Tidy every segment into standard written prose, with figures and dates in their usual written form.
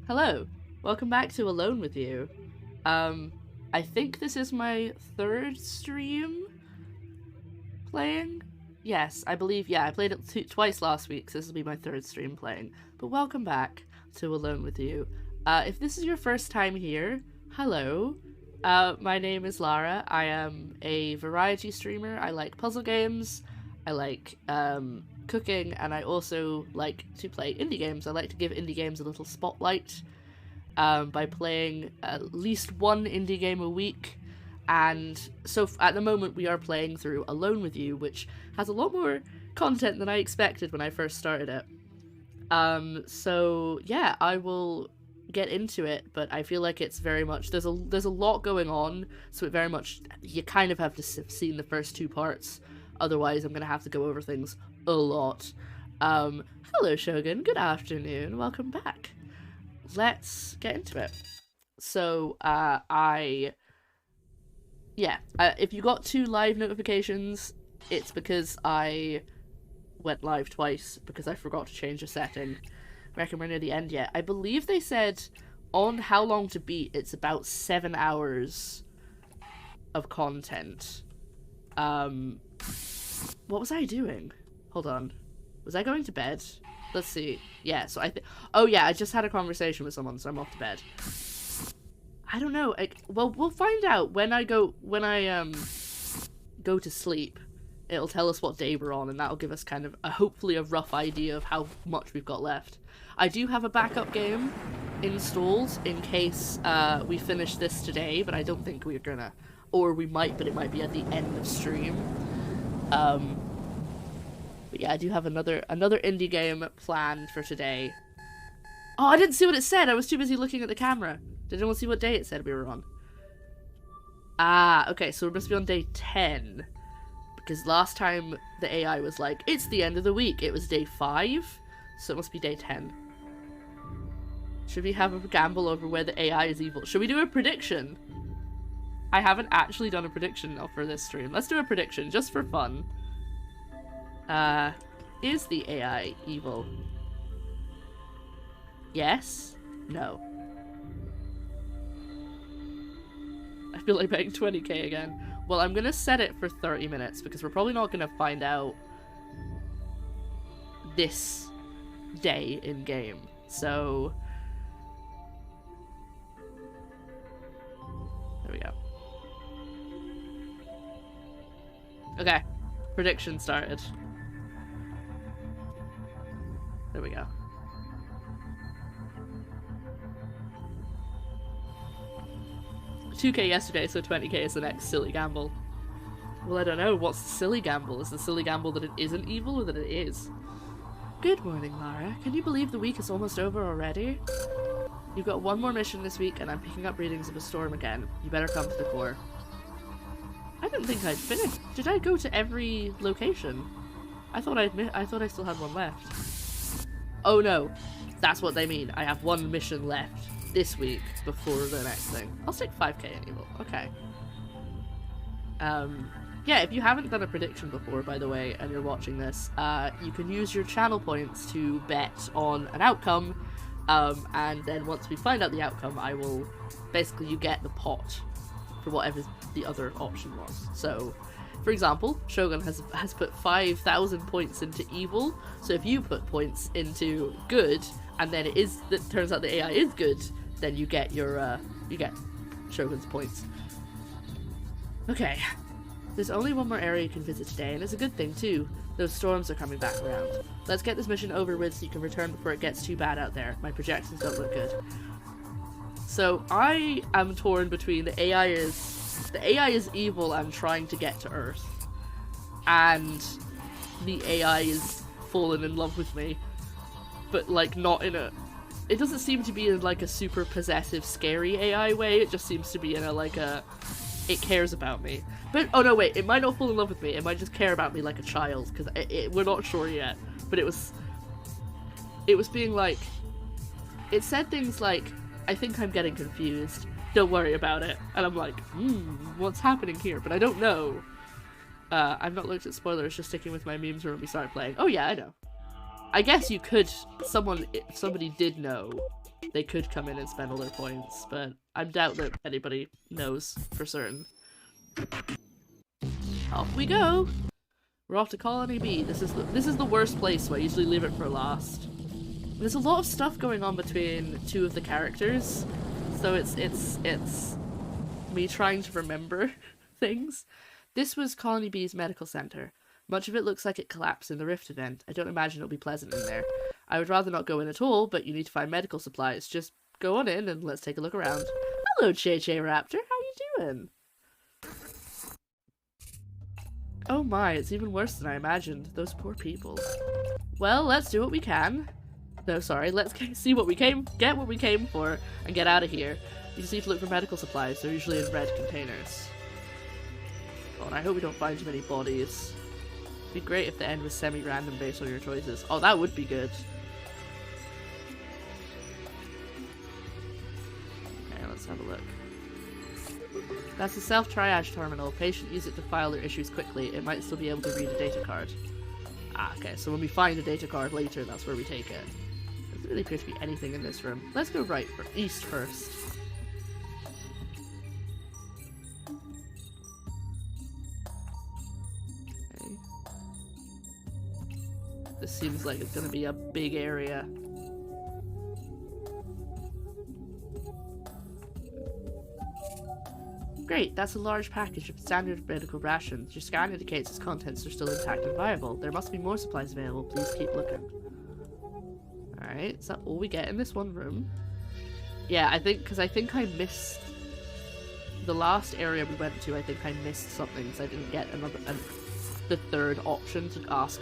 Hello, welcome back to Alone With You. I think this is my third stream playing? Yes, I believe, I played it twice last week, so this will be my third stream playing. But welcome back to Alone With You. If this is your first time here, hello. My name is Lara. I am a variety streamer. I like puzzle games, I like cooking, and I also like to play indie games. I like to give indie games a little spotlight by playing at least one indie game a week. And so at the moment we are playing through Alone With You, which has a lot more content than I expected when I first started it. So yeah, I will get into it, but I feel like it's very much, there's a lot going on, so it very much, you kind of have to have seen the first two parts, otherwise I'm gonna have to go over things a lot. Hello Shogun, good afternoon, welcome back. Let's get into it. So, if you got 2 live notifications, it's because I went live twice, because I forgot to change a setting. I reckon we're near the end yet. I believe they said on How Long to Beat, it's about 7 hours of content. What was I doing? Hold on. Was I going to bed? Let's see. Yeah, so oh yeah, I just had a conversation with someone, so I'm off to bed. I don't know. Well, we'll find out when I go to sleep. It'll tell us what day we're on, and that'll give us kind of hopefully a rough idea of how much we've got left. I do have a backup game installed in case we finish this today, but I don't think we're gonna. Or we might, but it might be at the end of stream. But yeah, I do have another indie game planned for today. Oh, I didn't see what it said. I was too busy looking at the camera. Did anyone see what day it said we were on? Ah, okay, so we must be on day 10. Because last time the AI was like, it's the end of the week. It was day 5, so it must be day 10. Should we have a gamble over where the AI is evil? Should we do a prediction? I haven't actually done a prediction for this stream. Let's do a prediction, just for fun. Is the AI evil? Yes? No. I feel like paying 20k again. Well, I'm gonna set it for 30 minutes because we're probably not gonna find out this day in game. So there we go. Okay, prediction started. There we go. $2k yesterday, so 20k is the next silly gamble. Well, I don't know. What's the silly gamble? Is the silly gamble that it isn't evil or that it is? Good morning, Lara. Can you believe the week is almost over already? You've got one more mission this week, and I'm picking up readings of a storm again. You better come to the core. I didn't think I'd finished. Did I go to every location? I thought I still had one left. Oh no, that's what they mean. I have one mission left this week before the next thing. I'll stick 5k in evil. Okay. Yeah, if you haven't done a prediction before, by the way, and you're watching this, you can use your channel points to bet on an outcome, and then once we find out the outcome, basically you get the pot for whatever the other option was. So, for example, Shogun has put 5,000 points into evil, so if you put points into good, and then it turns out the AI is good, then you get your, you get Shogun's points. Okay. There's only one more area you can visit today, and it's a good thing too. Those storms are coming back around. Let's get this mission over with so you can return before it gets too bad out there. My projections don't look good. So I am torn between the AI is evil and trying to get to Earth, and the AI is fallen in love with me, but like not in a. It doesn't seem to be in like a super possessive, scary AI way. It just seems to be in it cares about me. But oh no, wait, it might not fall in love with me. It might just care about me like a child, because we're not sure yet. But it was being like, it said things like, I think I'm getting confused. Don't worry about it. And I'm like, what's happening here? But I don't know. I've not looked at spoilers, just sticking with my memes when we start playing. Oh yeah, I know. I guess you could, if somebody did know, they could come in and spend all their points, but I doubt that anybody knows for certain. Off we go! We're off to Colony B. This is the worst place, so I usually leave it for last. There's a lot of stuff going on between two of the characters, so it's me trying to remember things. This was Colony B's medical center. Much of it looks like it collapsed in the Rift event. I don't imagine it'll be pleasant in there. I would rather not go in at all, but you need to find medical supplies. Just go on in and let's take a look around. Hello, Che-Che Raptor. How you doing? Oh my, it's even worse than I imagined. Those poor people. Well, let's do what we can. No, sorry, let's see what we get what we came for, and get out of here. You just need to look for medical supplies. They're usually in red containers. God, I hope we don't find too many bodies. It'd be great if the end was semi-random based on your choices. Oh, that would be good. Okay, let's have a look. That's a self-triage terminal. Patients use it to file their issues quickly. It might still be able to read a data card. Ah, okay, so when we find a data card later, that's where we take it. There doesn't really appear to be anything in this room. Let's go east first. Okay. This seems like it's gonna be a big area. Great, that's a large package of standard medical rations. Your scan indicates its contents are still intact and viable. There must be more supplies available. Please keep looking. Alright, is that all we get in this one room? Yeah, I think I missed the last area we went to. I think I missed something, so I didn't get the third option to ask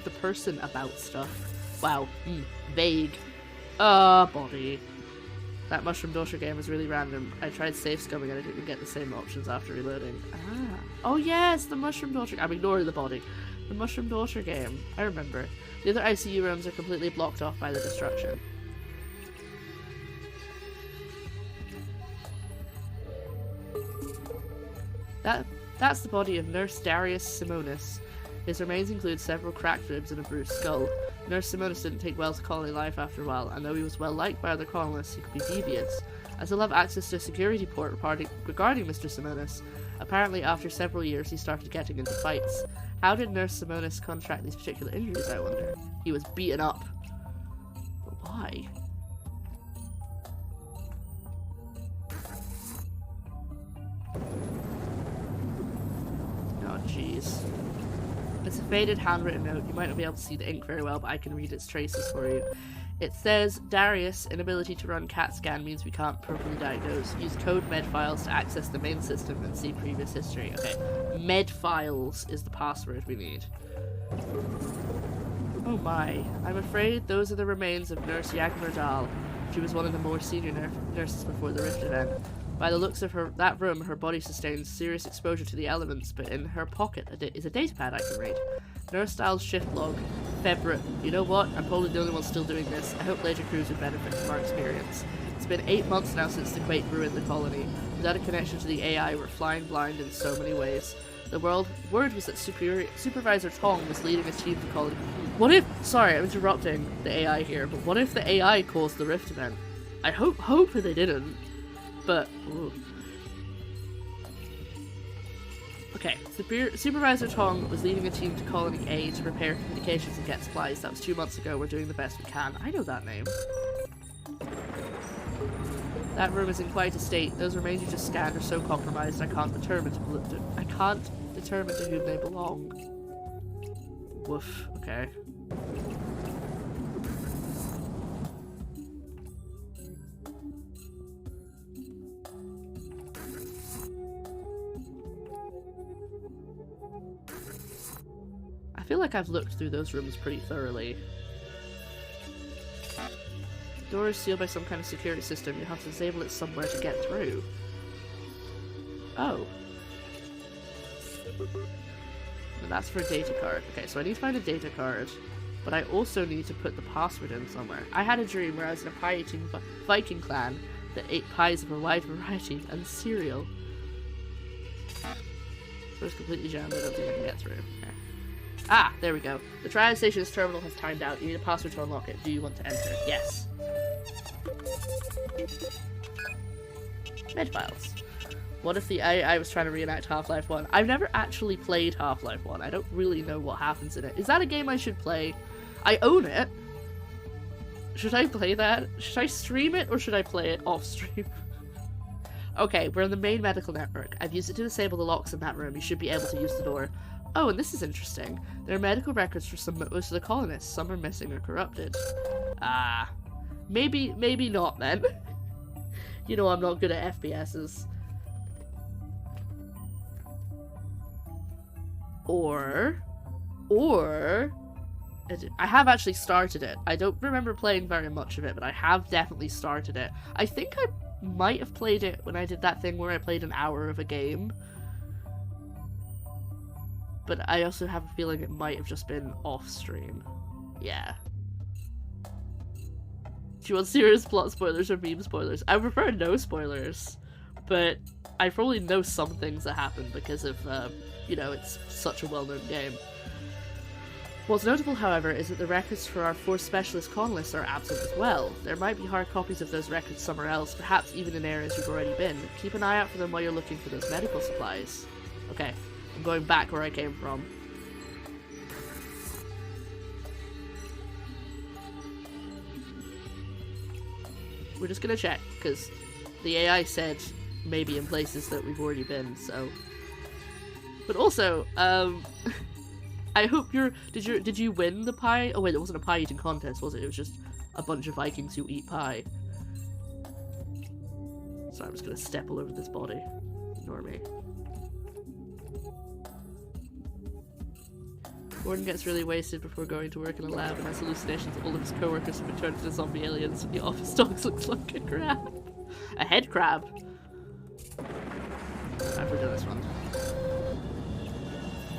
the person about stuff. Wow, vague. Body. That Mushroom Daughter game is really random. I tried safe scumming and I didn't get the same options after reloading. Ah. Oh yes, the Mushroom Daughter. I'm ignoring the body. The Mushroom Daughter game. I remember. The other ICU rooms are completely blocked off by the destruction. That's the body of Nurse Darius Simonis. His remains include several cracked ribs and a bruised skull. Nurse Simonis didn't take well to colony life after a while, and though he was well liked by other colonists, he could be devious. I still have access to a security report regarding Mr. Simonis. Apparently, after several years, he started getting into fights. How did Nurse Simonis contract these particular injuries, I wonder? He was beaten up. But why? Oh, jeez. It's a faded handwritten note. You might not be able to see the ink very well, but I can read its traces for you. It says, Darius, inability to run CAT scan means we can't properly diagnose. Use code med files to access the main system and see previous history. Okay, med files is the password we need. Oh my, I'm afraid those are the remains of Nurse Yagmur Dahl. She was one of the more senior nurses before the Rift event. By the looks of that room, her body sustains serious exposure to the elements, but in her pocket is a datapad I can read. Nurse Dahl's shift log. February. You know what? I'm probably the only one still doing this. I hope later crews would benefit from our experience. It's been 8 months now since the quake ruined the colony. Without a connection to the AI, we're flying blind in so many ways. The word was that Supervisor Tong was leading a team to colony. What if... Sorry, I'm interrupting the AI here, but what if the AI caused the Rift event? I hope they didn't. But, ooh. Okay, Supervisor Tong was leading a team to Colony A to repair communications and get supplies. That was 2 months ago. We're doing the best we can. I know that name. That room is in quite a state. Those remains you just scanned are so compromised I can't determine to whom they belong. Woof. Okay. I feel like I've looked through those rooms pretty thoroughly. The door is sealed by some kind of security system. You have to disable it somewhere to get through. Oh. And that's for a data card. Okay, so I need to find a data card, but I also need to put the password in somewhere. I had a dream where I was in a pie-eating Viking clan that ate pies of a wide variety and cereal. So it's completely jammed. I don't think I can get through. Okay. Ah, there we go. The trial station's terminal has timed out. You need a password to unlock it. Do you want to enter? Yes. Med files. What if I was trying to reenact Half-Life 1? I've never actually played Half-Life 1. I don't really know what happens in it. Is that a game I should play? I own it. Should I play that? Should I stream it or should I play it off stream? Okay, we're in the main medical network. I've used it to disable the locks in that room. You should be able to use the door. Oh, and this is interesting. There are medical records for most of the colonists. Some are missing or corrupted. Ah. Maybe not then. You know I'm not good at FPSs. Or... I have actually started it. I don't remember playing very much of it, but I have definitely started it. I think I might have played it when I did that thing where I played an hour of a game. But I also have a feeling it might have just been off-stream. Yeah. Do you want serious plot spoilers or meme spoilers? I prefer no spoilers, but I probably know some things that happen because of, you know, it's such a well-known game. What's notable, however, is that the records for our 4 specialist colonists are absent as well. There might be hard copies of those records somewhere else, perhaps even in areas you've already been. Keep an eye out for them while you're looking for those medical supplies. Okay, I'm going back where I came from. We're just gonna check, because the AI said maybe in places that we've already been, so... But also, I hope did you win the pie? Oh wait, it wasn't a pie eating contest, was it? It was just a bunch of Vikings who eat pie. So I'm just gonna step all over this body. Ignore me. Gordon gets really wasted before going to work in a lab and has hallucinations that all of his co-workers have been turned into zombie aliens and the office dogs look like a crab. A head crab! I've done this one.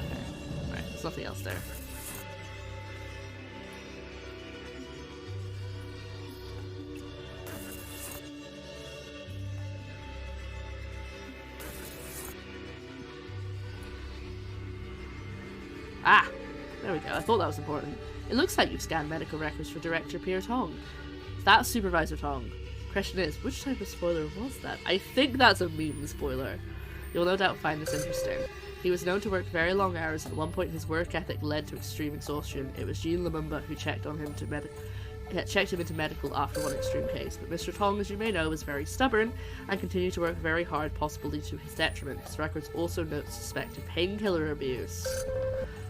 Okay. Right, there's nothing else there. Ah! There we go, I thought that was important. It looks like you've scanned medical records for Director Pierre Tong. That's Supervisor Tong. Question is, which type of spoiler was that? I think that's a meme spoiler. You'll no doubt find this interesting. He was known to work very long hours, and at one point his work ethic led to extreme exhaustion. It was Jean Lumumba who checked him into medical after one extreme case, but Mr. Tong, as you may know, was very stubborn and continued to work very hard, possibly to his detriment. His records also note suspected painkiller abuse.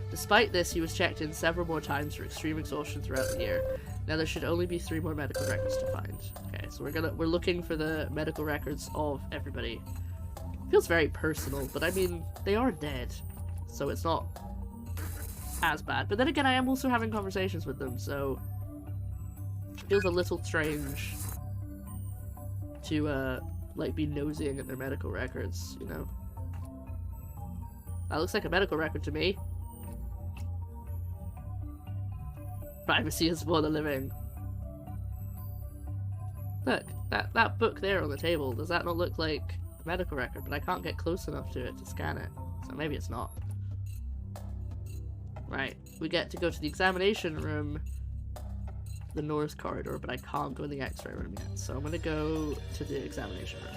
Despite this, he was checked in several more times for extreme exhaustion throughout the year. Now there should only be 3 more medical records to find. Okay, so we're looking for the medical records of everybody. Feels very personal, but I mean, they are dead, so it's not as bad. But then again, I am also having conversations with them, so it feels a little strange to like be nosying at their medical records, you know? That looks like a medical record to me. Privacy is for the living. Look, that book there on the table, does that not look like a medical record? But I can't get close enough to it to scan it, so maybe it's not. Right, we get to go to the examination room, the north corridor, but I can't go in the x-ray room yet, so I'm gonna go to the examination room.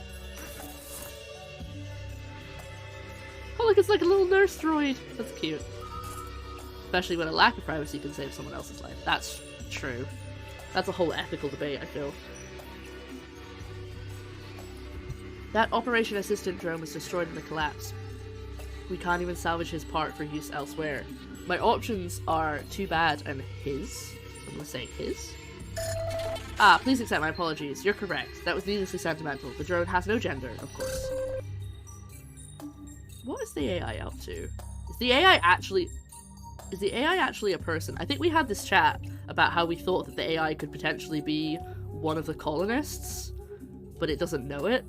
Oh look, it's like a little nurse droid! That's cute. Especially when a lack of privacy can save someone else's life. That's true. That's a whole ethical debate, I feel. That Operation Assistant drone was destroyed in the collapse. We can't even salvage his part for use elsewhere. My options are too bad and his. I'm gonna say his. Ah, please accept my apologies. You're correct. That was needlessly sentimental. The drone has no gender, of course. What is the AI up to? Is the AI actually a person? I think we had this chat about how we thought that the AI could potentially be one of the colonists, but it doesn't know it.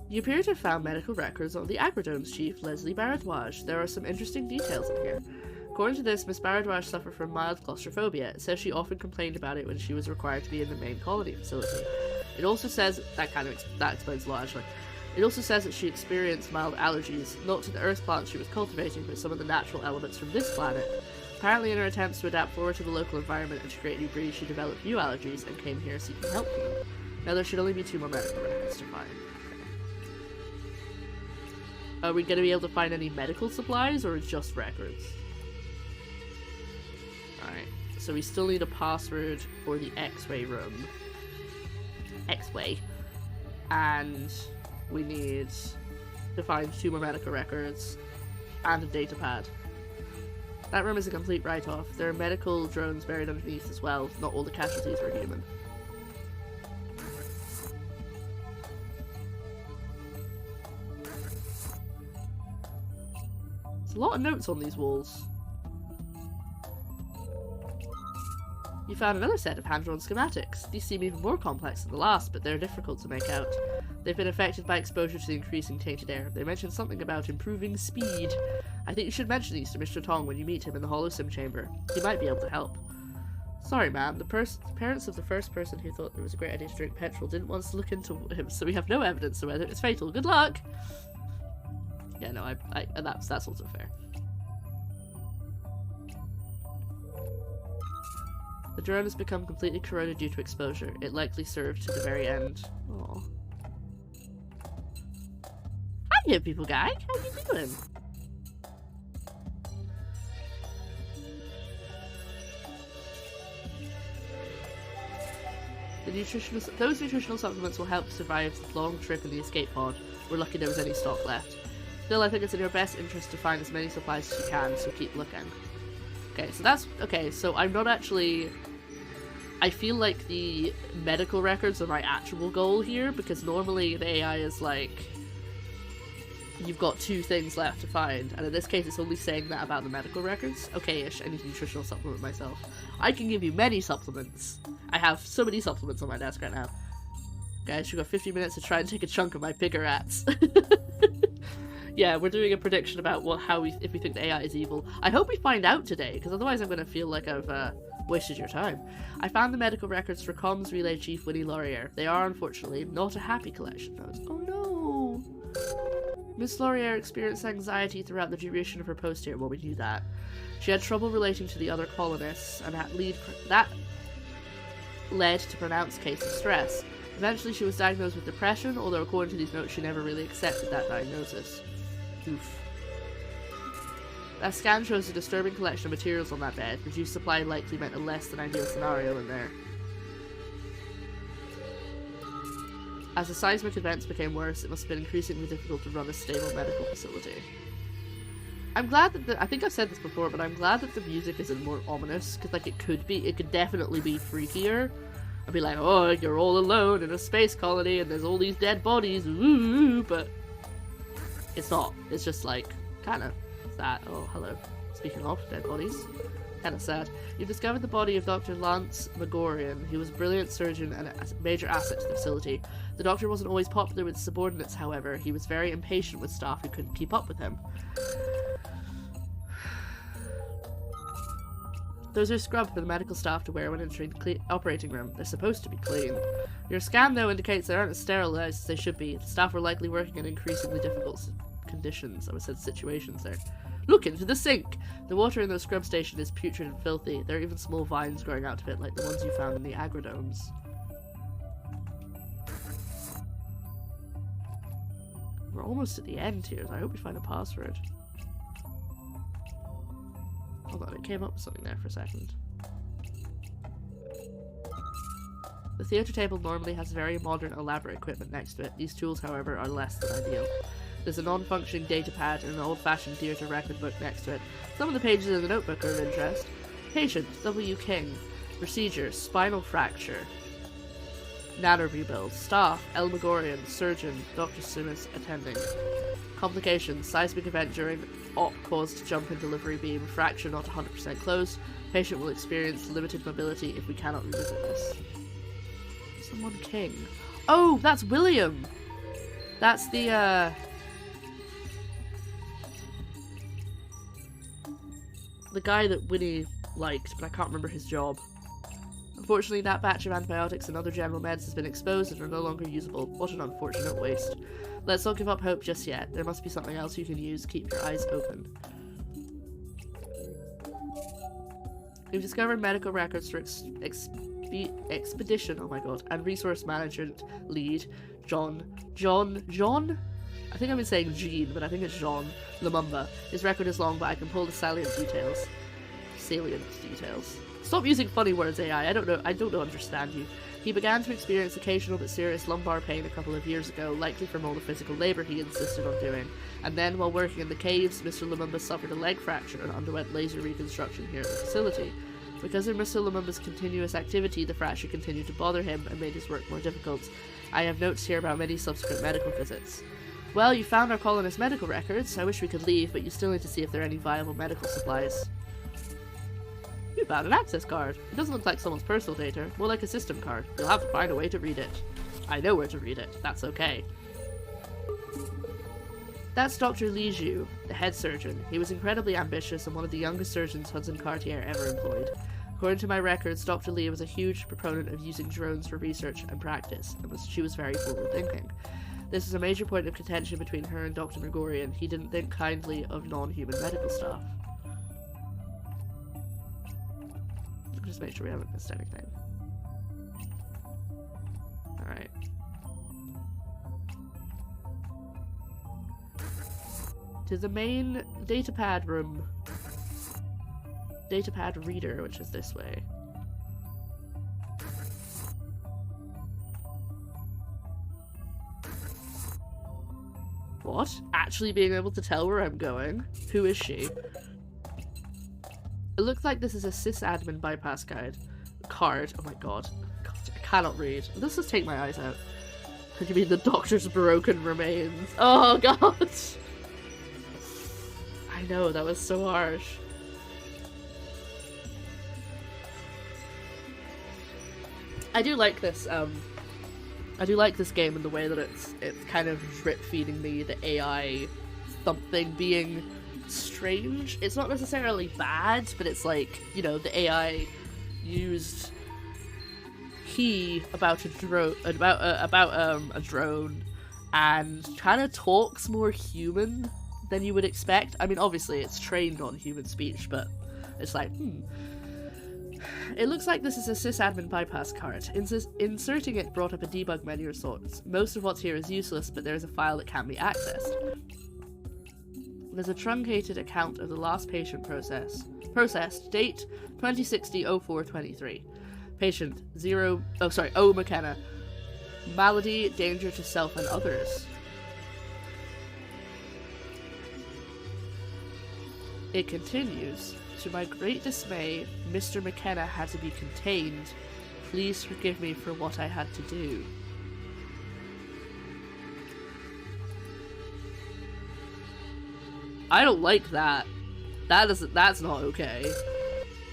You appear to have found medical records on the Agrodome's chief, Leslie Baradouage. There are some interesting details in here. According to this, Miss Baradouage suffered from mild claustrophobia. It says she often complained about it when she was required to be in the main colony facility. It also says, that explains a lot actually. It also says that she experienced mild allergies, not to the earth plants she was cultivating, but some of the natural elements from this planet. Apparently in her attempts to adapt forward to the local environment and to create new breeds, she developed new allergies and came here seeking help for them. Now there should only be 2 more medical records to find. Okay. Are we going to be able to find any medical supplies, or just records? Alright, so we still need a password for the X-ray room. X-ray. And we need to find 2 more medical records and a data pad. That room is a complete write-off. There are medical drones buried underneath as well. Not all the casualties were human. There's a lot of notes on these walls. You found another set of hand-drawn schematics. These seem even more complex than the last, but they're difficult to make out. They've been affected by exposure to the increasing tainted air. They mentioned something about improving speed. I think you should mention these to Mr. Tong when you meet him in the holosim chamber. He might be able to help. Sorry, ma'am. The parents of the first person who thought it was a great idea to drink petrol didn't want us to look into him, so we have no evidence of whether it's fatal. Good luck! Yeah, no, that's also fair. The drone has become completely corroded due to exposure. It likely served to the very end. Aww. Hiya, people guy. How you doing? Those nutritional supplements will help survive the long trip in the escape pod. We're lucky there was any stock left. Still, I think it's in your best interest to find as many supplies as you can, so keep looking. Okay, so that's... Okay, so I'm not actually... I feel like the medical records are my actual goal here, because normally the AI is like... You've got 2 things left to find, and in this case it's only saying that about the medical records. Okay-ish, I need a nutritional supplement myself. I can give you many supplements. I have so many supplements on my desk right now. Guys, you've got 50 minutes to try and take a chunk of my bigger rats. Yeah, we're doing a prediction about if we think the AI is evil. I hope we find out today, because otherwise I'm going to feel like I've wasted your time. I found the medical records for Comms Relay Chief Winnie Laurier. They are, unfortunately, not a happy collection. Oh no! Miss Laurier experienced anxiety throughout the duration of her post here. Well, we knew that. She had trouble relating to the other colonists, and that led to pronounced case of stress. Eventually she was diagnosed with depression, although according to these notes she never really accepted that diagnosis. Oof. That scan shows a disturbing collection of materials on that bed. Reduced supply likely meant a less than ideal scenario in there. As the seismic events became worse, it must have been increasingly difficult to run a stable medical facility. I'm glad that I think I've said this before, but I'm glad that the music isn't more ominous, because like it could definitely be freakier. I'd be like, oh, you're all alone in a space colony and there's all these dead bodies, ooh, but it's not. It's just like, kinda sad. Oh, hello. Speaking of dead bodies, kinda sad. You discovered the body of Dr. Lance Megorian. He was a brilliant surgeon and a major asset to the facility. The doctor wasn't always popular with subordinates, however. He was very impatient with staff who couldn't keep up with him. Those are scrubbed for the medical staff to wear when entering the operating room. They're supposed to be clean. Your scan, though, indicates they aren't as sterilized as they should be. The staff were likely working in increasingly difficult conditions. I said situations there. Look into the sink! The water in the scrub station is putrid and filthy. There are even small vines growing out of it, like the ones you found in the agrodomes. We're almost at the end here, so I hope we find a password. Hold on, it came up with something there for a second. The theatre table normally has very modern, elaborate equipment next to it. These tools, however, are less than ideal. There's a non-functioning data pad and an old-fashioned theatre record book next to it. Some of the pages in the notebook are of interest. Patient, W. King. Procedure, spinal fracture. Nano rebuild. Staff, El Megorian. Surgeon, Dr. Sumis, attending. Complications, seismic event during op caused jump in delivery beam. Fracture not 100% closed. Patient will experience limited mobility if we cannot revisit this. Someone King. Oh, that's William! That's the, the guy that Winnie liked, but I can't remember his job. Unfortunately, that batch of antibiotics and other general meds has been exposed and are no longer usable. What an unfortunate waste. Let's not give up hope just yet. There must be something else you can use. Keep your eyes open. We've discovered medical records for expedition, oh my god, and resource management lead, John? I think I've been saying Jean, but I think it's Jean Lumumba. His record is long, but I can pull the salient details. Stop using funny words, AI. I don't understand you. He began to experience occasional but serious lumbar pain a couple of years ago, likely from all the physical labour he insisted on doing. And then, while working in the caves, Mr. Lumumba suffered a leg fracture and underwent laser reconstruction here at the facility. Because of Mr. Lumumba's continuous activity, the fracture continued to bother him and made his work more difficult. I have notes here about many subsequent medical visits. Well, you found our colonist medical records. I wish we could leave, but you still need to see if there are any viable medical supplies. You found an access card. It doesn't look like someone's personal data, more like a system card. You'll have to find a way to read it. I know where to read it. That's okay. That's Dr. Li Zhu, the head surgeon. He was incredibly ambitious and one of the youngest surgeons Hudson Cartier ever employed. According to my records, Dr. Li was a huge proponent of using drones for research and practice, and she was very forward-thinking. This is a major point of contention between her and Dr. Gregorian. He didn't think kindly of non-human medical staff. Just make sure we haven't missed anything. Alright. To the main datapad room. Datapad reader, which is this way. What? Actually being able to tell where I'm going? Who is she? It looks like this is a sysadmin bypass guide. Card. Oh my god. I cannot read. Let's just take my eyes out. What do you mean the doctor's broken remains? Oh god! I know, that was so harsh. I do like this, I do like this game in the way that it's kind of drip feeding me the AI something being strange. It's not necessarily bad, but it's like, you know, the AI used about a drone and kind of talks more human than you would expect. I mean, obviously it's trained on human speech, but it's like, It looks like this is a sysadmin bypass card. Inserting it brought up a debug menu of sorts. Most of what's here is useless, but there's a file that can be accessed. There's a truncated account of the last patient processed, date 2060-04-23. Patient O. McKenna. Malady, danger to self and others. It continues. To my great dismay, Mr. McKenna had to be contained. Please forgive me for what I had to do. I don't like that. That's not okay.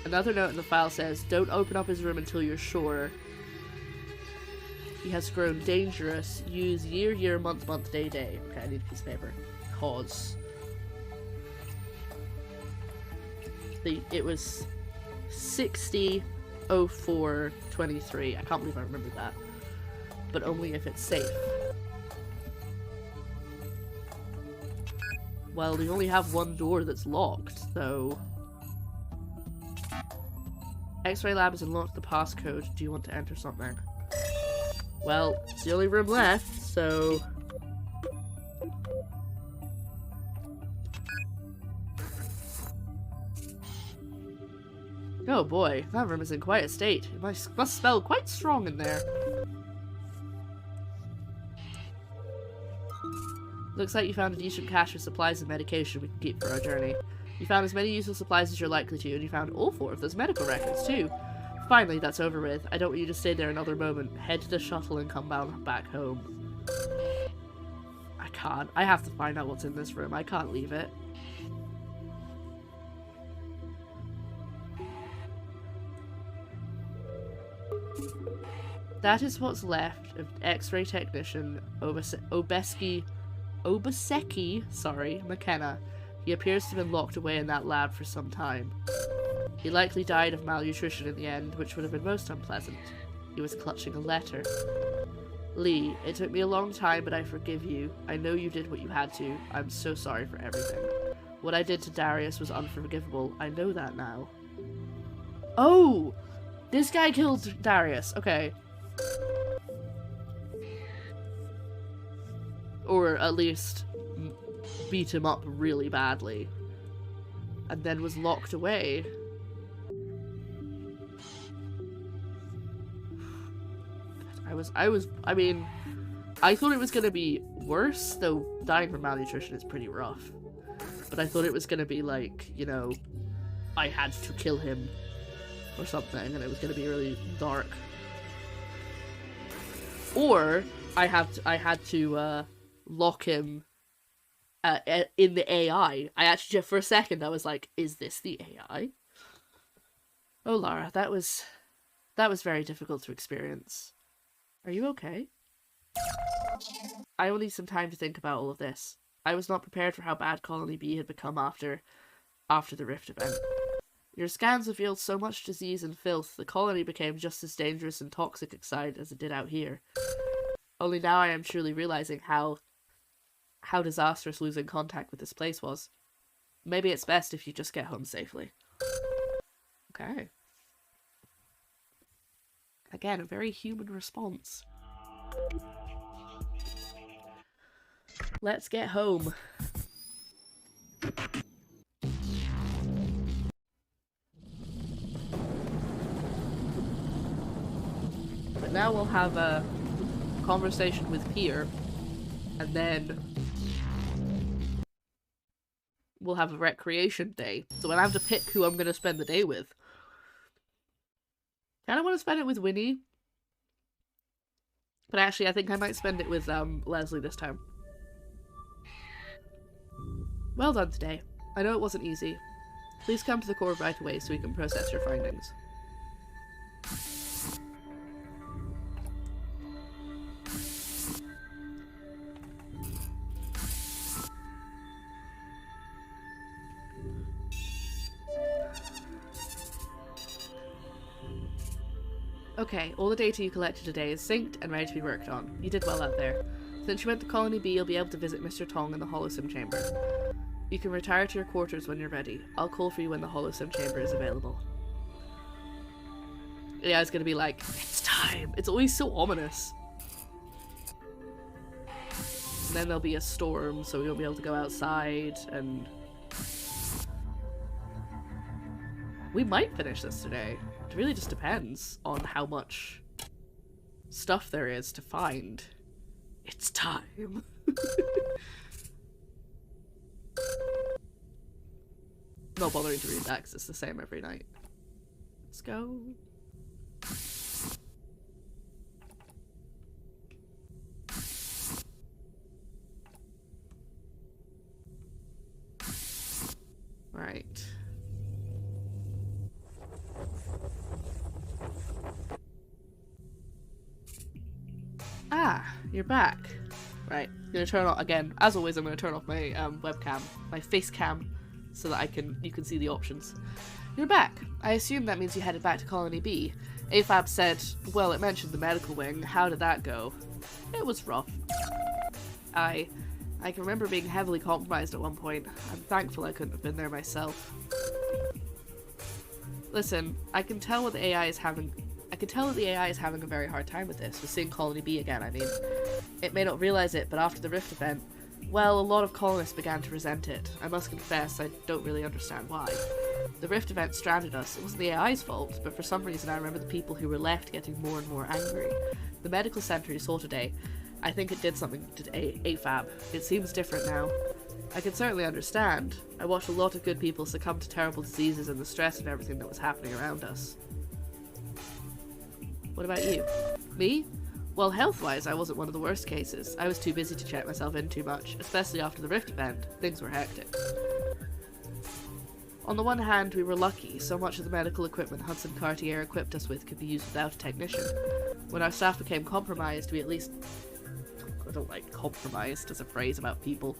Another note in the file says, don't open up his room until you're sure. He has grown dangerous. Use year, month, day. Okay, I need a piece of paper. Cause. It was 60-04-23. I can't believe I remembered that. But only if it's safe. Well, we only have one door that's locked, so... X-ray lab has unlocked the passcode. Do you want to enter something? Well, it's the only room left, so... Oh boy, that room is in quite a state. It must smell quite strong in there. Looks like you found a decent cache of supplies and medication we can keep for our journey. You found as many useful supplies as you're likely to, and you found all 4 of those medical records too. Finally, that's over with. I don't want you to stay there another moment. Head to the shuttle and come back home. I can't. I have to find out what's in this room. I can't leave it. That is what's left of X-ray technician Obeseki, McKenna. He appears to have been locked away in that lab for some time. He likely died of malnutrition in the end, which would have been most unpleasant. He was clutching a letter. Lee, it took me a long time, but I forgive you. I know you did what you had to. I'm so sorry for everything. What I did to Darius was unforgivable. I know that now. Oh! This guy killed Darius. Okay. Or at least beat him up really badly. And then was locked away. I mean, I thought it was gonna be worse, though dying from malnutrition is pretty rough. But I thought it was gonna be like, you know, I had to kill him or something, and it was gonna be really dark. Or I had to lock him in the AI. I actually, for a second, I was like, is this the AI? Oh, Lara, that was very difficult to experience. Are you okay? I will need some time to think about all of this. I was not prepared for how bad Colony B had become after the Rift event. Your scans revealed so much disease and filth, the colony became just as dangerous and toxic inside as it did out here. Only now I am truly realizing how disastrous losing contact with this place was. Maybe it's best if you just get home safely. Okay. Again, a very human response. Let's get home. But now we'll have a conversation with Pier, and then we'll have a recreation day. So I have to pick who I'm going to spend the day with. Kind of want to spend it with Winnie. But actually, I think I might spend it with Leslie this time. Well done today. I know it wasn't easy. Please come to the core right away so we can process your findings. Okay, all the data you collected today is synced and ready to be worked on. You did well out there. Since you went to Colony B, you'll be able to visit Mr. Tong in the Holosim Chamber. You can retire to your quarters when you're ready. I'll call for you when the Holosim Chamber is available. Yeah, it's gonna be like, it's time! It's always so ominous. And then there'll be a storm, so we won't be able to go outside, and... we might finish this today. It really just depends on how much stuff there is to find. It's time. Not bothering to read that because it's the same every night. Let's go. Right. Ah, you're back. Right, I'm gonna turn off again. As always, I'm gonna turn off my webcam, my face cam, so that you can see the options. You're back. I assume that means you headed back to Colony B. AFAB said, well, it mentioned the medical wing. How did that go? It was rough. I can remember being heavily compromised at one point. I'm thankful I couldn't have been there myself. Listen, I can tell that the AI is having a very hard time with this, with seeing Colony B again, I mean. It may not realise it, but after the Rift event, well, a lot of colonists began to resent it. I must confess, I don't really understand why. The Rift event stranded us. It wasn't the AI's fault, but for some reason I remember the people who were left getting more and more angry. The medical centre you saw today, I think it did something to AFAB. It seems different now. I can certainly understand. I watched a lot of good people succumb to terrible diseases and the stress of everything that was happening around us. What about you? Me? Well, health-wise, I wasn't one of the worst cases. I was too busy to check myself in too much, especially after the Rift event. Things were hectic. On the one hand, we were lucky. So much of the medical equipment Hudson Cartier equipped us with could be used without a technician. When our staff became compromised, we at least... I don't like compromised as a phrase about people.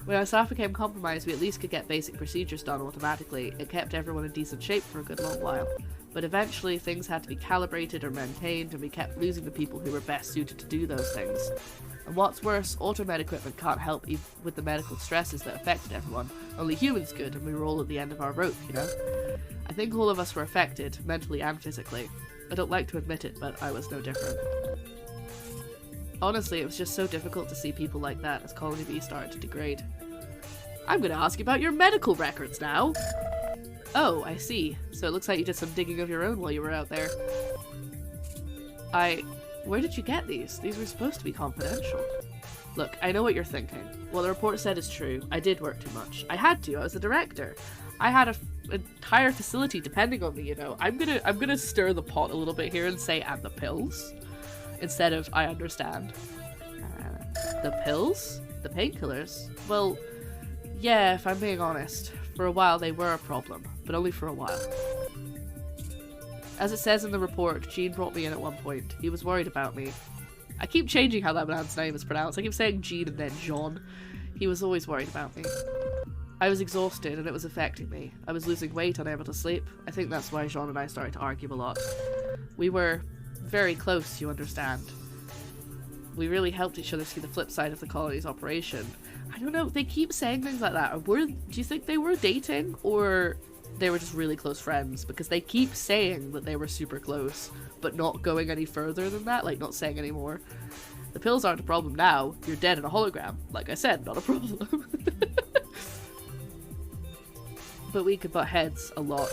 When our staff became compromised, we at least could get basic procedures done automatically. It kept everyone in decent shape for a good long while. But eventually, things had to be calibrated or maintained, and we kept losing the people who were best suited to do those things. And what's worse, automed equipment can't help with the medical stresses that affected everyone. Only humans could, and we were all at the end of our rope, you know? I think all of us were affected, mentally and physically. I don't like to admit it, but I was no different. Honestly, it was just so difficult to see people like that as Colony B started to degrade. I'm gonna ask you about your medical records now! Oh, I see. So it looks like you did some digging of your own while you were out there. Where did you get these? These were supposed to be confidential. Look, I know what you're thinking. What the report said is true. I did work too much. I had to. I was the director. I had an entire facility depending on me, you know. I'm gonna stir the pot a little bit here and say, and the pills? Instead of, I understand. The pills? The painkillers? Well, yeah, if I'm being honest. For a while they were a problem, but only for a while. As it says in the report, Jean brought me in at one point. He was worried about me. I keep changing how that man's name is pronounced. I keep saying Jean and then Jean. He was always worried about me. I was exhausted and it was affecting me. I was losing weight, unable to sleep. I think that's why Jean and I started to argue a lot. We were very close, you understand. We really helped each other see the flip side of the colony's operation. I don't know, they keep saying things like that. Do you think they were dating, or they were just really close friends? Because they keep saying that they were super close, but not going any further than that, like not saying any more. The pills aren't a problem now. You're dead in a hologram. Like I said, not a problem. But we could butt heads a lot.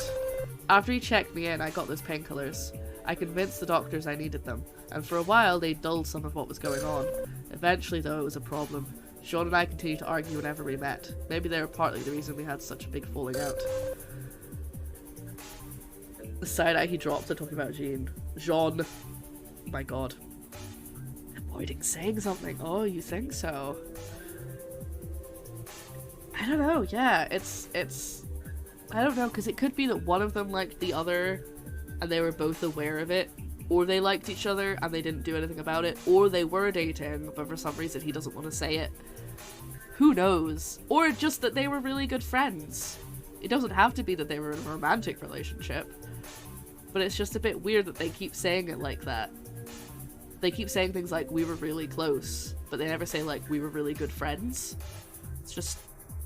After he checked me in, I got those painkillers. I convinced the doctors I needed them, and for a while they dulled some of what was going on. Eventually, though, it was a problem. Jean and I continued to argue whenever we met. Maybe they were partly the reason we had such a big falling out. The side-eye he dropped to talking about Jean. Jean. My god. Avoiding saying something. Oh, you think so? I don't know, yeah, it's... I don't know, because it could be that one of them liked the other and they were both aware of it, or they liked each other and they didn't do anything about it, or they were dating but for some reason he doesn't want to say it. Who knows? Or just that they were really good friends. It doesn't have to be that they were in a romantic relationship, but it's just a bit weird that they keep saying it like that. They keep saying things like, we were really close, but they never say like, we were really good friends. It's just,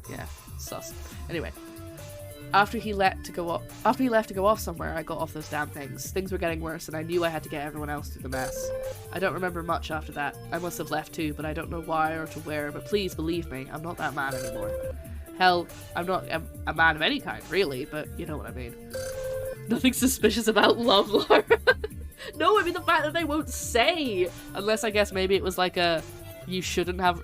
yeah, sus. Anyway. After he left to go off somewhere, I got off those damn things. Things were getting worse and I knew I had to get everyone else through the mess. I don't remember much after that. I must have left too, but I don't know why or to where, but please believe me, I'm not that man anymore. Hell, I'm not a man of any kind, really, but you know what I mean. Nothing suspicious about love, Laura. No, I mean the fact that they won't say! Unless I guess maybe it was like a, you shouldn't have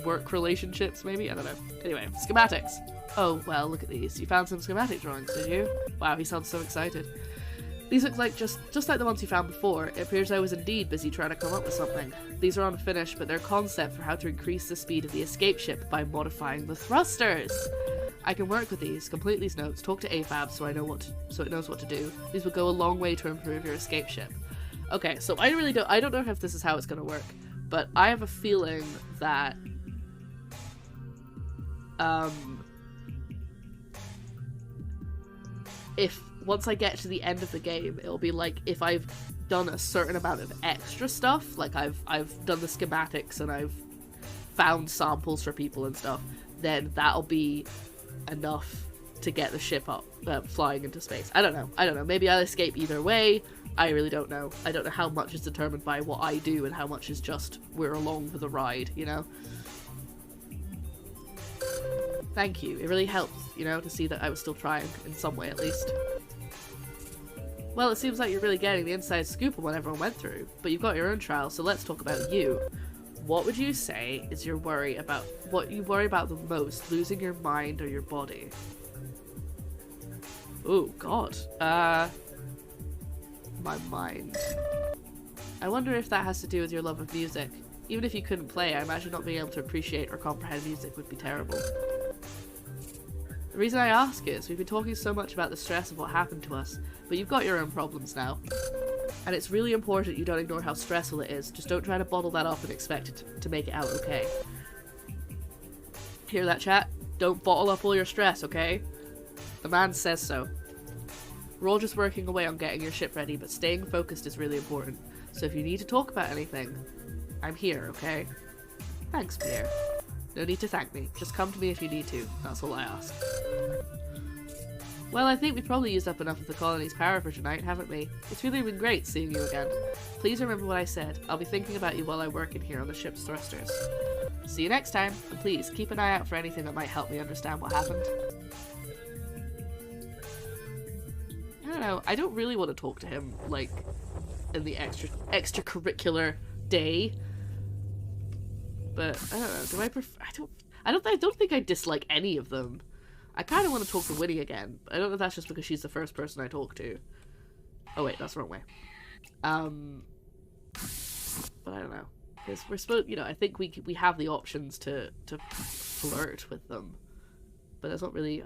work relationships, maybe? I don't know. Anyway, schematics. Oh, well, look at these. You found some schematic drawings, did you? Wow, he sounds so excited. These look like just like the ones you found before. It appears I was indeed busy trying to come up with something. These are unfinished, but they're a concept for how to increase the speed of the escape ship by modifying the thrusters. I can work with these, complete these notes, talk to AFAB so it knows what to do. These will go a long way to improve your escape ship. Okay, so I don't know if this is how it's gonna work, but I have a feeling that if once I get to the end of the game, it'll be like if I've done a certain amount of extra stuff, like I've done the schematics and I've found samples for people and stuff, then that'll be enough to get the ship up, flying into space. I don't know. Maybe I'll escape either way. I really don't know. I don't know how much is determined by what I do and how much is just we're along for the ride, you know? Thank you. It really helped, you know, to see that I was still trying, in some way at least. Well, it seems like you're really getting the inside scoop on what everyone went through, but you've got your own trial, so let's talk about you. What would you say is your worry about, what you worry about the most, losing your mind or your body? Oh, God. My mind. I wonder if that has to do with your love of music. Even if you couldn't play, I imagine not being able to appreciate or comprehend music would be terrible. The reason I ask is, we've been talking so much about the stress of what happened to us, but you've got your own problems now. And it's really important you don't ignore how stressful it is, just don't try to bottle that up and expect it to make it out okay. Hear that, chat? Don't bottle up all your stress, okay? The man says so. We're all just working away on getting your ship ready, but staying focused is really important. So if you need to talk about anything, I'm here, okay? Thanks, Pierre. No need to thank me. Just come to me if you need to. That's all I ask. Well, I think we've probably used up enough of the colony's power for tonight, haven't we? It's really been great seeing you again. Please remember what I said. I'll be thinking about you while I work in here on the ship's thrusters. See you next time, and please keep an eye out for anything that might help me understand what happened. I don't know, I don't really want to talk to him, like, in the extracurricular day. But, I don't know, do I prefer- I don't think I dislike any of them. I kind of want to talk to Winnie again, but I don't know if that's just because she's the first person I talk to. Oh wait, that's the wrong way. But I don't know. Because we're supposed, you know, I think we have the options to flirt with them. But I've not really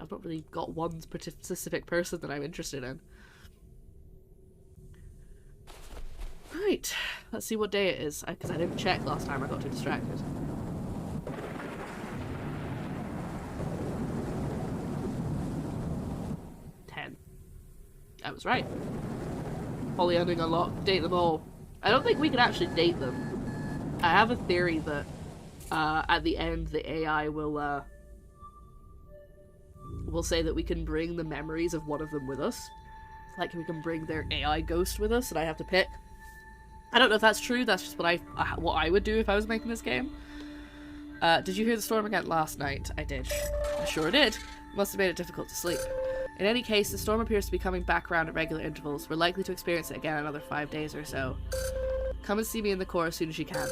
got one specific person that I'm interested in. Right, let's see what day it is, because I didn't check last time, I got too distracted. I was right. Poly ending unlocked. Date them all. I don't think we can actually date them. I have a theory that at the end the AI will say that we can bring the memories of one of them with us. Like we can bring their AI ghost with us and I have to pick. I don't know if that's true, that's just what I would do if I was making this game. Did you hear the storm again last night? I did. I sure did. Must have made it difficult to sleep. In any case, the storm appears to be coming back around at regular intervals. We're likely to experience it again in another 5 days or so. Come and see me in the core as soon as you can.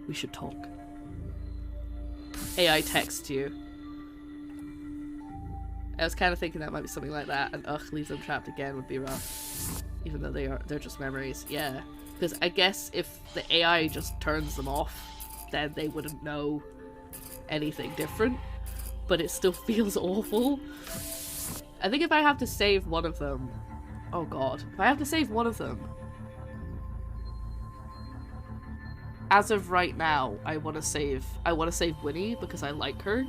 We should talk. AI texts you. I was kind of thinking that might be something like that, and ugh, leave them trapped again would be rough. Even though they're just memories. Yeah. Because I guess if the AI just turns them off, then they wouldn't know anything different. But it still feels awful. I think if I have to save one of them... Oh god. If I have to save one of them... As of right now, I want to save Winnie because I like her.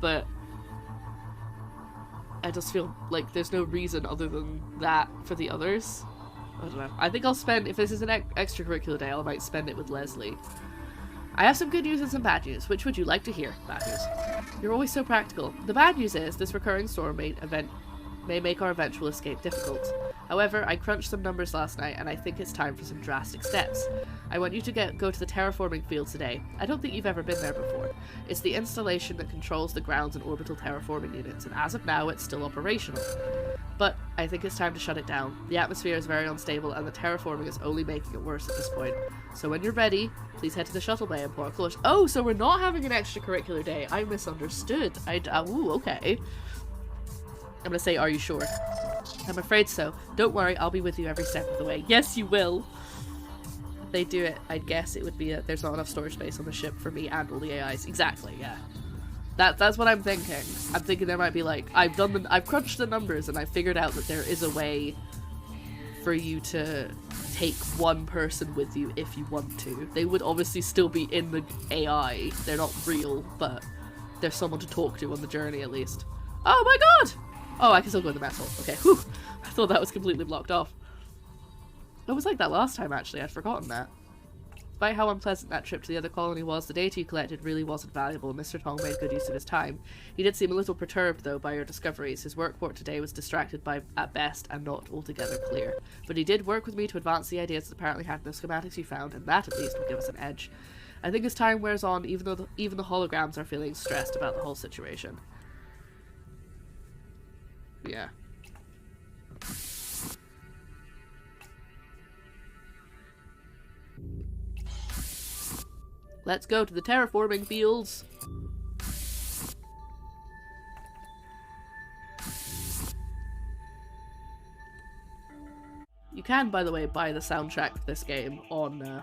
But... I just feel like there's no reason other than that for the others. I don't know. I think I'll spend... If this is an extracurricular day, I might spend it with Leslie. I have some good news and some bad news. Which would you like to hear? Bad news. You're always so practical. The bad news is this recurring storm may make our eventual escape difficult. However, I crunched some numbers last night and I think it's time for some drastic steps. I want you to go to the terraforming field today. I don't think you've ever been there before. It's the installation that controls the grounds and orbital terraforming units, and as of now it's still operational. But I think it's time to shut it down. The atmosphere is very unstable and the terraforming is only making it worse at this point. So when you're ready, please head to the shuttle bay and port close. Oh, so we're not having an extracurricular day. I misunderstood. Ooh, okay. I'm gonna say, are you sure? I'm afraid so. Don't worry, I'll be with you every step of the way. Yes, you will. If they do it, I'd guess it would be there's not enough storage space on the ship for me and all the AIs. Exactly, yeah. That's what I'm thinking. I'm thinking there might be like, I've crunched the numbers and I figured out that there is a way for you to take one person with you if you want to. They would obviously still be in the AI. They're not real, but there's someone to talk to on the journey at least. Oh my god! Oh, I can still go in the mess hall. Okay, whew. I thought that was completely blocked off. It was like that last time, actually. I'd forgotten that. Despite how unpleasant that trip to the other colony was, the data you collected really wasn't valuable. Mr. Tong made good use of his time. He did seem a little perturbed, though, by your discoveries. His work for today was distracted by, at best, and not altogether clear. But he did work with me to advance the ideas that apparently had no schematics you found, and that, at least, will give us an edge. I think as time wears on, even the holograms are feeling stressed about the whole situation. Yeah. Let's go to the terraforming fields. You can, by the way, buy the soundtrack for this game on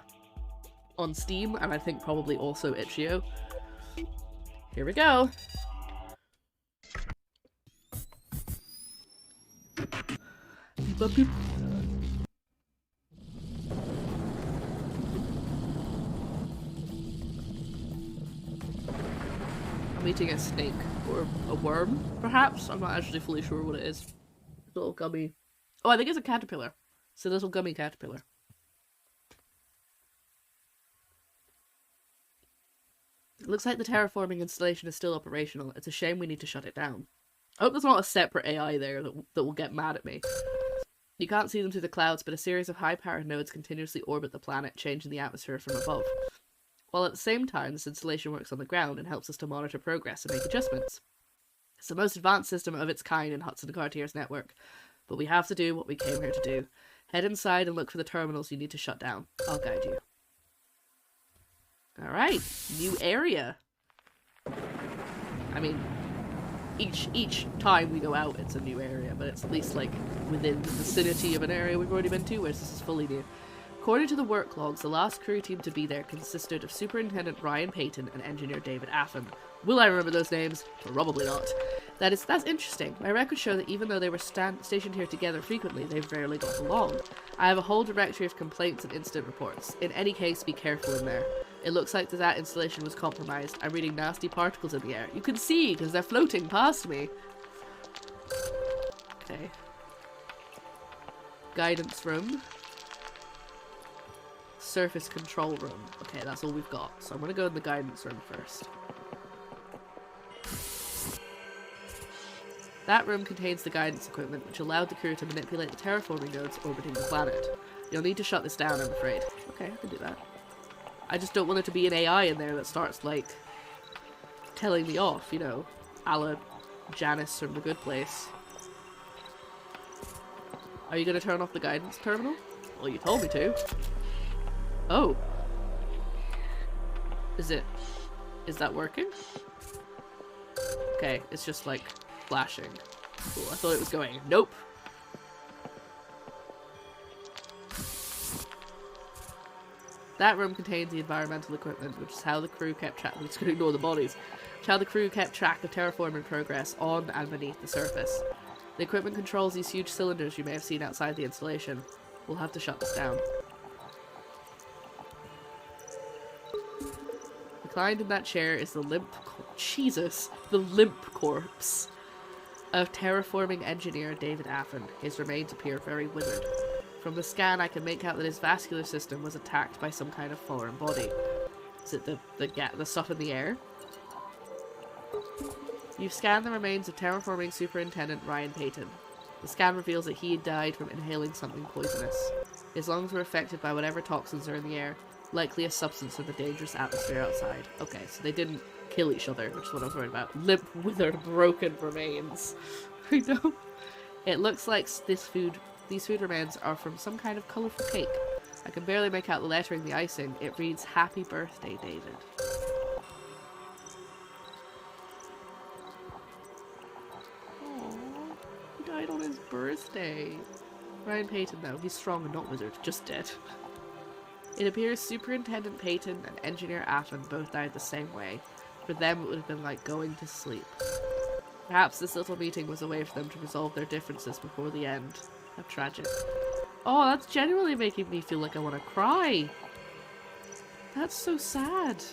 Steam, and I think probably also itch.io. Here we go. Beep, beep. I'm eating a snake, or a worm, perhaps? I'm not actually fully sure what it is. It's a little gummy. Oh, I think it's a caterpillar. It's a little gummy caterpillar. It looks like the terraforming installation is still operational. It's a shame we need to shut it down. I hope there's not a separate AI there that will get mad at me. You can't see them through the clouds, but a series of high-powered nodes continuously orbit the planet, changing the atmosphere from above. While at the same time, this installation works on the ground and helps us to monitor progress and make adjustments. It's the most advanced system of its kind in Hudson Cartier's network, but we have to do what we came here to do. Head inside and look for the terminals you need to shut down. I'll guide you. Alright, new area. I mean, each time we go out, it's a new area, but it's at least, like, within the vicinity of an area we've already been to, whereas this is fully new. According to the work logs, the last crew team to be there consisted of Superintendent Ryan Payton and Engineer David Affin. Will I remember those names? Probably not. That's interesting. My records show that even though they were stationed here together frequently, they rarely got along. I have a whole directory of complaints and incident reports. In any case, be careful in there. It looks like that installation was compromised. I'm reading nasty particles in the air. You can see, because they're floating past me. Okay. Guidance room. Surface control room. Okay, that's all we've got. So I'm gonna go in the guidance room first. That room contains the guidance equipment, which allowed the crew to manipulate the terraforming nodes orbiting the planet. You'll need to shut this down, I'm afraid. Okay, I can do that. I just don't want it to be an AI in there that starts, like, telling me off, you know, a la Janice from The Good Place. Are you gonna turn off the guidance terminal? Well, you told me to. Oh. Is that working? Okay, it's just, like, flashing. Cool, I thought it was going. Nope. That room contains the environmental equipment, which is how the crew kept track. I'm just gonna ignore the bodies. Which is how the crew kept track of terraforming progress on and beneath the surface. The equipment controls these huge cylinders you may have seen outside the installation. We'll have to shut this down. Reclined in that chair is the limp corpse of terraforming engineer David Affin. His remains appear very withered. From the scan, I can make out that his vascular system was attacked by some kind of foreign body. Is it the stuff in the air? You've scanned the remains of terraforming Superintendent Ryan Payton. The scan reveals that he had died from inhaling something poisonous. His lungs were affected by whatever toxins are in the air, likely a substance in the dangerous atmosphere outside. Okay, so they didn't kill each other, which is what I was worried about. Limp, withered, broken remains. I know. It looks like these food remains are from some kind of colourful cake. I can barely make out the lettering, the icing. It reads, "Happy Birthday, David." Aww, he died on his birthday. Ryan Payton, though, he's strong and not withered, just dead. It appears Superintendent Payton and Engineer Affin both died the same way. For them, it would have been like going to sleep. Perhaps this little meeting was a way for them to resolve their differences before the end. How tragic. Oh, that's genuinely making me feel like I want to cry. That's so sad.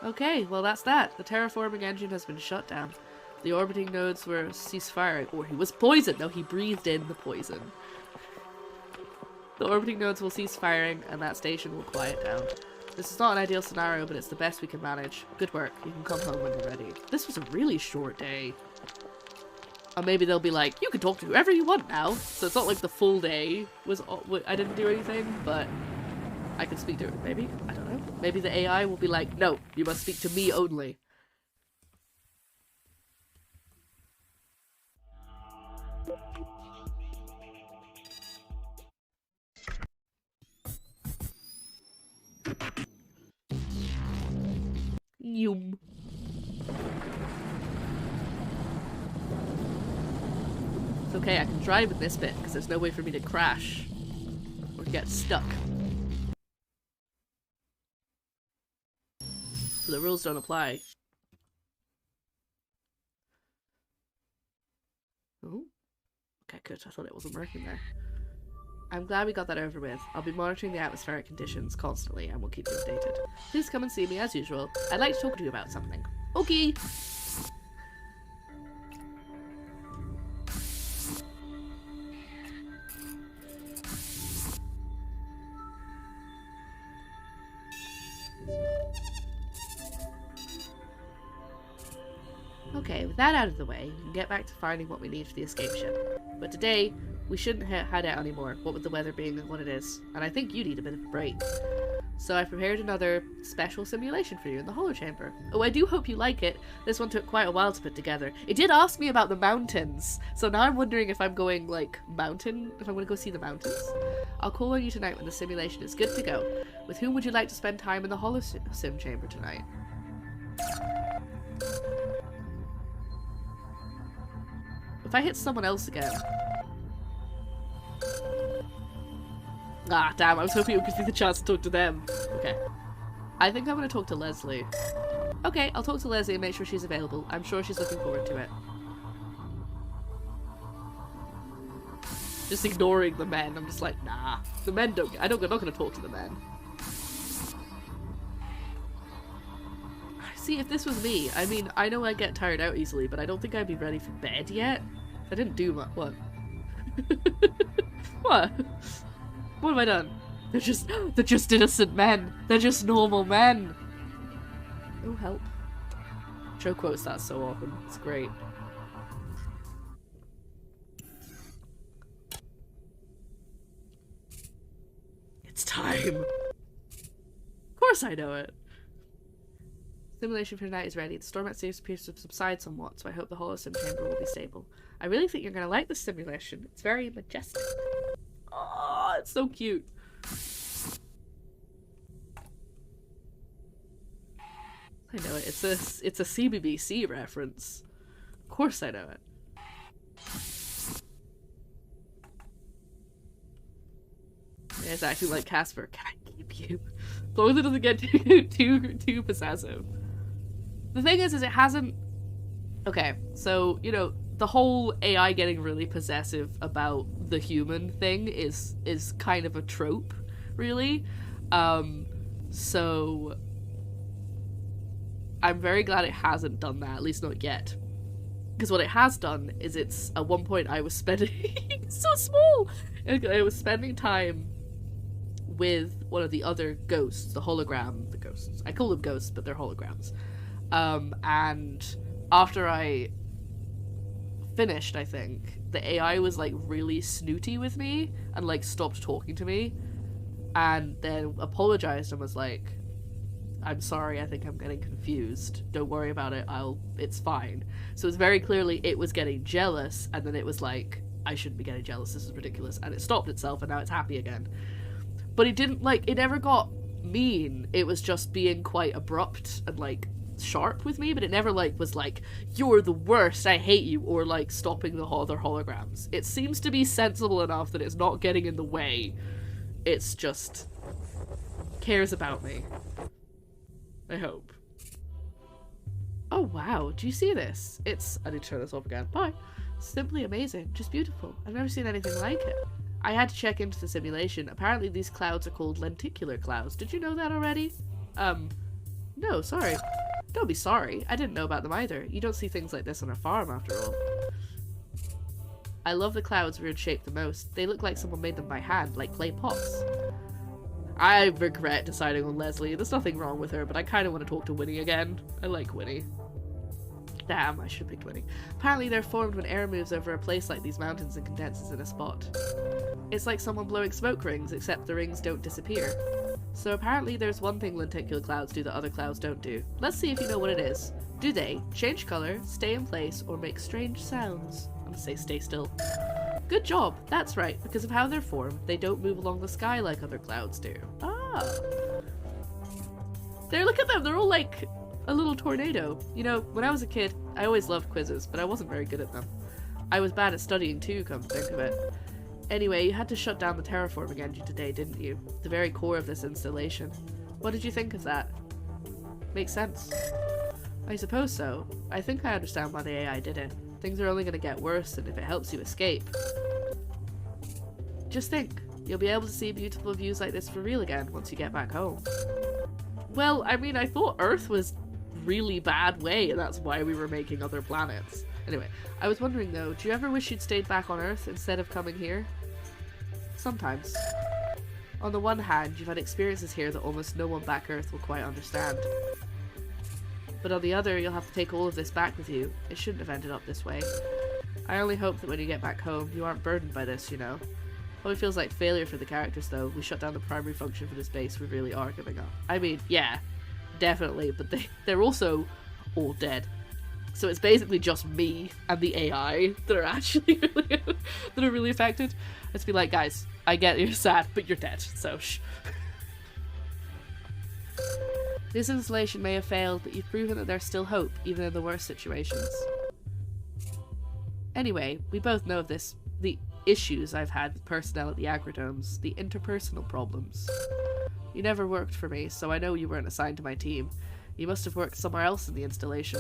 Okay, well that's that. The terraforming engine has been shut down. The orbiting nodes were ceased firing. Or he was poisoned. No, he breathed in the poison. The orbiting nodes will cease firing, and that station will quiet down. This is not an ideal scenario, but it's the best we can manage. Good work. You can come home when you're ready. This was a really short day. Or maybe they'll be like, you can talk to whoever you want now. So it's not like the full day was... I didn't do anything, but I can speak to it. Maybe? I don't know. Maybe the AI will be like, no, you must speak to me only. Yum. It's okay, I can drive in this bit because there's no way for me to crash or get stuck. So the rules don't apply. Oh, okay, good. I thought it wasn't working there. I'm glad we got that over with. I'll be monitoring the atmospheric conditions constantly and we'll keep you updated. Please come and see me as usual. I'd like to talk to you about something. Okay. Okay, with that out of the way, we can get back to finding what we need for the escape ship. But today, we shouldn't hide out anymore, what with the weather being what it is. And I think you need a bit of a break. So I prepared another special simulation for you in the holo chamber. Oh, I do hope you like it. This one took quite a while to put together. It did ask me about the mountains, so now I'm wondering if I'm going, like, if I'm going to go see the mountains. I'll call on you tonight when the simulation is good to go. With whom would you like to spend time in the holo sim chamber tonight? If I hit someone else again... Ah, damn, I was hoping it would give me the chance to talk to them. Okay. I think I'm going to talk to Leslie. Okay, I'll talk to Leslie and make sure she's available. I'm sure she's looking forward to it. Just ignoring the men. I'm just like, nah. The men don't... I'm not going to talk to the men. See, if this was me, I mean, I know I get tired out easily, but I don't think I'd be ready for bed yet. I didn't do much. What? What? What have I done? They're just innocent men. They're just normal men. Oh, help. Joe quotes that so often. It's great. It's time. Of course I know it. Simulation for tonight is ready. The storm at sea appears to subside somewhat, so I hope the holosim chamber will be stable. I really think you're going to like this simulation. It's very majestic. Oh, it's so cute. I know it. It's a CBBC reference. Of course I know it. Yeah, it's actually like Casper. Can I keep you? As long as it doesn't get too possessive. The thing is it hasn't... Okay, so, you know, the whole AI getting really possessive about the human thing is kind of a trope, really. So I'm very glad it hasn't done that, at least not yet. Because what it has done is it's... At one point I was spending... so small! I was spending time with one of the other ghosts, the ghosts. I call them ghosts, but they're holograms. And after I finished, I think, the AI was like really snooty with me and like stopped talking to me and then apologized and was like, I'm sorry, I think I'm getting confused. Don't worry about it, it's fine. So it's very clearly it was getting jealous and then it was like, I shouldn't be getting jealous, this is ridiculous. And it stopped itself and now it's happy again. But it didn't it never got mean. It was just being quite abrupt and like sharp with me, but it never was like, you're the worst, I hate you, or like stopping the other holograms. It seems to be sensible enough that it's not getting in the way. It's just cares about me. I hope. Oh wow, do you see this? I need to turn this off again. Bye. Simply amazing, just beautiful. I've never seen anything like it. I had to check into the simulation. Apparently these clouds are called lenticular clouds. Did you know that already? No, sorry. Don't be sorry. I didn't know about them either. You don't see things like this on a farm, after all. I love the clouds' weird shape the most. They look like someone made them by hand, like clay pots. I regret deciding on Leslie. There's nothing wrong with her, but I kind of want to talk to Winnie again. I like Winnie. Damn, I should have picked Winnie. Apparently they're formed when air moves over a place like these mountains and condenses in a spot. It's like someone blowing smoke rings, except the rings don't disappear. So apparently there's one thing lenticular clouds do that other clouds don't do. Let's see if you know what it is. Do they change color, stay in place, or make strange sounds? I'm gonna say stay still. Good job, that's right, because of how they're formed, they don't move along the sky like other clouds do. Ah. Look at them, they're all like a little tornado. You know, when I was a kid, I always loved quizzes, but I wasn't very good at them. I was bad at studying too, come to think of it. Anyway, you had to shut down the terraforming engine today, didn't you? The very core of this installation. What did you think of that? Makes sense. I suppose so. I think I understand why the AI did it. Things are only going to get worse, and if it helps you escape. Just think, you'll be able to see beautiful views like this for real again once you get back home. Well, I mean, I thought Earth was really bad way, and that's why we were making other planets. Anyway, I was wondering though, do you ever wish you'd stayed back on Earth instead of coming here? Sometimes. On the one hand, you've had experiences here that almost no one back Earth will quite understand. But on the other, you'll have to take all of this back with you. It shouldn't have ended up this way. I only hope that when you get back home, you aren't burdened by this, you know. Probably feels like failure for the characters, though. We shut down the primary function for this base. We really are giving up. I mean, yeah, definitely, but they're also all dead. So it's basically just me and the AI that are actually really affected. Let's be like, guys, I get you're sad, but you're dead, so shh. This installation may have failed, but you've proven that there's still hope, even in the worst situations. Anyway, we both know of this. The issues I've had with personnel at the Agridomes, the interpersonal problems. You never worked for me, so I know you weren't assigned to my team. You must have worked somewhere else in the installation.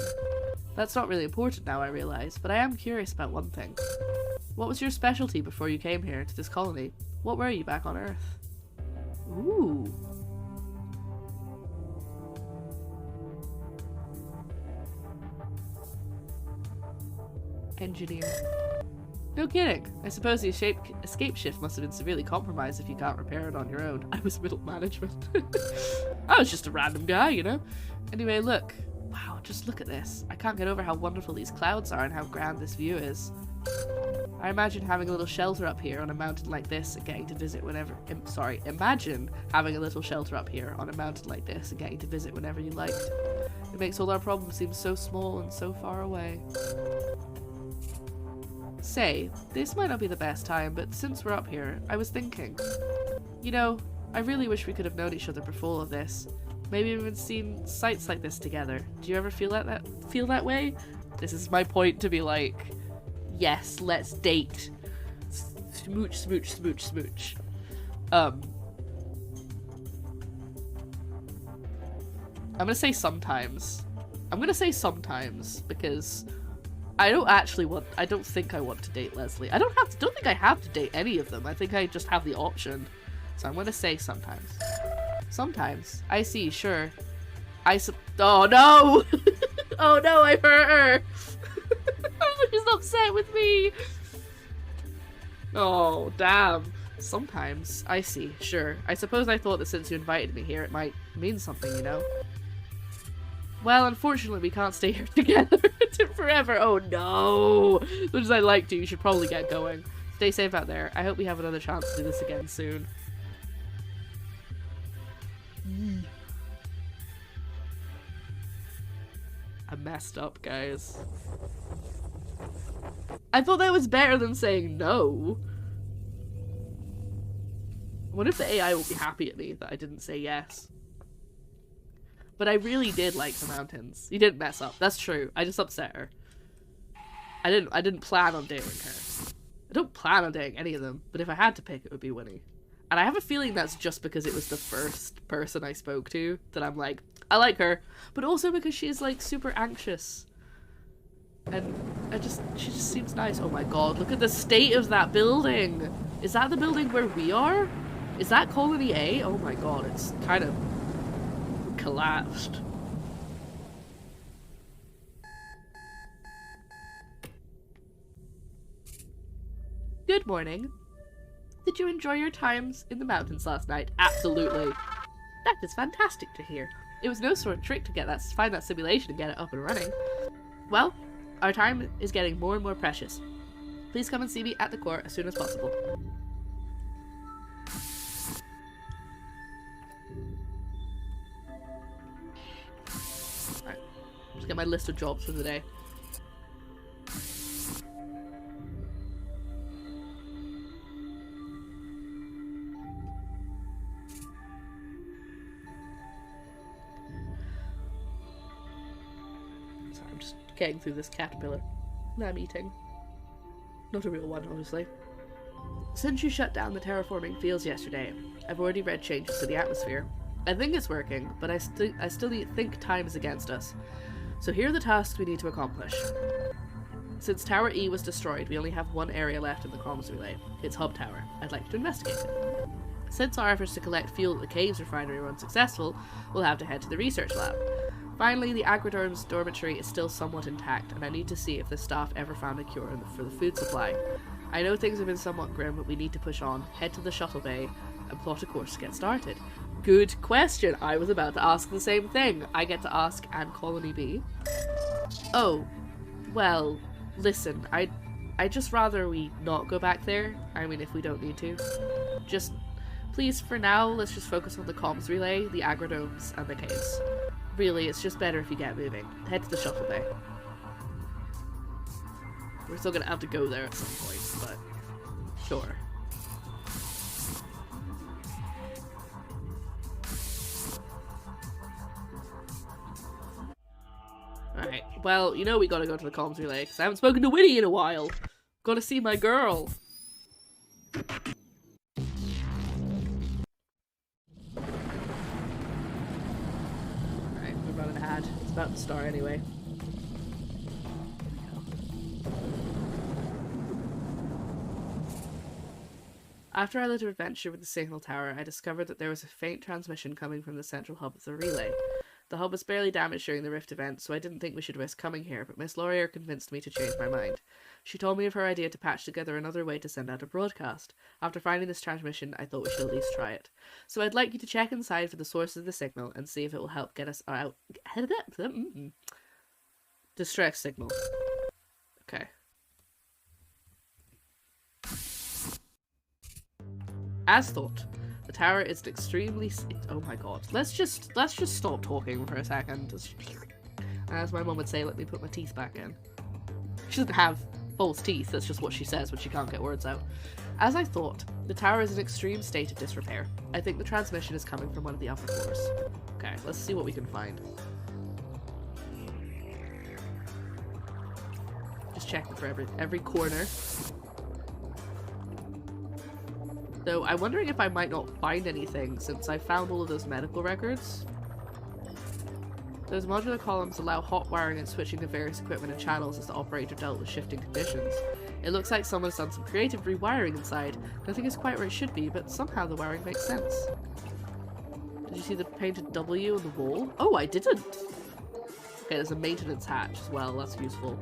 That's not really important now, I realise, but I am curious about one thing. What was your specialty before you came here to this colony? What were you back on Earth? Ooh. Engineer. No kidding. I suppose the escape shift must have been severely compromised if you can't repair it on your own. I was middle management. I was just a random guy, you know? Anyway, look. Wow, just look at this. I can't get over how wonderful these clouds are and how grand this view is. I imagine having a little shelter up here on a mountain like this and getting to visit whenever... imagine having a little shelter up here on a mountain like this and getting to visit whenever you liked. It makes all our problems seem so small and so far away. Say, this might not be the best time, but since we're up here, I was thinking. You know, I really wish we could have known each other before all of this. Maybe we've seen sights like this together. Do you ever feel that way? This is my point to be like, yes, let's date. Smooch, smooch, smooch, smooch. I'm gonna say sometimes. I'm gonna say sometimes because I don't think I want to date Leslie. I don't think I have to date any of them. I think I just have the option. So I'm gonna say sometimes. Sometimes. I see, sure. Oh no! Oh no, I hurt her! She's upset with me! Oh, damn. Sometimes. I see, sure. I suppose I thought that since you invited me here, it might mean something, you know? Well, unfortunately, we can't stay here together forever. Oh no! As much as I'd like to, you should probably get going. Stay safe out there. I hope we have another chance to do this again soon. I messed up, guys. I thought that was better than saying no. What if the AI will be happy at me that I didn't say yes? But I really did like the mountains. You didn't mess up. That's true. I just upset her. I didn't plan on dating her. I don't plan on dating any of them, but if I had to pick, it would be Winnie. And I have a feeling that's just because it was the first person I spoke to that I'm like, I like her. But also because she's like super anxious. And she just seems nice. Oh my god, look at the state of that building. Is that the building where we are? Is that Colony A? Oh my god, it's kind of collapsed. Good morning. Did you enjoy your times in the mountains last night? Absolutely. That is fantastic to hear. It was no sort of trick to find that simulation and get it up and running. Well, our time is getting more and more precious. Please come and see me at the court as soon as possible. Alright, just get my list of jobs for the day. Getting through this caterpillar that I'm eating. Not a real one, obviously. Since you shut down the terraforming fields yesterday, I've already read changes to the atmosphere. I think it's working, but I still think time is against us. So here are the tasks we need to accomplish. Since Tower E was destroyed, we only have one area left in the comms relay. Its hub tower. I'd like to investigate it. Since our efforts to collect fuel at the Caves refinery were unsuccessful, we'll have to head to the research lab. Finally, the Agridome's dormitory is still somewhat intact, and I need to see if the staff ever found a cure for the food supply. I know things have been somewhat grim, but we need to push on, head to the shuttle bay, and plot a course to get started. Good question. I was about to ask the same thing. I get to ask, and Colony B? Oh, well, listen, I'd just rather we not go back there. I mean, if we don't need to. Just, please, for now, let's just focus on the comms relay, the agrodomes, and the caves. Really, it's just better if you get moving. Head to the shuttle bay. We're still gonna have to go there at some point, but sure. Alright, well, you know we gotta go to the comms relay, because I haven't spoken to Winnie in a while. Gotta see my girl. Alright, we're running an ad. It's about to start anyway. After our little adventure with the signal tower, I discovered that there was a faint transmission coming from the central hub of the relay. The hub was barely damaged during the Rift event, so I didn't think we should risk coming here, but Miss Laurier convinced me to change my mind. She told me of her idea to patch together another way to send out a broadcast. After finding this transmission, I thought we should at least try it. So I'd like you to check inside for the source of the signal and see if it will help get us out. Distress signal. Okay. As thought, the tower is extremely. Oh my god! Let's just stop talking for a second. As my mum would say, let me put my teeth back in. She doesn't have false teeth. That's just what she says when she can't get words out. As I thought, the tower is in extreme state of disrepair. I think the transmission is coming from one of the upper floors. Okay, let's see what we can find. Just checking for every corner. Though I'm wondering if I might not find anything since I found all of those medical records. Those modular columns allow hot wiring and switching of various equipment and channels as the operator dealt with shifting conditions. It looks like someone's done some creative rewiring inside. Nothing is quite where it should be, but somehow the wiring makes sense. Did you see the painted W on the wall? Oh, I didn't! Okay, there's a maintenance hatch as well, that's useful.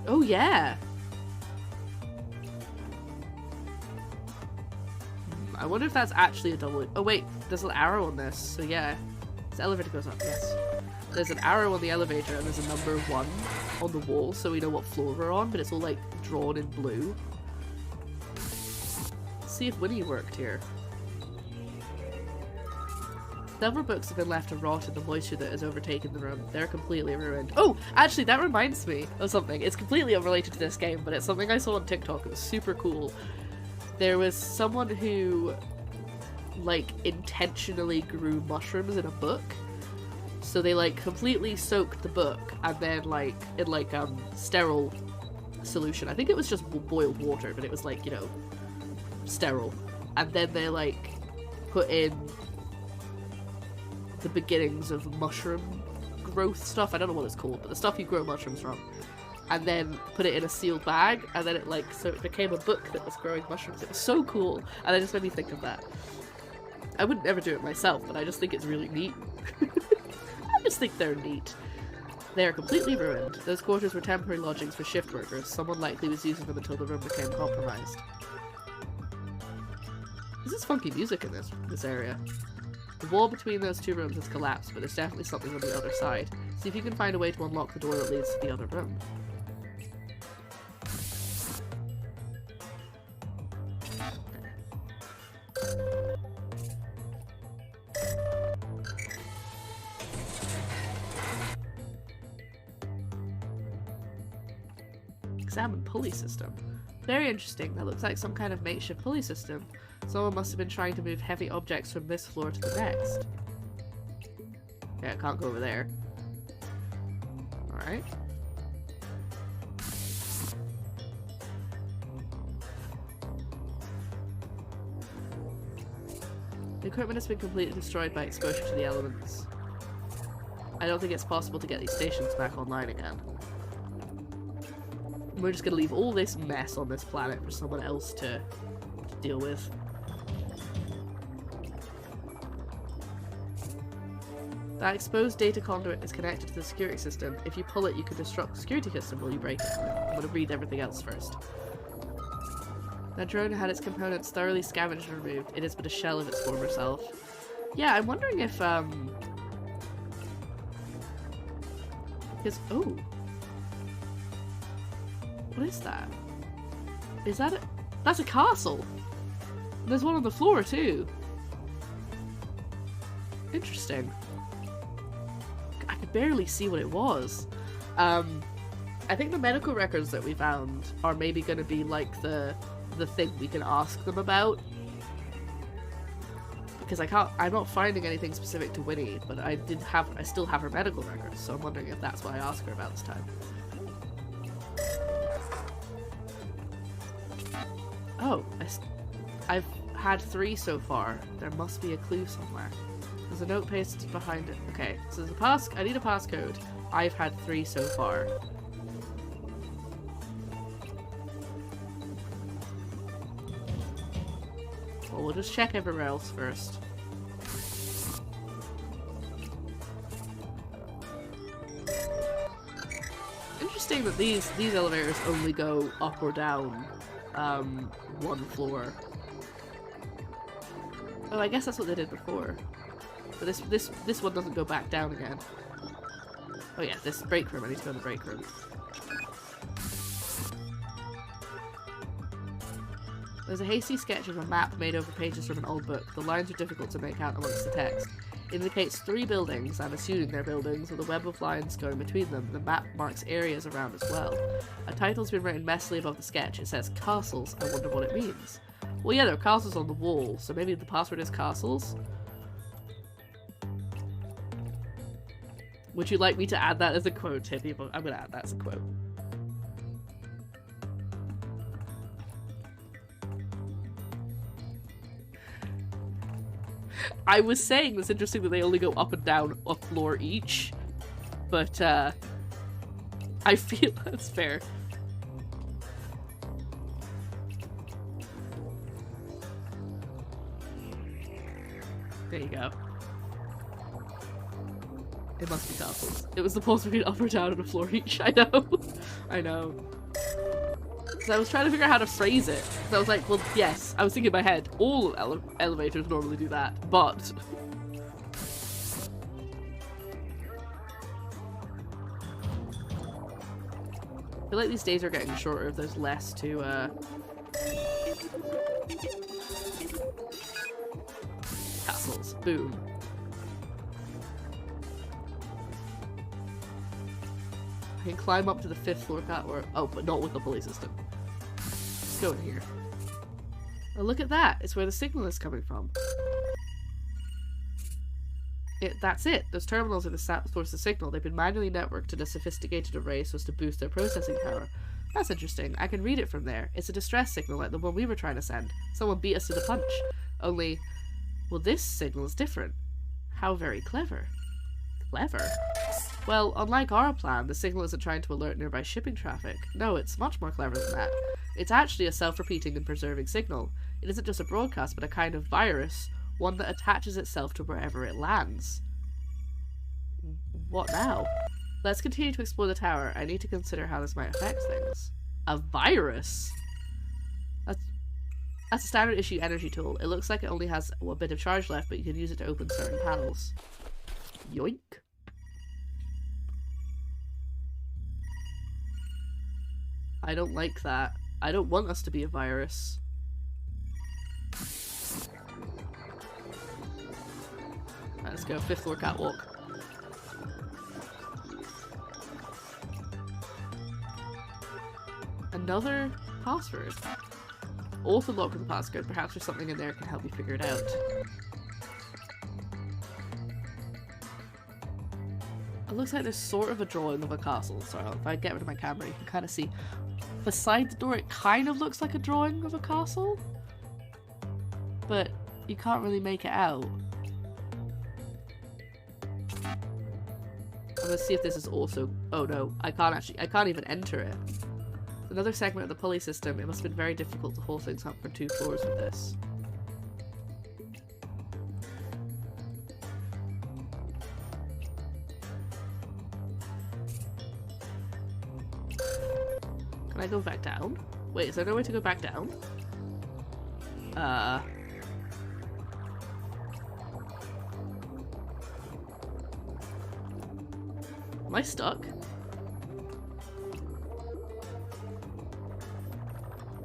Oh yeah! I wonder if that's actually a double. Oh wait, there's an arrow on this, so yeah. This elevator goes up, yes. There's an arrow on the elevator and there's a number 1 on the wall, so we know what floor we're on, but it's all like drawn in blue. Let's see if Winnie worked here. Several books have been left to rot in the moisture that has overtaken the room. They're completely ruined. Oh, actually that reminds me of something. It's completely unrelated to this game, but it's something I saw on TikTok. It was super cool. There was someone who, like, intentionally grew mushrooms in a book. So they, like, completely soaked the book and then, like, in, like, sterile solution. I think it was just boiled water, but it was, like, you know, sterile. And then they, like, put in the beginnings of mushroom growth stuff. I don't know what it's called, but the stuff you grow mushrooms from. And then put it in a sealed bag, and then it like, so it became a book that was growing mushrooms. It was so cool, and it just made me think of that. I wouldn't ever do it myself, but I just think it's really neat. I just think they're neat. They are completely ruined. Those quarters were temporary lodgings for shift workers. Someone likely was using them until the room became compromised. This is funky music in this area. The wall between those two rooms has collapsed, but there's definitely something on the other side. See if you can find a way to unlock the door that leads to the other room. Examine pulley system. Very interesting. That looks like some kind of makeshift pulley system. Someone must have been trying to move heavy objects from this floor to the next. Okay, I can't go over there. Alright. The equipment has been completely destroyed by exposure to the elements. I don't think it's possible to get these stations back online again. We're just gonna leave all this mess on this planet for someone else to deal with. That exposed data conduit is connected to the security system. If you pull it, you can disrupt the security system while you break it. I'm gonna read everything else first. That drone had its components thoroughly scavenged and removed. It is but a shell of its former self. Yeah, I'm wondering if, because, oh. What is that? Is that that's a castle! There's one on the floor, too. Interesting. I could barely see what it was. I think the medical records that we found are maybe going to be like the thing we can ask them about. Because I'm not finding anything specific to Winnie, but I still have her medical records, so I'm wondering if that's what I ask her about this time. Oh, I've had 3 so far. There must be a clue somewhere. There's a note pasted behind it. Okay, so there's I need a passcode. I've had 3 so far. Well, we'll just check everywhere else first. Interesting that these elevators only go up or down 1 floor. Oh, I guess that's what they did before. But this one doesn't go back down again. Oh yeah, this break room. I need to go in the break room. There's a hasty sketch of a map made over pages from an old book. The lines are difficult to make out amongst the text. It indicates 3 buildings, I'm assuming they're buildings, with a web of lines going between them. The map marks areas around as well. A title's been written messily above the sketch. It says castles. I wonder what it means. Well, yeah, there are castles on the wall, so maybe the password is castles? Would you like me to add that as a quote here, people? I'm gonna add that as a quote. I was saying it's interesting that they only go up and down a floor each, but I feel that's fair. There you go. It must be castles. It was supposed to be up or down on a floor each. I know. I know. So I was trying to figure out how to phrase it. So I was like, well, yes. I was thinking in my head, all elevators normally do that, but... I feel like these days are getting shorter if there's less to, castles. Boom. I can climb up to the 5th floor or oh, but not with the pulley system. Let's go in here. Oh, look at that! It's where the signal is coming from. That's it. Those terminals are the source of signal. They've been manually networked in a sophisticated array so as to boost their processing power. That's interesting. I can read it from there. It's a distress signal like the one we were trying to send. Someone beat us to the punch. Only, well, this signal is different. How very clever. Clever? Well, unlike our plan, the signal isn't trying to alert nearby shipping traffic. No, it's much more clever than that. It's actually a self-repeating and preserving signal. It isn't just a broadcast, but a kind of virus, one that attaches itself to wherever it lands. What now? Let's continue to explore the tower. I need to consider how this might affect things. A virus? That's a standard issue energy tool. It looks like it only has a bit of charge left, but you can use it to open certain panels. Yoink. I don't like that. I don't want us to be a virus. Right, let's go 5th floor catwalk. Another password. Also locked with a passcode. Perhaps there's something in there that can help you figure it out. It looks like there's sort of a drawing of a castle. So if I get rid of my camera, you can kind of see. Beside the door, it kind of looks like a drawing of a castle, but you can't really make it out. I'm gonna see if this is also. Oh no, I can't even enter it. Another segment of the pulley system. It must have been very difficult to hold things up for 2 floors with this. Can I go back down? Wait, is there no way to go back down? Am I stuck?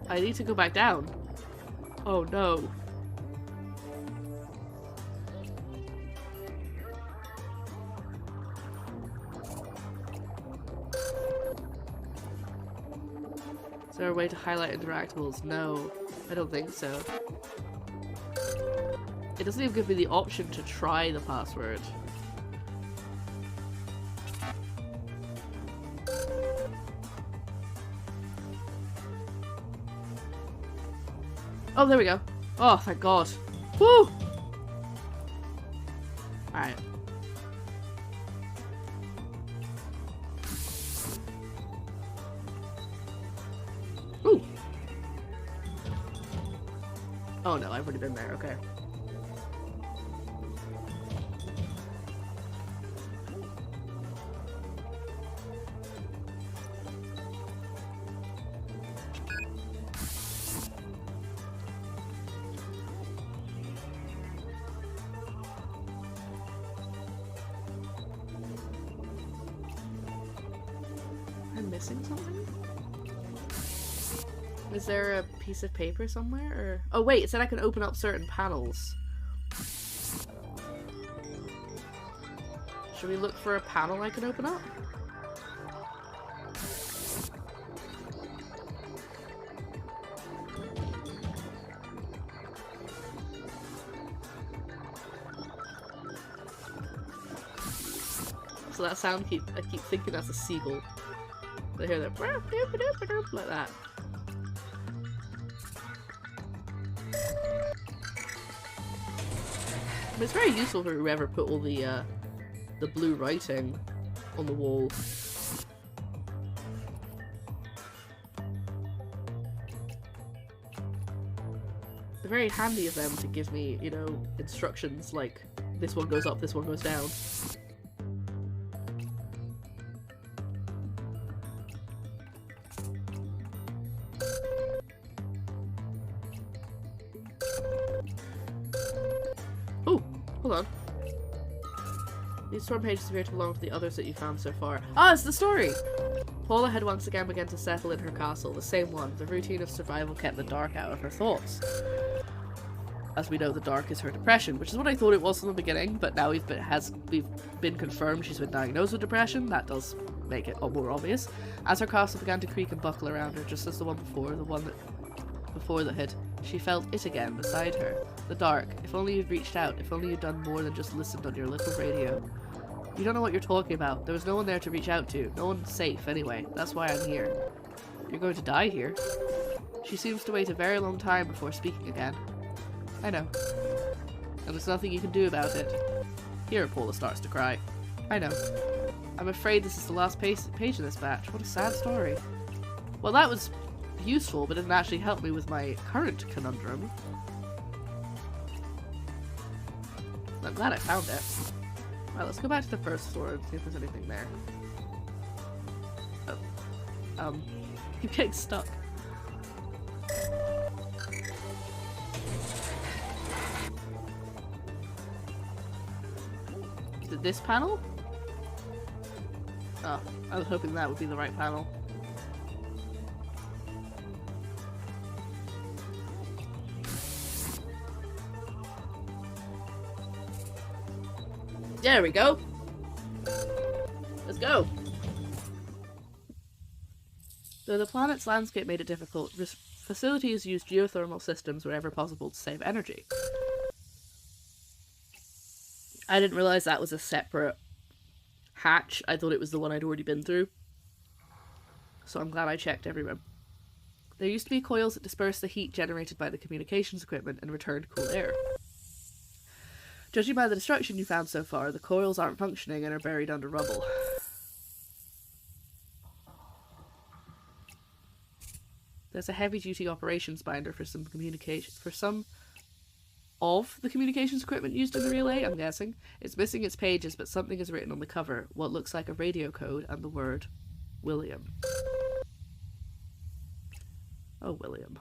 I need to go back down. Oh no. Is there a way to highlight interactables? No, I don't think so. It doesn't even give me the option to try the password. Oh, there we go. Oh, thank God. Woo! Alright. Ooh! Oh no, I've already been there, okay. I'm missing something? Is there a piece of paper somewhere, or... Oh wait, it said I can open up certain panels. Should we look for a panel I can open up? So that sound I keep thinking that's a seagull. I hear that like that. But it's very useful for whoever put all the blue writing on the wall. They're very handy of them to give me, you know, instructions like this one goes up, this one goes down. Hold on. These storm pages appear to belong to the others that you found so far. Ah, it's the story! Paula had once again begun to settle in her castle, the same one. The routine of survival kept the dark out of her thoughts. As we know, the dark is her depression, which is what I thought it was from the beginning, but now we've been confirmed she's been diagnosed with depression. That does make it more obvious. As her castle began to creak and buckle around her, just as the one before that hit, she felt it again beside her. The dark. If only you'd reached out. If only you'd done more than just listened on your little radio. You don't know what you're talking about. There was no one there to reach out to. No one's safe anyway. That's why I'm here. You're going to die here. She seems to wait a very long time before speaking again. I know. And there's nothing you can do about it. Here, Paula starts to cry. I know. I'm afraid this is the last page of this batch. What a sad story. Well, that was useful, but didn't actually help me with my current conundrum. I'm glad I found it. Alright, let's go back to the first floor and see if there's anything there. Oh. Keep getting stuck. Is it this panel? Oh, I was hoping that would be the right panel. There we go. Let's go. Though the planet's landscape made it difficult, facilities used geothermal systems wherever possible to save energy. I didn't realize that was a separate hatch. I thought it was the one I'd already been through. So I'm glad I checked everywhere. There used to be coils that dispersed the heat generated by the communications equipment and returned cool air. Judging by the destruction you found so far, the coils aren't functioning and are buried under rubble. There's a heavy-duty operations binder for some of the communications equipment used in the relay, I'm guessing. It's missing its pages, but something is written on the cover, what looks like a radio code and the word William. Oh, William.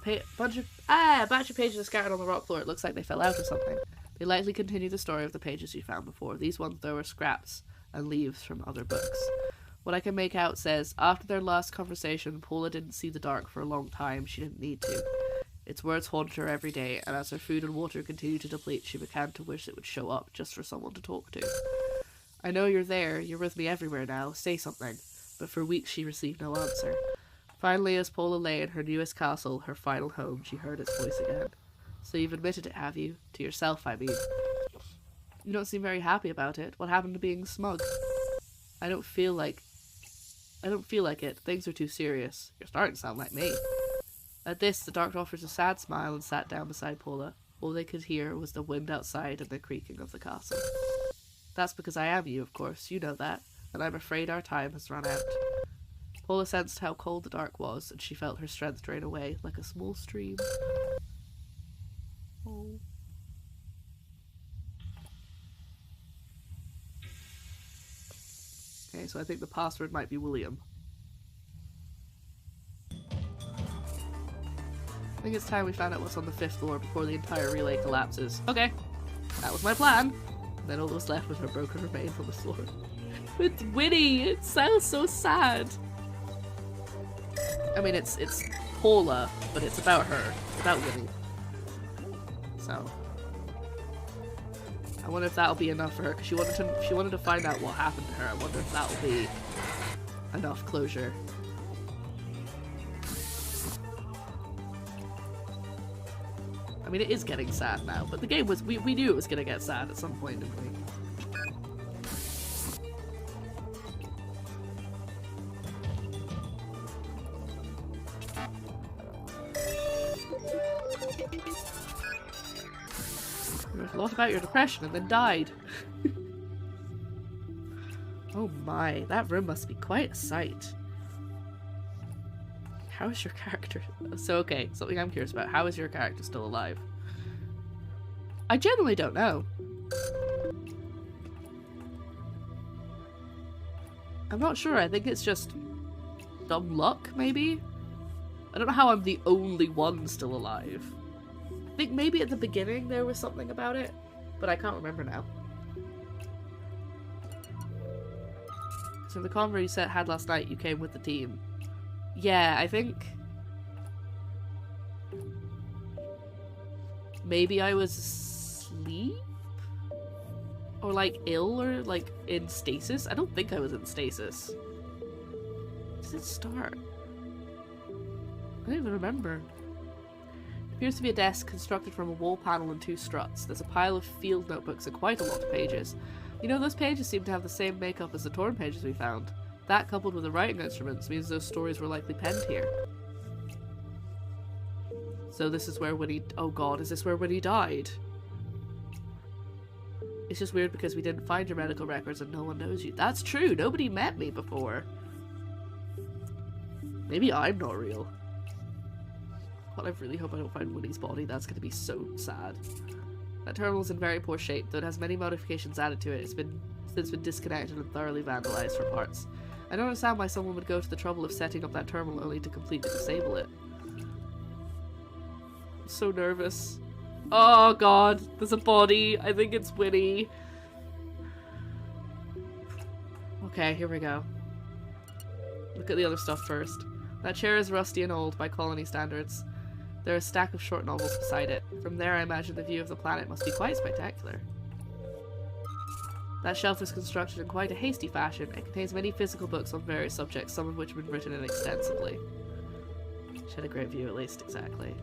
A batch of pages are scattered on the rock floor. It looks like they fell out or something. They likely continue the story of the pages you found before. These ones, though, are scraps and leaves from other books. What I can make out says, after their last conversation, Paula didn't see the dark for a long time. She didn't need to. Its words haunted her every day, and as her food and water continued to deplete, she began to wish it would show up, just for someone to talk to. I know you're there. You're with me everywhere now. Say something. But for weeks she received no answer. Finally, as Paula lay in her newest castle, her final home, she heard its voice again. So you've admitted it, have you? To yourself, I mean. You don't seem very happy about it. What happened to being smug? I don't feel like it. Things are too serious. You're starting to sound like me. At this, the dark offers a sad smile and sat down beside Paula. All they could hear was the wind outside and the creaking of the castle. That's because I am you, of course. You know that. And I'm afraid our time has run out. Paula sensed how cold the dark was, and she felt her strength drain away, like a small stream. Oh. Okay, so I think the password might be William. I think it's time we found out what's on the 5th floor before the entire relay collapses. Okay, that was my plan. And then all that was left was her broken remains on the floor. It's Winnie! It sounds so sad! I mean, it's Paula, but it's about her. It's about Winnie. So... I wonder if that'll be enough for her, because she wanted to find out what happened to her. I wonder if that'll be enough closure. I mean, it is getting sad now, but the game was, we knew it was gonna get sad at some point, didn't we? You wrote a lot about your depression and then died. Oh my, that room must be quite a sight. How is your character? So okay, something I'm curious about. How is your character still alive? I genuinely don't know. I'm not sure. I think it's just dumb luck, maybe? I don't know how I'm the only one still alive. I think maybe at the beginning there was something about it, but I can't remember now. So the convo you had last night, you came with the team. Yeah, I think maybe I was asleep? Or like ill or like in stasis? I don't think I was in stasis. When does it start? I don't even remember. It appears to be a desk constructed from a wall panel and 2 struts. There's a pile of field notebooks and quite a lot of pages. You know, those pages seem to have the same makeup as the torn pages we found. That, coupled with the writing instruments, means those stories were likely penned here. So this is where Winnie... Oh god, is this where Winnie died? It's just weird because we didn't find your medical records and no one knows you. That's true, nobody met me before. Maybe I'm not real. God, I really hope I don't find Winnie's body. That's going to be so sad. That terminal's in very poor shape, though it has many modifications added to it. It's since been disconnected and thoroughly vandalized for parts. I don't understand why someone would go to the trouble of setting up that terminal only to completely disable it. I'm so nervous. Oh god, there's a body. I think it's Winnie. Okay, here we go. Look at the other stuff first. That chair is rusty and old by colony standards. There are a stack of short novels beside it. From there, I imagine the view of the planet must be quite spectacular. That shelf is constructed in quite a hasty fashion. It contains many physical books on various subjects, some of which have been written in extensively. She had a great view, at least, exactly.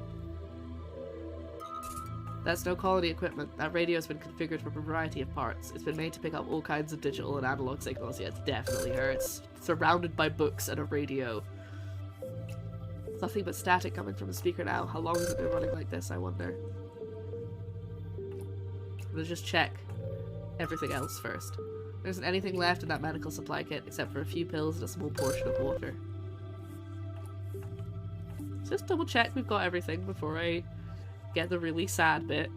That's no colony equipment. That radio has been configured from a variety of parts. It's been made to pick up all kinds of digital and analog signals. Yeah, it's definitely her. It's surrounded by books and a radio. There's nothing but static coming from the speaker now. How long has it been running like this, I wonder? Let's just check everything else first. There isn't anything left in that medical supply kit except for a few pills and a small portion of water. Just double check we've got everything before I get the really sad bit.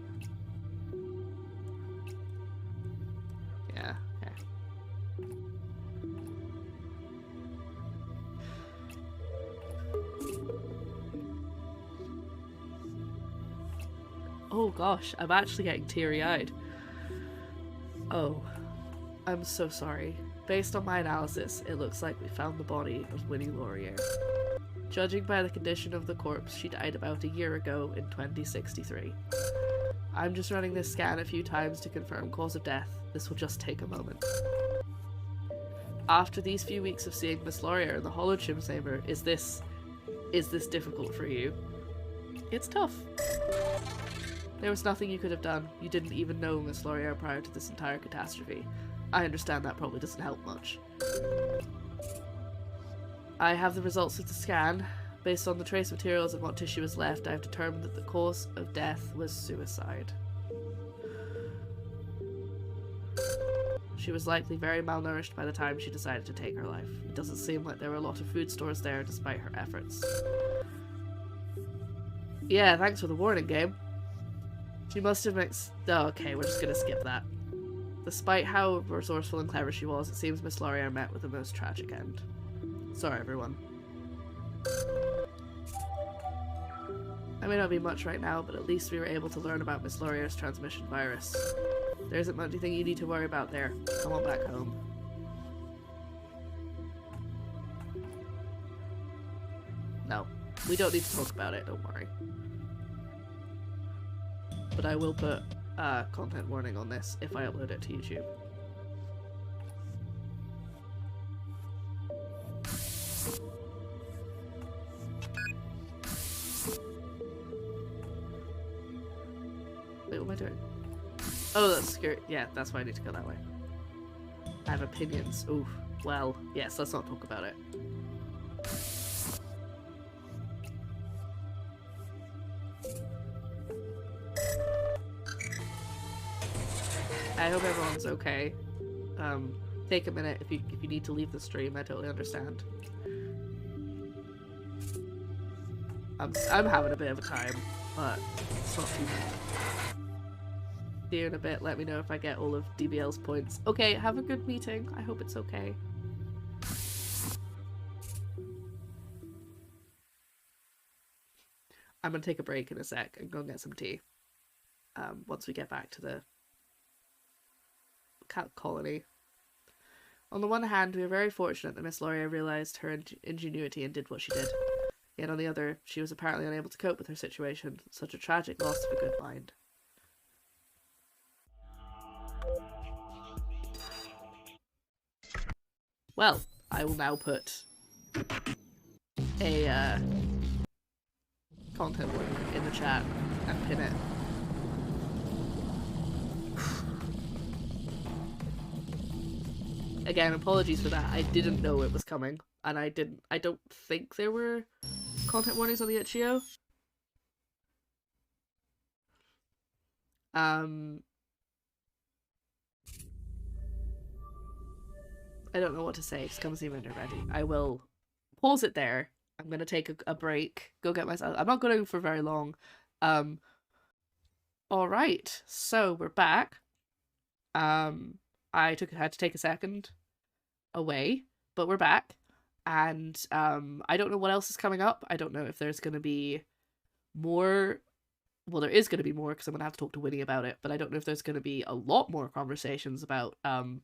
Yeah, okay. Oh gosh, I'm actually getting teary-eyed. Oh, I'm so sorry. Based on my analysis, it looks like we found the body of Winnie Laurier. Judging by the condition of the corpse, she died about a year ago in 2063. I'm just running this scan a few times to confirm cause of death. This will just take a moment. After these few weeks of seeing Miss Laurier in the Hollow Chamber, is this difficult for you? It's tough. There was nothing you could have done. You didn't even know Miss Laurier prior to this entire catastrophe. I understand that probably doesn't help much. I have the results of the scan. Based on the trace materials and what tissue was left, I have determined that the cause of death was suicide. She was likely very malnourished by the time she decided to take her life. It doesn't seem like there were a lot of food stores there despite her efforts. Yeah, thanks for the warning, game. She must have mixed... Oh, okay, we're just gonna skip that. Despite how resourceful and clever she was, it seems Miss Laurier met with the most tragic end. Sorry, everyone. I may not be much right now, but at least we were able to learn about Miss Laurier's transmission virus. There isn't much anything you need to worry about there. Come on back home. No, we don't need to talk about it, don't worry. But I will put content warning on this if I upload it to YouTube. Wait, what am I doing? Oh, that's scary. Yeah, that's why I need to go that way. I have opinions. Ooh, well, yes, let's not talk about it. I hope everyone's okay. Take a minute if you need to leave the stream. I totally understand. I'm having a bit of a time, but it's not too bad. See you in a bit. Let me know if I get all of DBL's points. Okay, have a good meeting. I hope it's okay. I'm gonna take a break in a sec and go and get some tea. Once we get back to the cat colony. On the one hand, we are very fortunate that Miss Laurier realised her ingenuity and did what she did. Yet on the other, she was apparently unable to cope with her situation. Such a tragic loss of a good mind. Well, I will now put a content warning in the chat and pin it. Again, apologies for that. I didn't know it was coming, and I don't think there were content warnings on the itch.io. I don't know what to say. Just come see me when you're ready. I will pause it there. I'm gonna take a break. Go get myself. I'm not going for very long. All right. So we're back. I had to take a second away, but we're back, and I don't know what else is coming up. I don't know if there's going to be more. Well, there is going to be more because I'm going to have to talk to Winnie about it, but I don't know if there's going to be a lot more conversations about, well,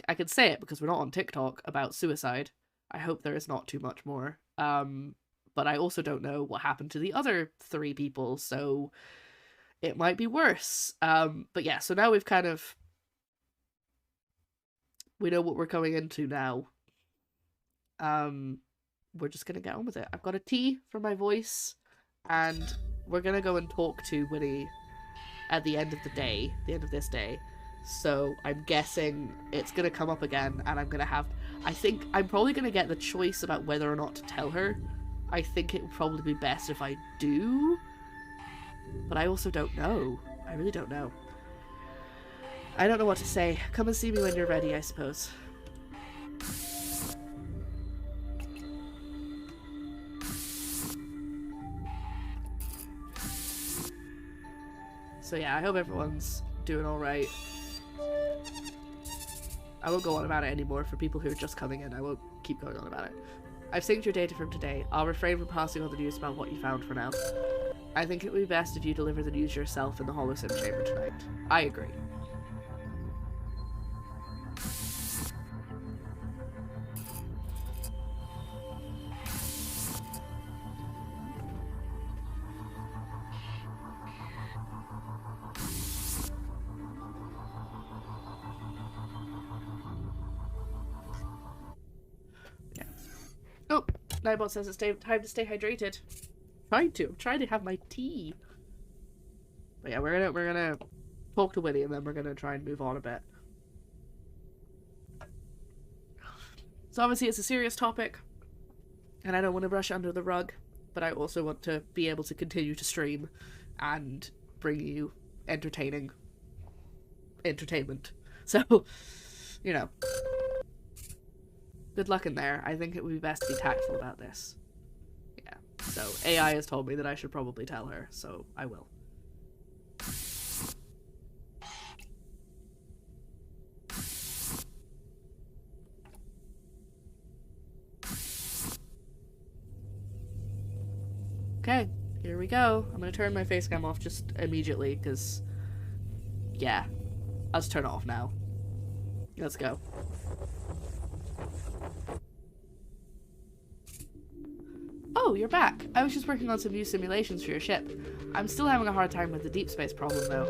I can say it because we're not on TikTok, about suicide. I hope there is not too much more. But I also don't know what happened to the other 3 people, so it might be worse. But yeah, so now we've kind of... We know what we're going into now. We're just gonna get on with it. I've got a tea for my voice, and we're gonna go and talk to Winnie at the end of the day, the end of this day. So I'm guessing it's gonna come up again, and I'm gonna have... I think I'm probably gonna get the choice about whether or not to tell her. I think it would probably be best if I do. But I also don't know. I really don't know. I don't know what to say. Come and see me when you're ready, I suppose. So yeah, I hope everyone's doing alright. I won't go on about it anymore for people who are just coming in. I won't keep going on about it. I've synced your data from today. I'll refrain from passing on the news about what you found for now. I think it would be best if you deliver the news yourself in the holosim chamber tonight. I agree. Oh, Nightbot says it's time to stay hydrated. I'm trying to have my tea. But yeah, we're gonna talk to Winnie and then we're gonna try and move on a bit. So obviously it's a serious topic, and I don't want to brush it under the rug, but I also want to be able to continue to stream and bring you entertainment. So, you know. Good luck in there. I think it would be best to be tactful about this. Yeah. So, AI has told me that I should probably tell her, so I will. Okay, here we go. I'm gonna turn my face cam off just immediately, because... yeah. I'll just turn it off now. Let's go. Oh, you're back. I was just working on some new simulations for your ship. I'm still having a hard time with the deep space problem, though.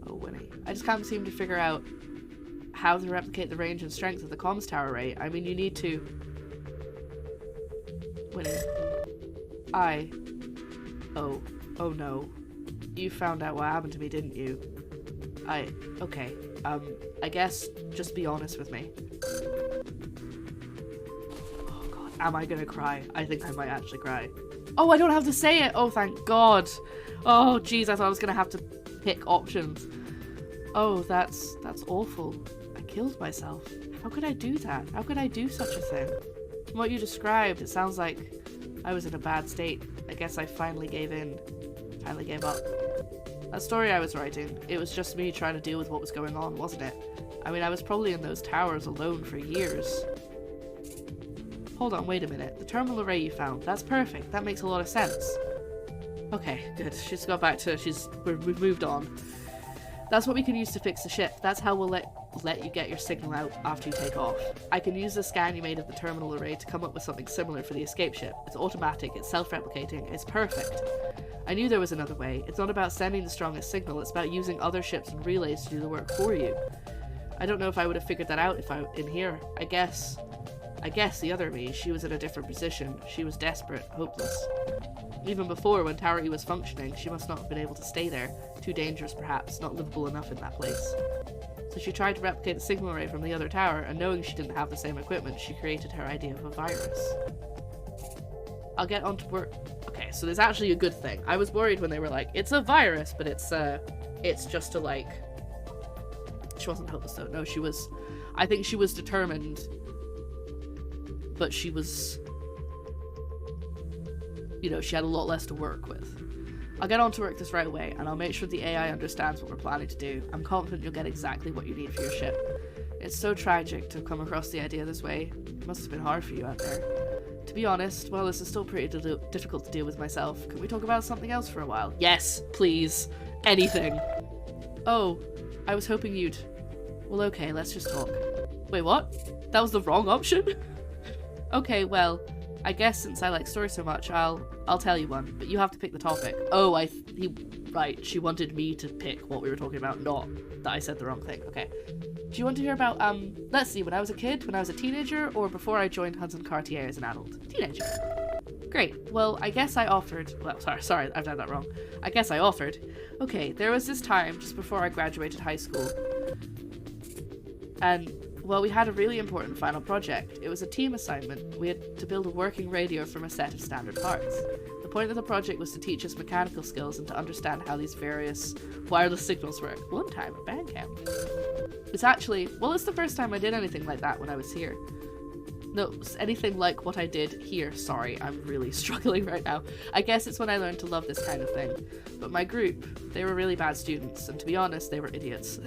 Oh, Winnie. I just can't seem to figure out how to replicate the range and strength of the comms tower array. I mean, you need to... Winnie. Oh no. You found out what happened to me, didn't you? Okay. I guess just be honest with me. Am I gonna cry? I think I might actually cry. Oh, I don't have to say it! Oh, thank God! Oh, jeez, I thought I was gonna have to pick options. Oh, that's awful. I killed myself. How could I do that? How could I do such a thing? From what you described, it sounds like I was in a bad state. I guess I finally gave in. Finally gave up. That story I was writing, it was just me trying to deal with what was going on, wasn't it? I mean, I was probably in those towers alone for years. Hold on, wait a minute. The terminal array you found. That's perfect. That makes a lot of sense. Okay, good. She's got back to... We've moved on. That's what we can use to fix the ship. That's how we'll let you get your signal out after you take off. I can use the scan you made of the terminal array to come up with something similar for the escape ship. It's automatic, it's self-replicating, it's perfect. I knew there was another way. It's not about sending the strongest signal, it's about using other ships and relays to do the work for you. I don't know if I would have figured that out if I in here. I guess the other me, she was in a different position. She was desperate, hopeless. Even before, when Tower E was functioning, she must not have been able to stay there. Too dangerous, perhaps, not livable enough in that place. So she tried to replicate the signal array from the other tower, and knowing she didn't have the same equipment, she created her idea of a virus. I'll get on to work. Okay, so there's actually a good thing. I was worried when they were like, it's a virus, but it's just to like... She wasn't hopeless though. No, she was... I think she was determined... But she was, you know, she had a lot less to work with. I'll get on to work this right away, and I'll make sure the AI understands what we're planning to do. I'm confident you'll get exactly what you need for your ship. It's so tragic to have come across the idea this way. It must have been hard for you out there. To be honest, well, this is still pretty difficult to deal with myself. Can we talk about something else for a while? Yes, please. Anything. Oh, I was hoping you'd... Well, okay, let's just talk. Wait, what? That was the wrong option? Okay, well, I guess since I like stories so much, I'll tell you one, but you have to pick the topic. Oh, right, she wanted me to pick what we were talking about, not that I said the wrong thing. Okay. Do you want to hear about, let's see, when I was a kid, when I was a teenager, or before I joined Hudson Cartier as an adult? Teenager. Great. Well, I guess I offered, well, sorry, I've done that wrong. I guess I offered. Okay, there was this time, just before I graduated high school, and... Well, we had a really important final project. It was a team assignment. We had to build a working radio from a set of standard parts. The point of the project was to teach us mechanical skills and to understand how these various wireless signals work. One time at band camp. It's actually, well, it's the first time I did anything like that when I was here. No, anything like what I did here. Sorry, I'm really struggling right now. I guess it's when I learned to love this kind of thing. But my group, they were really bad students, and to be honest, they were idiots.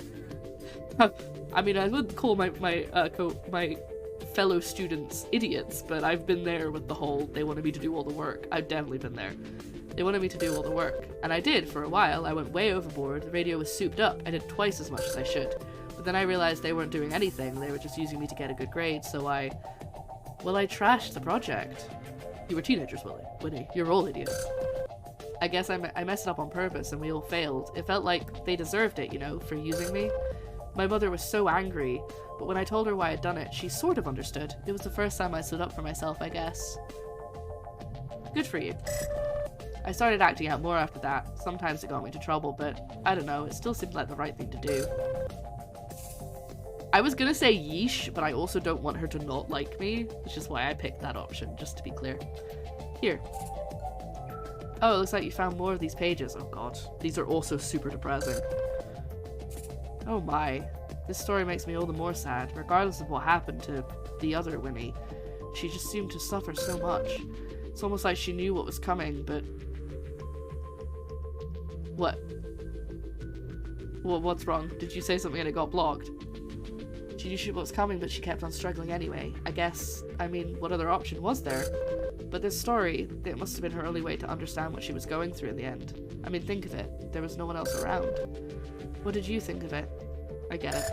I mean, I wouldn't call my fellow students idiots, but I've been there with the whole, they wanted me to do all the work. I've definitely been there. They wanted me to do all the work, and I did for a while. I went way overboard, the radio was souped up, I did twice as much as I should. But then I realized they weren't doing anything, they were just using me to get a good grade, so I trashed the project. You were teenagers, Winnie. You're all idiots. I guess I messed it up on purpose and we all failed. It felt like they deserved it, you know, for using me. My mother was so angry, but when I told her why I'd done it, she sort of understood. It was the first time I stood up for myself, I guess. Good for you. I started acting out more after that. Sometimes it got me into trouble, but I don't know, it still seemed like the right thing to do. I was gonna say yeesh, but I also don't want her to not like me, which is why I picked that option, just to be clear. Here. Oh, it looks like you found more of these pages. Oh god, these are also super depressing. Oh my. This story makes me all the more sad, regardless of what happened to the other Winnie. She just seemed to suffer so much. It's almost like she knew what was coming, but... What? What's wrong? Did you say something and it got blocked? She knew what was coming, but she kept on struggling anyway. I guess, I mean, what other option was there? But this story, it must have been her only way to understand what she was going through in the end. I mean, think of it. There was no one else around. What did you think of it? I get it.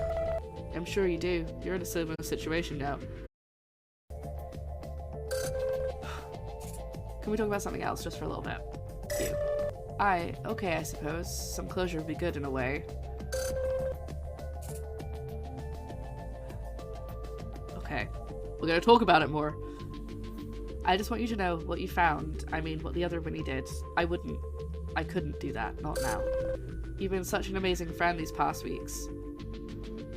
I'm sure you do. You're in a similar situation now. Can we talk about something else just for a little bit? You. Okay, I suppose. Some closure would be good in a way. Okay. We're gonna talk about it more. I just want you to know what you found. I mean, what the other Winnie did. I couldn't do that. Not now. You've been such an amazing friend these past weeks.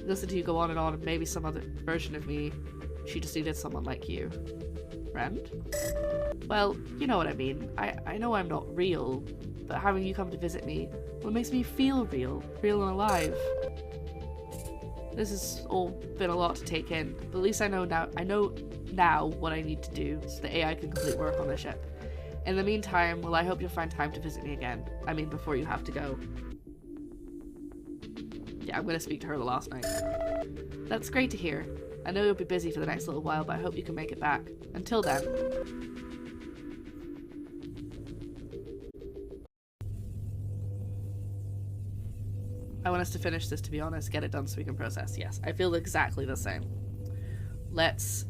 Listen to you go on and maybe some other version of me. She just needed someone like you. Friend? Well, you know what I mean. I know I'm not real, but having you come to visit me, well, it makes me feel real and alive. This has all been a lot to take in, but at least I know now what I need to do so the AI can complete work on the ship. In the meantime, well, I hope you'll find time to visit me again. I mean, before you have to go. Yeah, I'm gonna speak to her the last night. That's great to hear. I know you'll be busy for the next little while, but I hope you can make it back. Until then. I want us to finish this, to be honest. Get it done so we can process. Yes, I feel exactly the same. Let's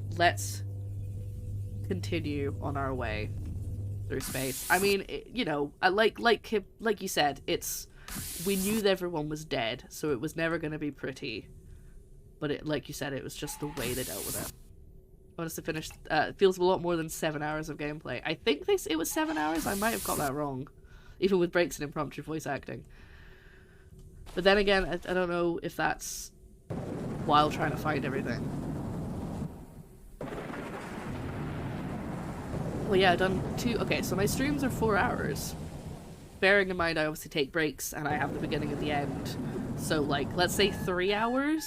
continue on our way through space. I mean, you know, like you said, we knew that everyone was dead, so it was never going to be pretty. But like you said, it was just the way they dealt with it. I want us to finish. It feels a lot more than 7 hours of gameplay. I think it was 7 hours. I might have got that wrong, even with breaks and impromptu voice acting. But then again, I don't know if that's while trying to find everything. Well, yeah, I've done 2. Okay, so my streams are 4 hours. Bearing in mind I obviously take breaks and I have the beginning and the end. So, like, let's say 3 hours.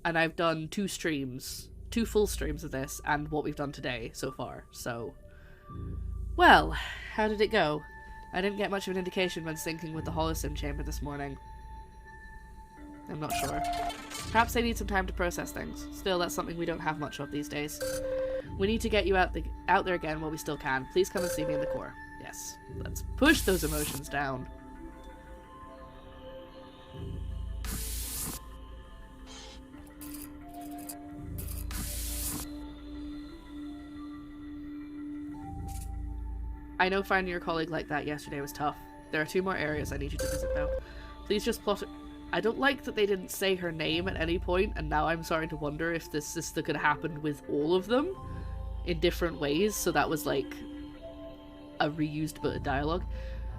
And I've done 2 streams. 2 full streams of this and what we've done today so far. So, well, how did it go? I didn't get much of an indication when syncing with the holosim chamber this morning. I'm not sure. Perhaps they need some time to process things. Still, that's something we don't have much of these days. We need to get you out there again while we still can. Please come and see me in the core. Yes, let's push those emotions down. I know finding your colleague like that yesterday was tough. There are 2 more areas I need you to visit though. Please just plot it. I don't like that they didn't say her name at any point, and now I'm starting to wonder if this could happen with all of them in different ways, so that was like a reused bit of dialogue.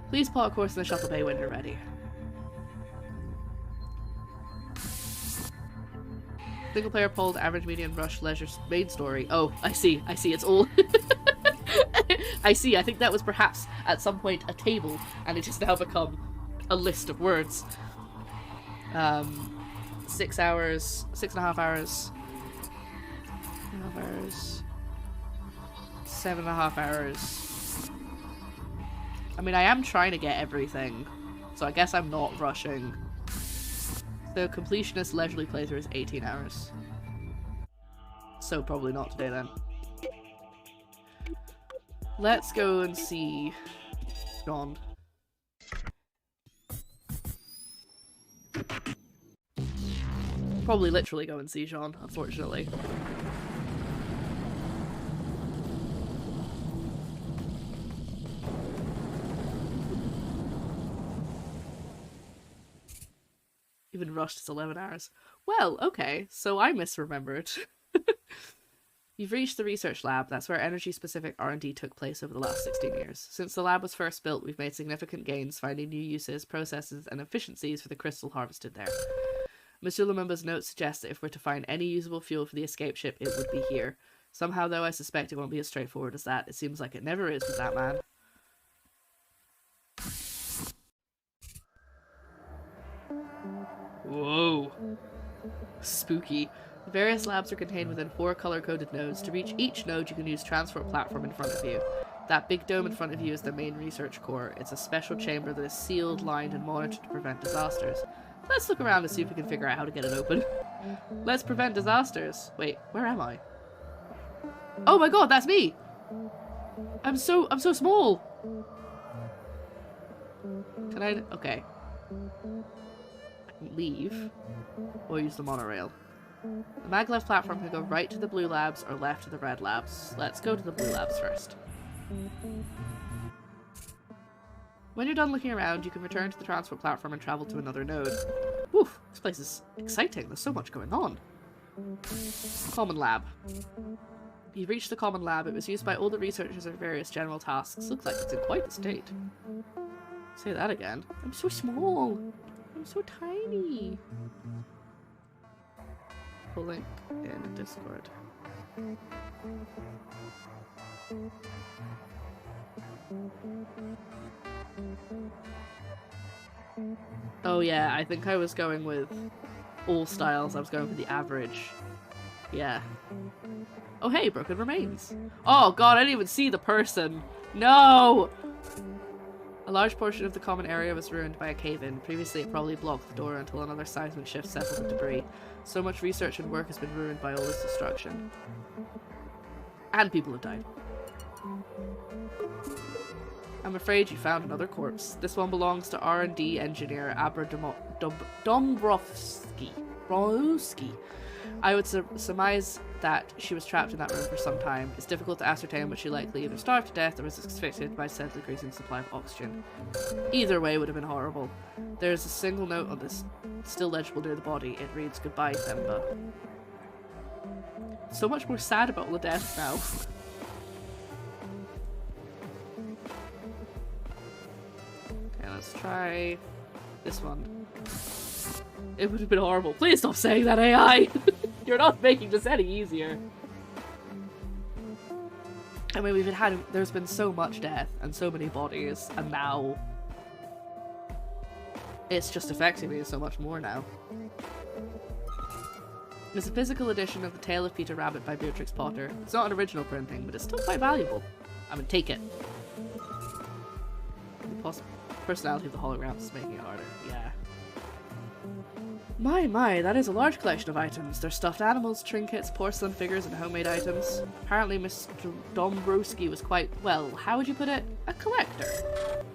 Please plot a course in the shuttle bay when you're ready. Single player pulled, average, medium, rush, leisure, main story. Oh, I see, it's all... I see, I think that was perhaps at some point a table, and it has now become a list of words. 6 hours, 6.5 hours, 7.5 hours, 7.5 hours. I mean, I am trying to get everything, so I guess I'm not rushing. The completionist leisurely playthrough is 18 hours. So probably not today then. Let's go and see yawned. Probably literally go and see Jean, unfortunately. Even rushed is 11 hours. Well, okay, so I misremembered. You've reached the research lab. That's where energy-specific R&D took place over the last 16 years. Since the lab was first built, we've made significant gains, finding new uses, processes, and efficiencies for the crystal harvested there. Monsieur Lumumba's note suggests that if we're to find any usable fuel for the escape ship, it would be here. Somehow, though, I suspect it won't be as straightforward as that. It seems like it never is with that man. Whoa. Spooky. The various labs are contained within 4 color-coded nodes. To reach each node, you can use transport platform in front of you. That big dome in front of you is the main research core. It's a special chamber that is sealed, lined, and monitored to prevent disasters. Let's look around and see if we can figure out how to get it open. Let's prevent disasters. Wait, where am I? Oh my god, that's me! I'm so small! Can I? Okay. I can leave. Or use the monorail. The maglev platform can go right to the blue labs or left to the red labs. Let's go to the blue labs first. When you're done looking around, you can return to the transport platform and travel to another node. Whew, this place is exciting. There's so much going on. Common lab. You've reached the common lab. It was used by all the researchers for various general tasks. Looks like it's in quite the state. Say that again. I'm so small. I'm so tiny. Full link in Discord. Oh yeah, I think I was going with all styles. I was going for the average. Yeah. Oh hey, broken remains. Oh god, I didn't even see the person. No! A large portion of the common area was ruined by a cave-in. Previously it probably blocked the door until another seismic shift settled the debris. So much research and work has been ruined by all this destruction. And people have died. I'm afraid you found another corpse. This one belongs to R&D engineer Abra Dombrowski. I would surmise that she was trapped in that room for some time. It's difficult to ascertain, but she likely either starved to death or was asphyxiated by a decreasing supply of oxygen. Either way would have been horrible. There's a single note on this, still legible near the body. It reads, "Goodbye, Themba." So much more sad about all the deaths now. Okay, let's try this one. It would have been horrible. Please stop saying that, AI! You're not making this any easier. I mean, there's been so much death and so many bodies, and now it's just affecting me so much more now. It's a physical edition of The Tale of Peter Rabbit by Beatrix Potter. It's not an original printing, but it's still quite valuable. I mean, take it. The personality of the holograms is making it harder, yeah. My, that is a large collection of items. There's stuffed animals, trinkets, porcelain figures, and homemade items. Apparently Mr. Dombrowski was quite, well, how would you put it? A collector.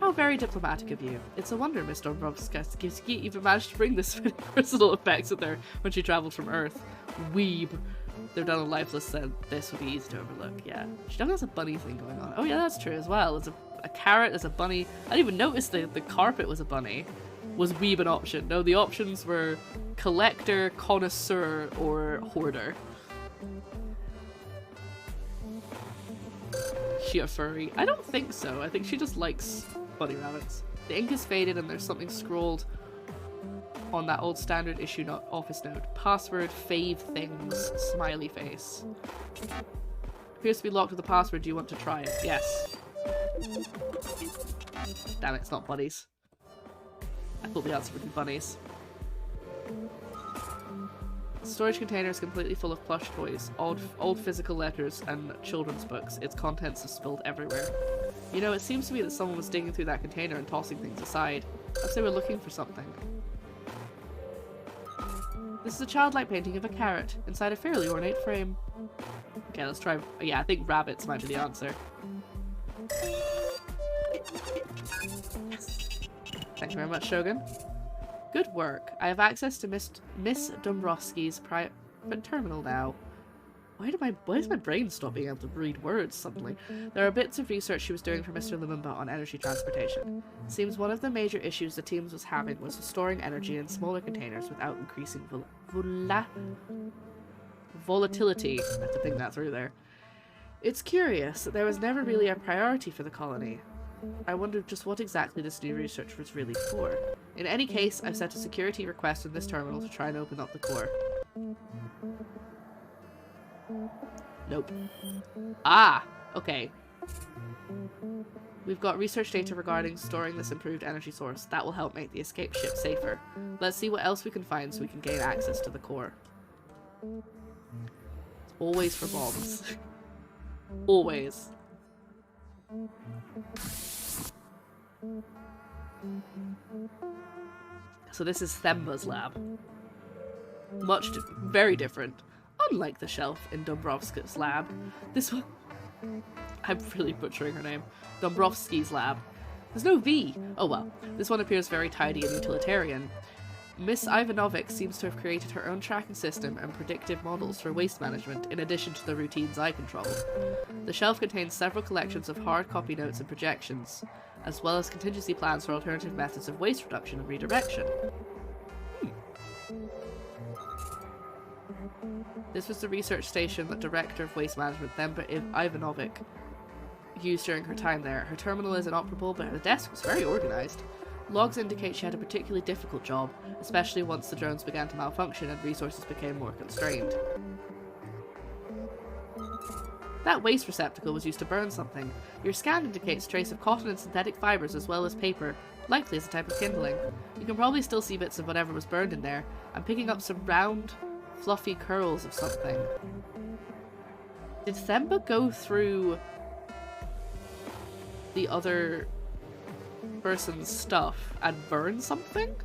How very diplomatic of you. It's a wonder Miss Dombrowski even managed to bring this personal effects with her when she travelled from Earth. Weeb. They've done a lifeless set. This would be easy to overlook, yeah. She definitely has a bunny thing going on. Oh yeah, that's true as well. There's a carrot, there's a bunny. I didn't even notice the carpet was a bunny. Was weeb an option? No, the options were collector, connoisseur, or hoarder. She a furry? I don't think so. I think she just likes bunny rabbits. The ink is faded and there's something scrawled on that old standard issue office note. Password, fave things, smiley face. Appears to be locked with a password. Do you want to try it? Yes. Damn it, it's not bunnies. I thought the answer would be bunnies. The storage container is completely full of plush toys, old physical letters, and children's books. Its contents are spilled everywhere. You know, it seems to me that someone was digging through that container and tossing things aside. Perhaps they were looking for something. This is a childlike painting of a carrot, inside a fairly ornate frame. Okay, let's try... Yeah, I think rabbits might be the answer. Yes. Thank you very much, Shogun. Good work. I have access to Miss Dombrowski's private terminal now. Why is my brain stop being able to read words suddenly? There are bits of research she was doing for Mr. Lumumba on energy transportation. Seems one of the major issues the teams was having was storing energy in smaller containers without increasing volatility. I have to think that through there. It's curious that there was never really a priority for the colony. I wondered just what exactly this new research was really for. In any case, I've sent a security request in this terminal to try and open up the core. Nope. Ah! Okay. We've got research data regarding storing this improved energy source. That will help make the escape ship safer. Let's see what else we can find so we can gain access to the core. It's always for bombs. Always. So this is Themba's lab. Very different. Unlike the shelf in Dombrovska's lab, this one... I'm really butchering her name. Dombrovski's lab. There's no V. Oh well. This one appears very tidy and utilitarian. Miss Ivanovic seems to have created her own tracking system and predictive models for waste management, in addition to the routines I control. The shelf contains several collections of hard copy notes and projections, as well as contingency plans for alternative methods of waste reduction and redirection. This was the research station that Director of Waste Management Themba Ivanovic used during her time there. Her terminal is inoperable, but her desk was very organised. Logs indicate she had a particularly difficult job, especially once the drones began to malfunction and resources became more constrained. That waste receptacle was used to burn something. Your scan indicates trace of cotton and synthetic fibres as well as paper, likely as a type of kindling. You can probably still see bits of whatever was burned in there. I'm picking up some round, fluffy curls of something. Did Themba go through the other person's stuff and burn something?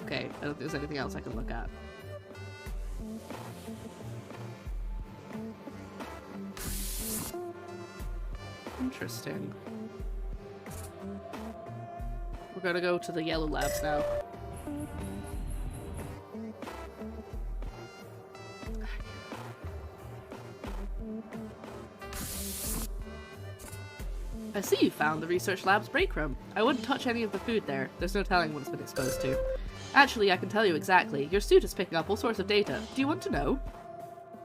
Okay, I don't think there's anything else I can look at. Interesting. We're gonna go to the yellow labs now. I see you found the research lab's break room. I wouldn't touch any of the food there. There's no telling what it's been exposed to. Actually, I can tell you exactly. Your suit is picking up all sorts of data. Do you want to know?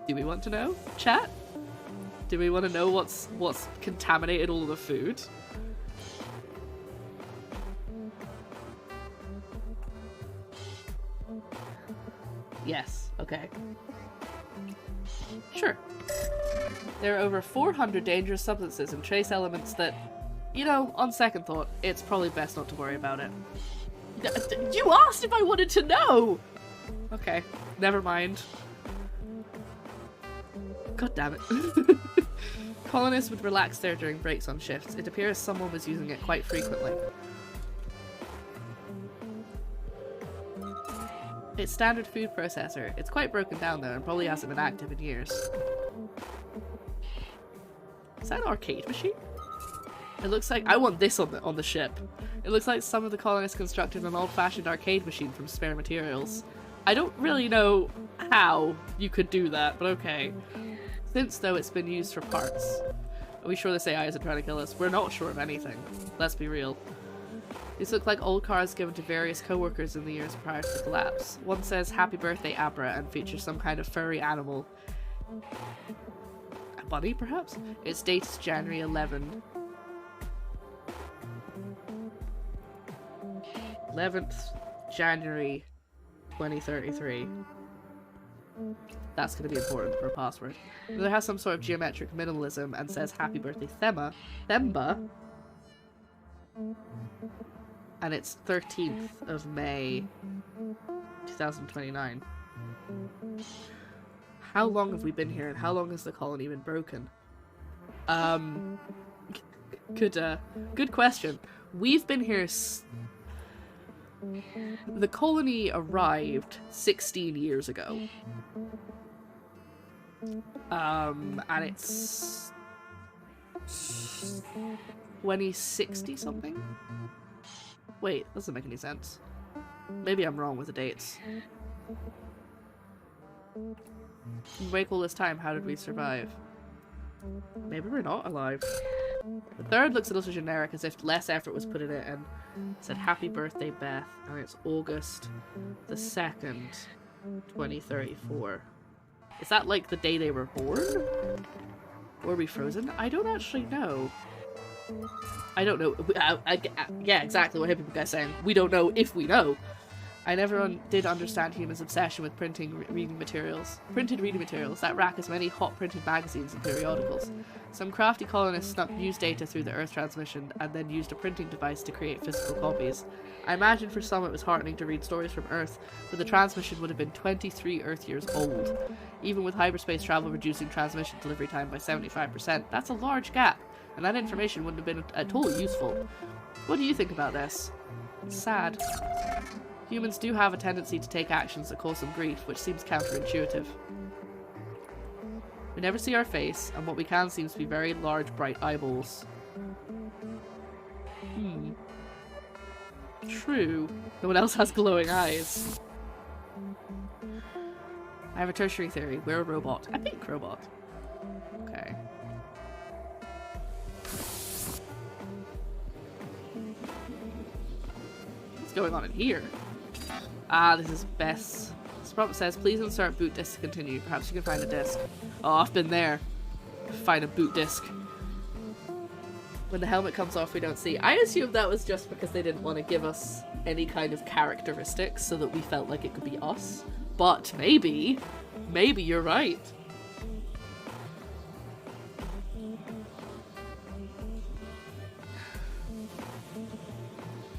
Do we want to know? Chat? Do we want to know what's contaminated all of the food? Yes. Okay. Sure. There are over 400 dangerous substances and trace elements that, you know, on second thought, it's probably best not to worry about it. You asked if I wanted to know! Okay, never mind. God damn it. Colonists would relax there during breaks on shifts. It appears someone was using it quite frequently. It's standard food processor. It's quite broken down though and probably hasn't been active in years. Is that an arcade machine? It looks like- I want this on the ship. It looks like some of the colonists constructed an old-fashioned arcade machine from spare materials. I don't really know how you could do that, but okay. Since, though, it's been used for parts. Are we sure this AI isn't trying to kill us? We're not sure of anything. Let's be real. These look like old cards given to various co-workers in the years prior to the collapse. One says, "Happy Birthday, Abra," and features some kind of furry animal. A bunny, perhaps? Its date is January 11th January 2033. That's going to be important for a password. Another has some sort of geometric minimalism and says "Happy Birthday, Themba." And it's 13th of May 2029. How long have we been here and how long has the colony been broken? Good question. We've been here the colony arrived 16 years ago. And it's 2060 something? Wait, that doesn't make any sense. Maybe I'm wrong with the dates. Wake all this time, how did we survive? Maybe we're not alive. The third looks a little generic, as if less effort was put in it, and said happy birthday Beth, and it's August the 2nd, 2034. Is that like the day they were born? Or are we frozen? I don't actually know. I don't know. Yeah, exactly what hippie guy's saying. We don't know if we know. I never did understand humans' obsession with printed reading materials. That rack has many hot printed magazines and periodicals. Some crafty colonists snuck news data through the Earth transmission and then used a printing device to create physical copies. I imagine for some it was heartening to read stories from Earth, but the transmission would have been 23 Earth years old. Even with hyperspace travel reducing transmission delivery time by 75%, that's a large gap, and that information wouldn't have been at all useful. What do you think about this? It's sad. Humans do have a tendency to take actions that cause them grief, which seems counterintuitive. We never see our face, and what we can seems to be very large, bright eyeballs. True. No one else has glowing eyes. I have a tertiary theory. We're a robot. A pink robot. Okay. What's going on in here? Ah, this is Bess. This prompt says, please insert boot disk to continue. Perhaps you can find a disk. Oh, I've been there. Find a boot disk. When the helmet comes off, we don't see. I assume that was just because they didn't want to give us any kind of characteristics so that we felt like it could be us. But maybe you're right.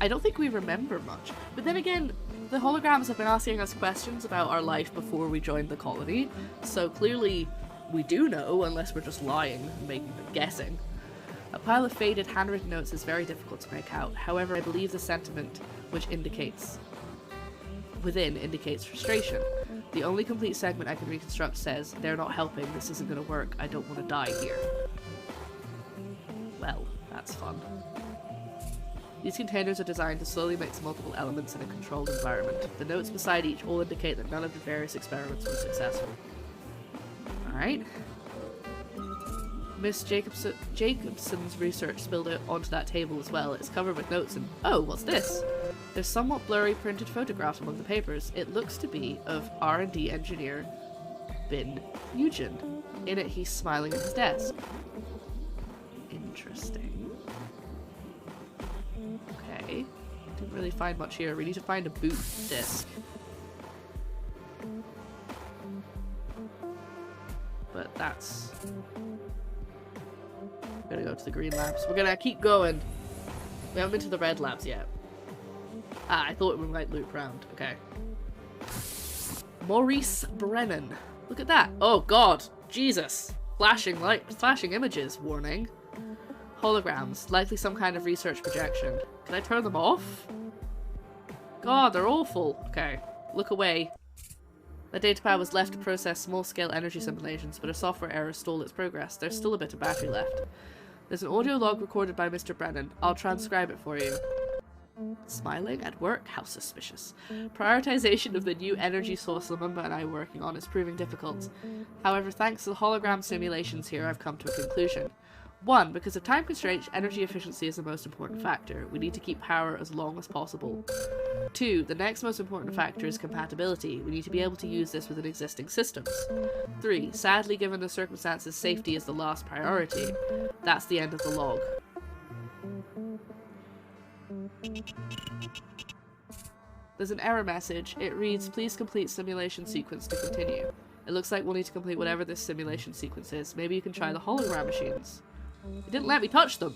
I don't think we remember much. But then again, the holograms have been asking us questions about our life before we joined the colony, so clearly we do know, unless we're just lying and guessing. A pile of faded handwritten notes is very difficult to make out. However, I believe the sentiment which indicates frustration. The only complete segment I can reconstruct says, they're not helping, this isn't going to work, I don't want to die here. Well, that's fun. These containers are designed to slowly mix multiple elements in a controlled environment. The notes beside each all indicate that none of the various experiments were successful. Alright. Miss Jacobson's research spilled out onto that table as well. It's covered with notes and... oh, what's this? There's somewhat blurry printed photographs among the papers. It looks to be of R&D engineer Bin Nugent. In it, he's smiling at his desk. Interesting. Okay. Didn't really find much here. We need to find a boot disk. But that's... we're gonna go to the green labs. We're gonna keep going. We haven't been to the red labs yet. Ah, I thought we might loop around. Okay. Maurice Brennan. Look at that. Oh god. Jesus. Flashing images. Warning. Holograms. Likely some kind of research projection. Can I turn them off? God, they're awful. Okay. Look away. The datapad was left to process small-scale energy simulations, but a software error stalled its progress. There's still a bit of battery left. There's an audio log recorded by Mr. Brennan. I'll transcribe it for you. Smiling at work? How suspicious. Prioritization of the new energy source Lumumba and I are working on is proving difficult. However, thanks to the hologram simulations here, I've come to a conclusion. 1. Because of time constraints, energy efficiency is the most important factor. We need to keep power as long as possible. 2. The next most important factor is compatibility. We need to be able to use this within existing systems. 3. Sadly, given the circumstances, safety is the last priority. That's the end of the log. There's an error message. It reads, please complete simulation sequence to continue. It looks like we'll need to complete whatever this simulation sequence is. Maybe you can try the hologram machines. It didn't let me touch them!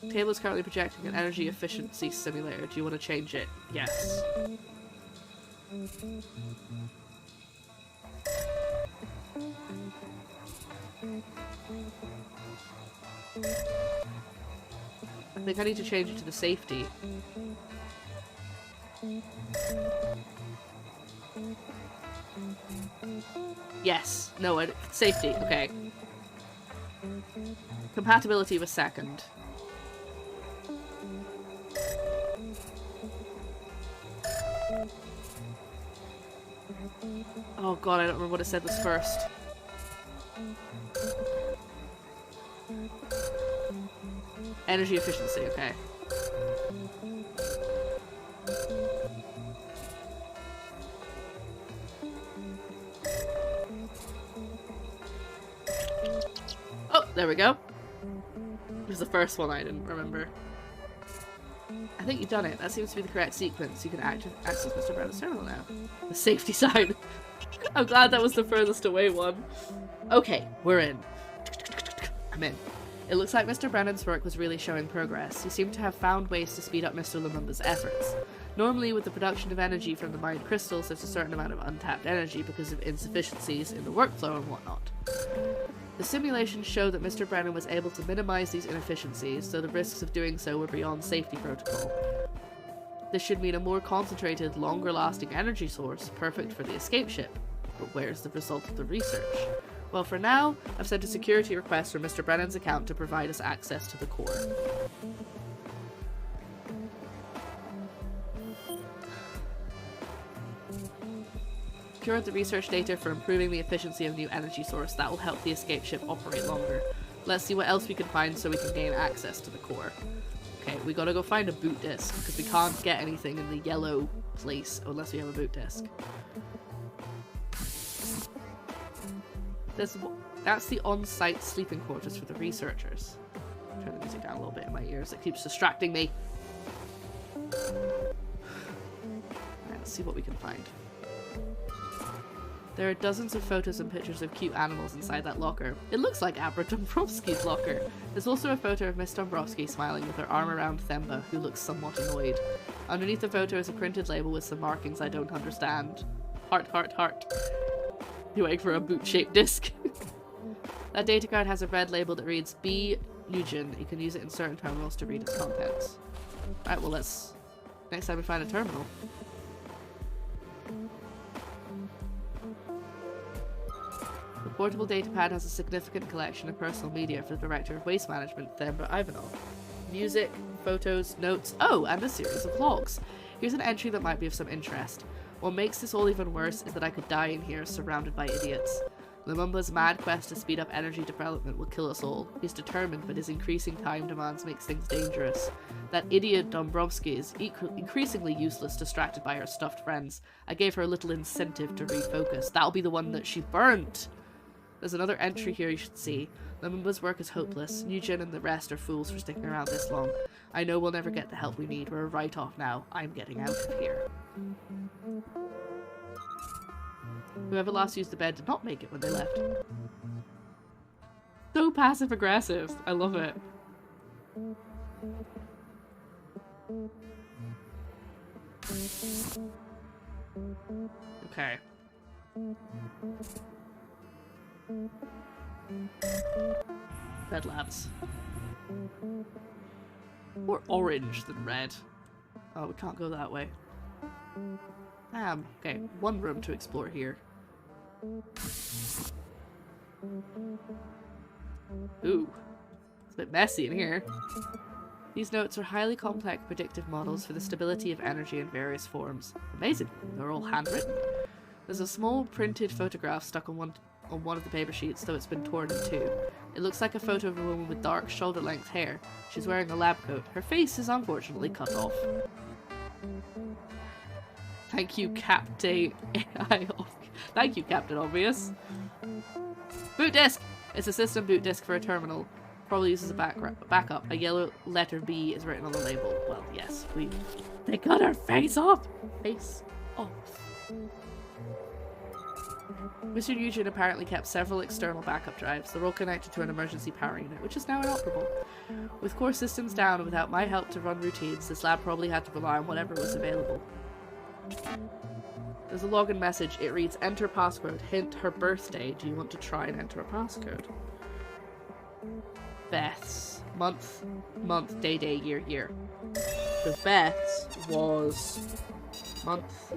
Table is currently projecting an energy efficiency simulator. Do you want to change it? Yes. I think I need to change it to the safety. Yes. No, safety. Okay. Compatibility was second. Oh god, I don't remember what it said was first. Energy efficiency, okay. Oh, there we go. It was the first one I didn't remember. I think you've done it. That seems to be the correct sequence. You can access Mr. Brennan's terminal now. The safety sign. I'm glad that was the furthest away one. Okay, we're in. I'm in. It looks like Mr. Brennan's work was really showing progress. He seemed to have found ways to speed up Mr. Lumumba's efforts. Normally, with the production of energy from the mind crystals, there's a certain amount of untapped energy because of insufficiencies in the workflow and whatnot. The simulations show that Mr. Brennan was able to minimize these inefficiencies, though the risks of doing so were beyond safety protocol. This should mean a more concentrated, longer-lasting energy source, perfect for the escape ship. But where's the result of the research? Well, for now, I've sent a security request from Mr. Brennan's account to provide us access to the core. Secured the research data for improving the efficiency of new energy source. That will help the escape ship operate longer. Let's see what else we can find so we can gain access to the core. Okay, we gotta go find a boot disk, because we can't get anything in the yellow place unless we have a boot disk. That's the on-site sleeping quarters for the researchers. Turn the music down a little bit in my ears, it keeps distracting me. Alright, let's see what we can find. There are dozens of photos and pictures of cute animals inside that locker. It looks like Abra Dombrowski's locker. There's also a photo of Miss Dombrowski smiling with her arm around Themba, who looks somewhat annoyed. Underneath the photo is a printed label with some markings I don't understand. Heart, heart, heart. You wait for a boot-shaped disc. That data card has a red label that reads B. Nugent. You can use it in certain terminals to read its contents. Alright, well let's... next time we find a terminal. The portable datapad has a significant collection of personal media for the Director of Waste Management, Themba Ivanov. Music, photos, notes, oh, and a series of logs. Here's an entry that might be of some interest. What makes this all even worse is that I could die in here surrounded by idiots. Lumumba's mad quest to speed up energy development will kill us all. He's determined, but his increasing time demands makes things dangerous. That idiot Dombrowski is increasingly useless, distracted by her stuffed friends. I gave her a little incentive to refocus. That'll be the one that she burnt! There's another entry here you should see. Lumumba's work is hopeless. Nugent and the rest are fools for sticking around this long. I know we'll never get the help we need. We're right off now. I'm getting out of here. Whoever last used the bed did not make it when they left. So passive-aggressive. I love it. Okay. Red labs. More orange than red. Oh, we can't go that way. Okay, one room to explore here. Ooh, it's a bit messy in here. These notes are highly complex predictive models for the stability of energy in various forms. Amazing, they're all handwritten. There's a small printed photograph stuck on one of the paper sheets, though it's been torn in two. It looks like a photo of a woman with dark, shoulder-length hair. She's wearing a lab coat. Her face is unfortunately cut off. Thank you, Captain AI. Thank you, Captain Obvious. Boot disk! It's a system boot disk for a terminal. Probably uses a backup. A yellow letter B is written on the label. Well, yes, they cut her face off! Face off. Mr. Nugent apparently kept several external backup drives. They're all connected to an emergency power unit, which is now inoperable. With core systems down and without my help to run routines, this lab probably had to rely on whatever was available. There's a login message. It reads, enter passcode. Hint, her birthday. Do you want to try and enter a passcode? Beth's. Month, day, year. So Beth's was month,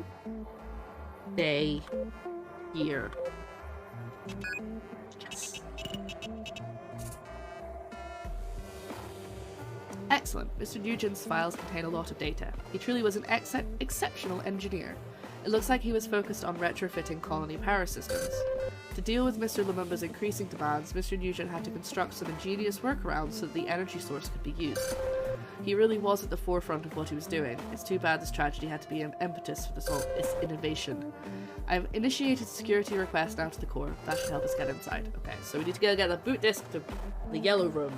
day, year. Yes. Excellent. Mr. Nugent's files contain a lot of data. He truly was an exceptional engineer. It looks like he was focused on retrofitting colony power systems. To deal with Mr. Lumumba's increasing demands, Mr. Nugent had to construct some ingenious workarounds so that the energy source could be used. He really was at the forefront of what he was doing. It's too bad this tragedy had to be an impetus for this innovation. I've initiated security request now to the core. That should help us get inside. Okay, so we need to go get the boot disk to the yellow room.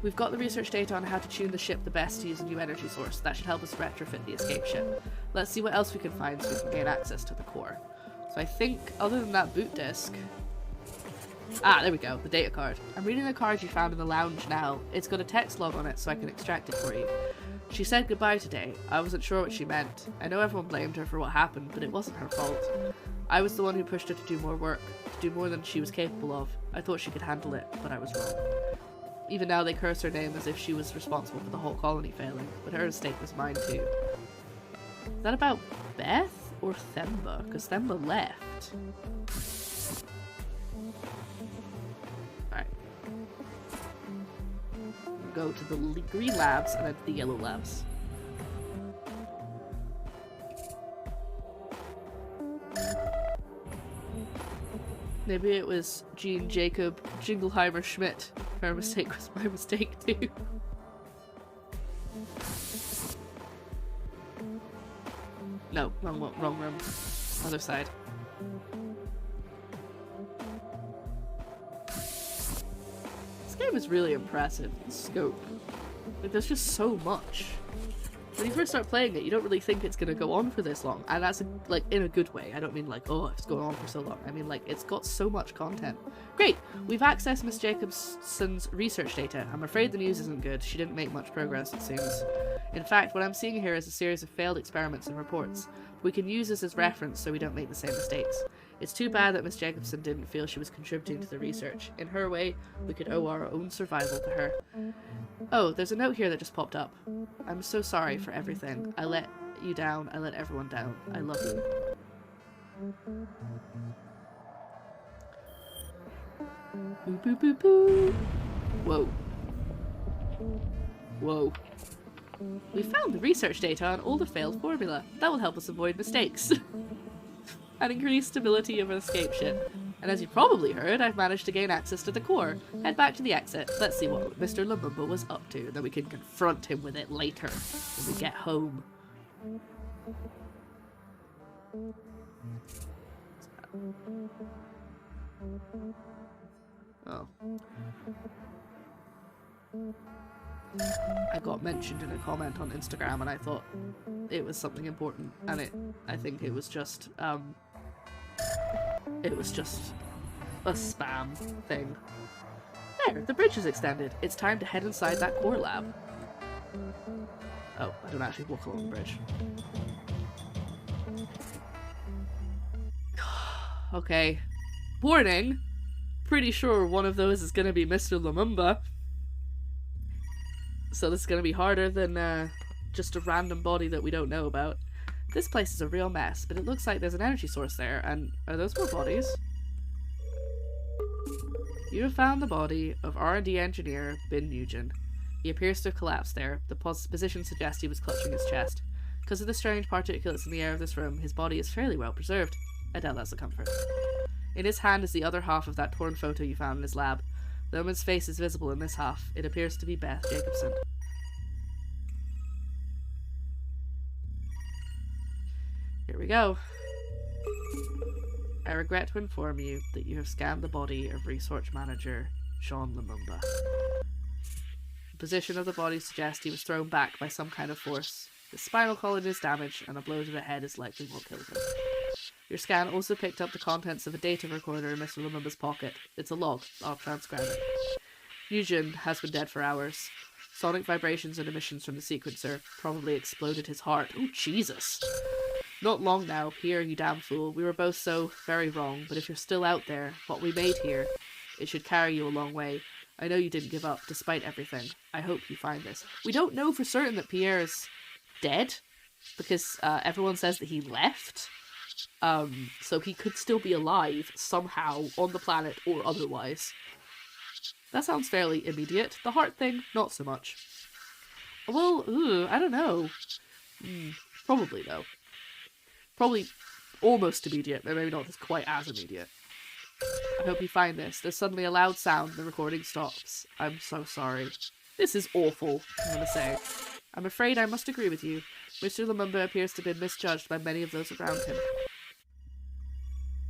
We've got the research data on how to tune the ship the best to use a new energy source. That should help us retrofit the escape ship. Let's see what else we can find so we can gain access to the core. So I think, other than that boot disk... Ah, there we go, the data card. I'm reading the card you found in the lounge now. It's got a text log on it so I can extract it for you. She said goodbye today. I wasn't sure what she meant. I know everyone blamed her for what happened, but it wasn't her fault. I was the one who pushed her to do more work, to do more than she was capable of. I thought she could handle it, but I was wrong. Even now they curse her name as if she was responsible for the whole colony failing, but her mistake was mine too. Is that about Beth or Themba? Because Themba left. Alright. We'll go to the green labs and then to the yellow labs. Maybe it was Jean Jacob Jingleheimer Schmidt. Her mistake was my mistake too. No, wrong room. Other side. This game is really impressive in scope. Like, there's just so much. When you first start playing it, you don't really think it's gonna go on for this long, and that's like in a good way. I don't mean like, oh, it's going on for so long. I mean like, it's got so much content. Great, we've accessed Miss Jacobson's research data. I'm afraid the news isn't good. She didn't make much progress, it seems. In fact, what I'm seeing here is a series of failed experiments and reports. We can use this as reference so we don't make the same mistakes. It's too bad that Miss Jacobson didn't feel she was contributing to the research. In her way, we could owe our own survival to her. Oh, there's a note here that just popped up. I'm so sorry for everything. I let you down. I let everyone down. I love you. Boo boo boo boo. Whoa. Whoa. We found the research data on all the failed formula. That will help us avoid mistakes. And increase stability of an escape ship. And as you probably heard, I've managed to gain access to the core. Head back to the exit. Let's see what Mr. Lumumba was up to, and then we can confront him with it later when we get home. Oh. I got mentioned in a comment on Instagram and I thought it was something important, and I think it was just a spam thing. There, the bridge is extended. It's time to head inside that core lab. Oh, I don't actually walk along the bridge. Okay. Warning! Pretty sure one of those is gonna be Mr. Lumumba. So this is gonna be harder than just a random body that we don't know about. This place is a real mess, but it looks like there's an energy source there, and are those more bodies? You have found the body of R&D engineer Ben Nugent. He appears to have collapsed there. The position suggests he was clutching his chest. Because of the strange particulates in the air of this room, his body is fairly well preserved. I doubt that's a comfort. In his hand is the other half of that torn photo you found in his lab. The woman's face is visible in this half. It appears to be Beth Jacobson. Here we go. I regret to inform you that you have scanned the body of research manager Jean Lumumba. The position of the body suggests he was thrown back by some kind of force. His spinal column is damaged, and a blow to the head is likely what killed him. Your scan also picked up the contents of a data recorder in Mr. Lumumba's pocket. It's a log. I'll transcribe it. Nugent has been dead for hours. Sonic vibrations and emissions from the sequencer probably exploded his heart. Oh, Jesus! Not long now, Pierre, you damn fool. We were both so very wrong, but if you're still out there, what we made here, it should carry you a long way. I know you didn't give up, despite everything. I hope you find this. We don't know for certain that Pierre is dead, because everyone says that he left. So he could still be alive, somehow, on the planet or otherwise. That sounds fairly immediate. The heart thing, not so much. Well, I don't know. Probably, though. Probably almost immediate, but maybe not quite as immediate. I hope you find this. There's suddenly a loud sound and the recording stops. I'm so sorry. This is awful, I'm gonna say. I'm afraid I must agree with you. Mr. Lumumba appears to have been misjudged by many of those around him.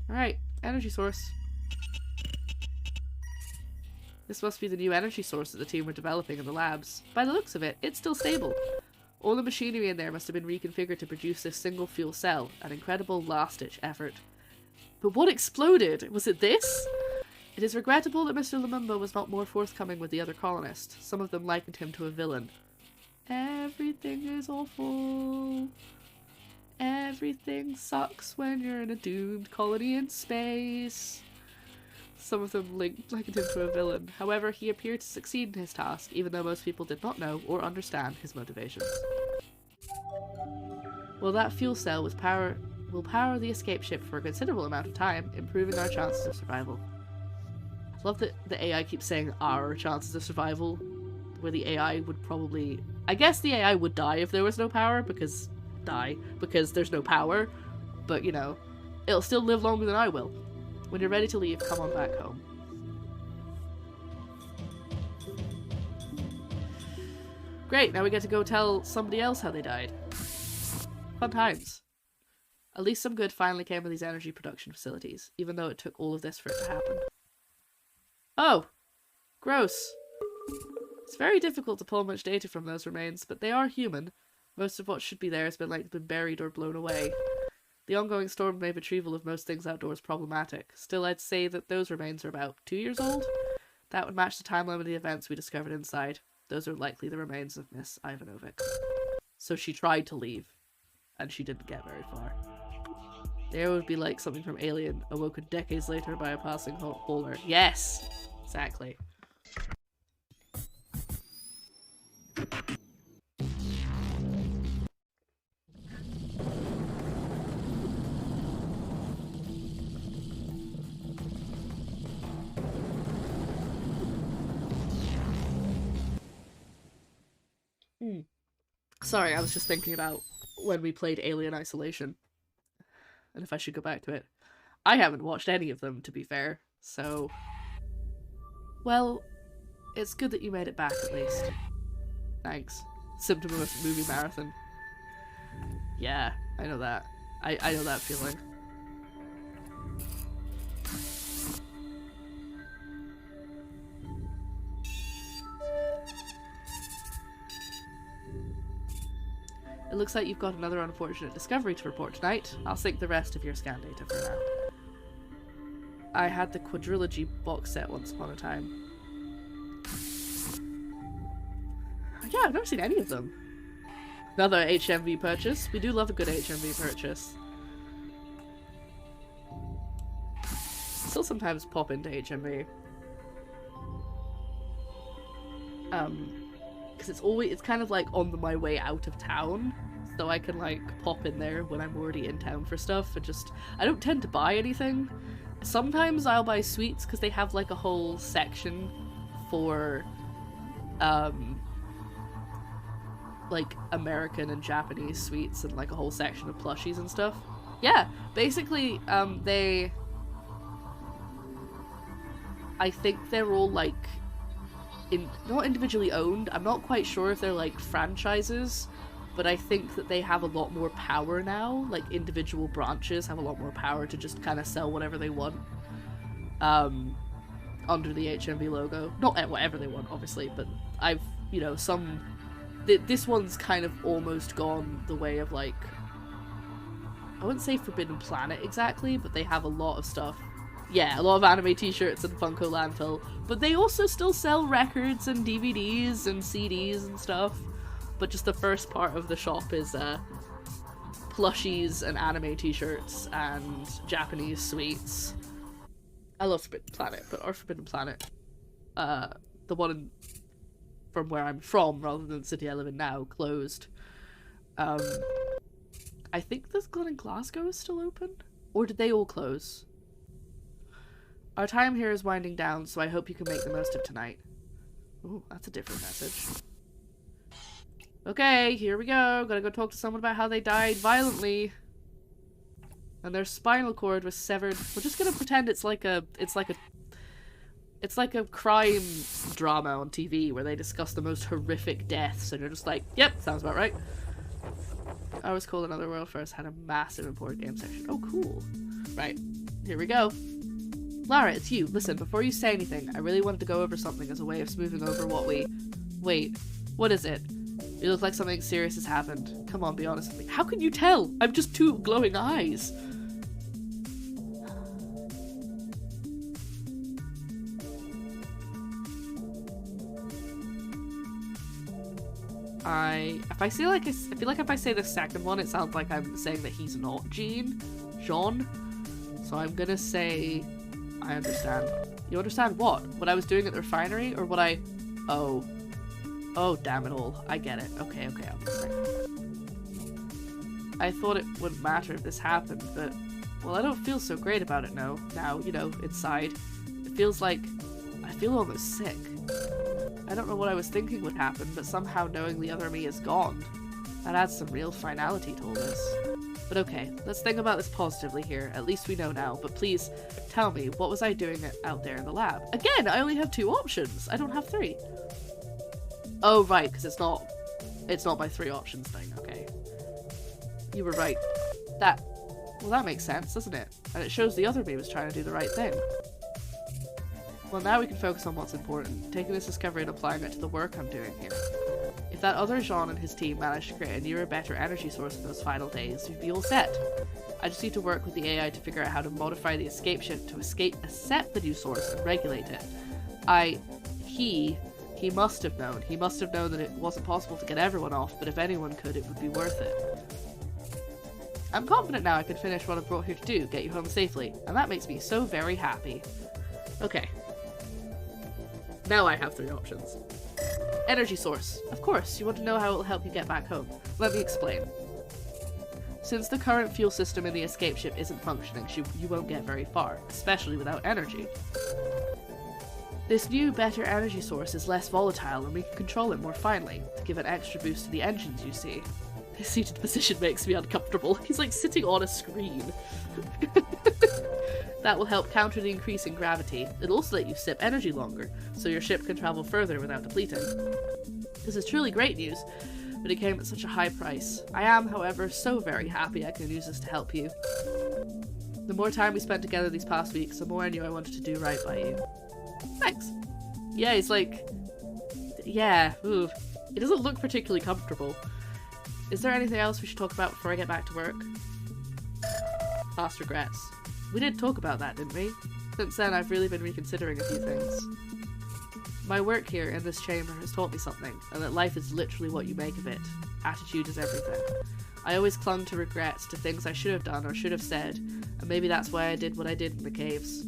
Alright, energy source. This must be the new energy source that the team were developing in the labs. By the looks of it, it's still stable. All the machinery in there must have been reconfigured to produce this single fuel cell. An incredible last-ditch effort. But what exploded? Was it this? It is regrettable that Mr. Lumumba was not more forthcoming with the other colonists. Some of them likened him to a villain. Everything is awful. Everything sucks when you're in a doomed colony in space. Some of them likened him to a villain. However, he appeared to succeed in his task, even though most people did not know or understand his motivations. Well, that fuel cell will power the escape ship for a considerable amount of time, improving our chances of survival. I love that the AI keeps saying our chances of survival, where the AI would probably... I guess the AI would die if there was no power, because there's no power, but, you know, it'll still live longer than I will. When you're ready to leave, come on back home. Great, now we get to go tell somebody else how they died. Fun times. At least some good finally came of these energy production facilities, even though it took all of this for it to happen. Oh! Gross. It's very difficult to pull much data from those remains, but they are human. Most of what should be there has been buried or blown away. The ongoing storm made retrieval of most things outdoors problematic. Still, I'd say that those remains are about 2 years old. That would match the time limit of the events we discovered inside. Those are likely the remains of Miss Ivanovic. So she tried to leave, and she didn't get very far. There would be like something from Alien, awoken decades later by a passing hauler. Yes! Exactly. Sorry, I was just thinking about when we played Alien Isolation. And if I should go back to it. I haven't watched any of them, to be fair, so... Well, it's good that you made it back, at least. Thanks. Symptom of a movie marathon. Yeah, I know that. I know that feeling. It looks like you've got another unfortunate discovery to report tonight. I'll sync the rest of your scan data for now. I had the quadrilogy box set once upon a time. Yeah, I've never seen any of them. Another HMV purchase. We do love a good HMV purchase. Still sometimes pop into HMV. Because it's kind of like on my way out of town, so I can like pop in there when I'm already in town for stuff and just... I don't tend to buy anything. Sometimes I'll buy sweets because they have like a whole section for like American and Japanese sweets and like a whole section of plushies and stuff. Yeah, basically I think they're all like not individually owned. I'm not quite sure if they're like franchises, but I think that they have a lot more power now. Like individual branches have a lot more power to just kind of sell whatever they want under the HMV logo. Not at whatever they want, obviously, but I've, you know, this one's kind of almost gone the way of like, I wouldn't say Forbidden Planet exactly, but they have a lot of stuff. Yeah, a lot of anime t-shirts and Funko Landfill, but they also still sell records and DVDs and CDs and stuff, but just the first part of the shop is plushies and anime t-shirts and Japanese sweets. I love Forbidden Planet, but our Forbidden Planet, the one from where I'm from rather than the city I live in now, closed. I think the one in Glasgow is still open? Or did they all close? Our time here is winding down, so I hope you can make the most of tonight. Ooh, that's a different message. Okay, here we go. Gotta go talk to someone about how they died violently. And their spinal cord was severed. We're just gonna pretend it's like a crime drama on TV where they discuss the most horrific deaths and you're just like, yep, sounds about right. I was cool. Another World First had a massive import game section. Oh, cool. Right, here we go. Lara, it's you. Listen, before you say anything, I really wanted to go over something as a way of smoothing over what we... Wait, what is it? You look like something serious has happened. Come on, be honest with me. How can you tell? I'm just two glowing eyes. I feel like if I say the second one, it sounds like I'm saying that he's not Jean. So I'm gonna say, I understand. You understand what? What I was doing at the refinery, or what I... Oh. Oh, damn it all. I get it. Okay, I'm listening. I thought it wouldn't matter if this happened, but... Well, I don't feel so great about it now, you know, inside. It feels like... I feel almost sick. I don't know what I was thinking would happen, but somehow knowing the other me is gone. That adds some real finality to all this. But okay, let's think about this positively here. At least we know now, but please tell me, what was I doing out there in the lab? Again, I only have 2 options. I don't have 3. Oh, right, because it's not my 3 options thing, okay. You were right. Well, that makes sense, doesn't it? And it shows the other me was trying to do the right thing. Well, now we can focus on what's important, taking this discovery and applying it to the work I'm doing here. If that other Jean and his team managed to create a newer, better energy source in those final days, we'd be all set. I just need to work with the AI to figure out how to modify the escape ship to accept the new source and regulate it. He must have known. He must have known that it wasn't possible to get everyone off, but if anyone could, it would be worth it. I'm confident now I can finish what I'm brought here to do, get you home safely, and that makes me so very happy. Okay. Now I have 3 options. Energy source. Of course, you want to know how it will help you get back home. Let me explain. Since the current fuel system in the escape ship isn't functioning, you won't get very far, especially without energy. This new, better energy source is less volatile and we can control it more finely, to give an extra boost to the engines you see. His seated position makes me uncomfortable. He's like sitting on a screen. That will help counter the increase in gravity. It'll also let you sip energy longer, so your ship can travel further without depleting. This is truly great news, but it came at such a high price. I am, however, so very happy I can use this to help you. The more time we spent together these past weeks, the more I knew I wanted to do right by you. Thanks. Yeah, he's like... Yeah, ooh. It doesn't look particularly comfortable. Is there anything else we should talk about before I get back to work? Past regrets. We did talk about that, didn't we? Since then, I've really been reconsidering a few things. My work here in this chamber has taught me something, and that life is literally what you make of it. Attitude is everything. I always clung to regrets, to things I should have done or should have said, and maybe that's why I did what I did in the caves.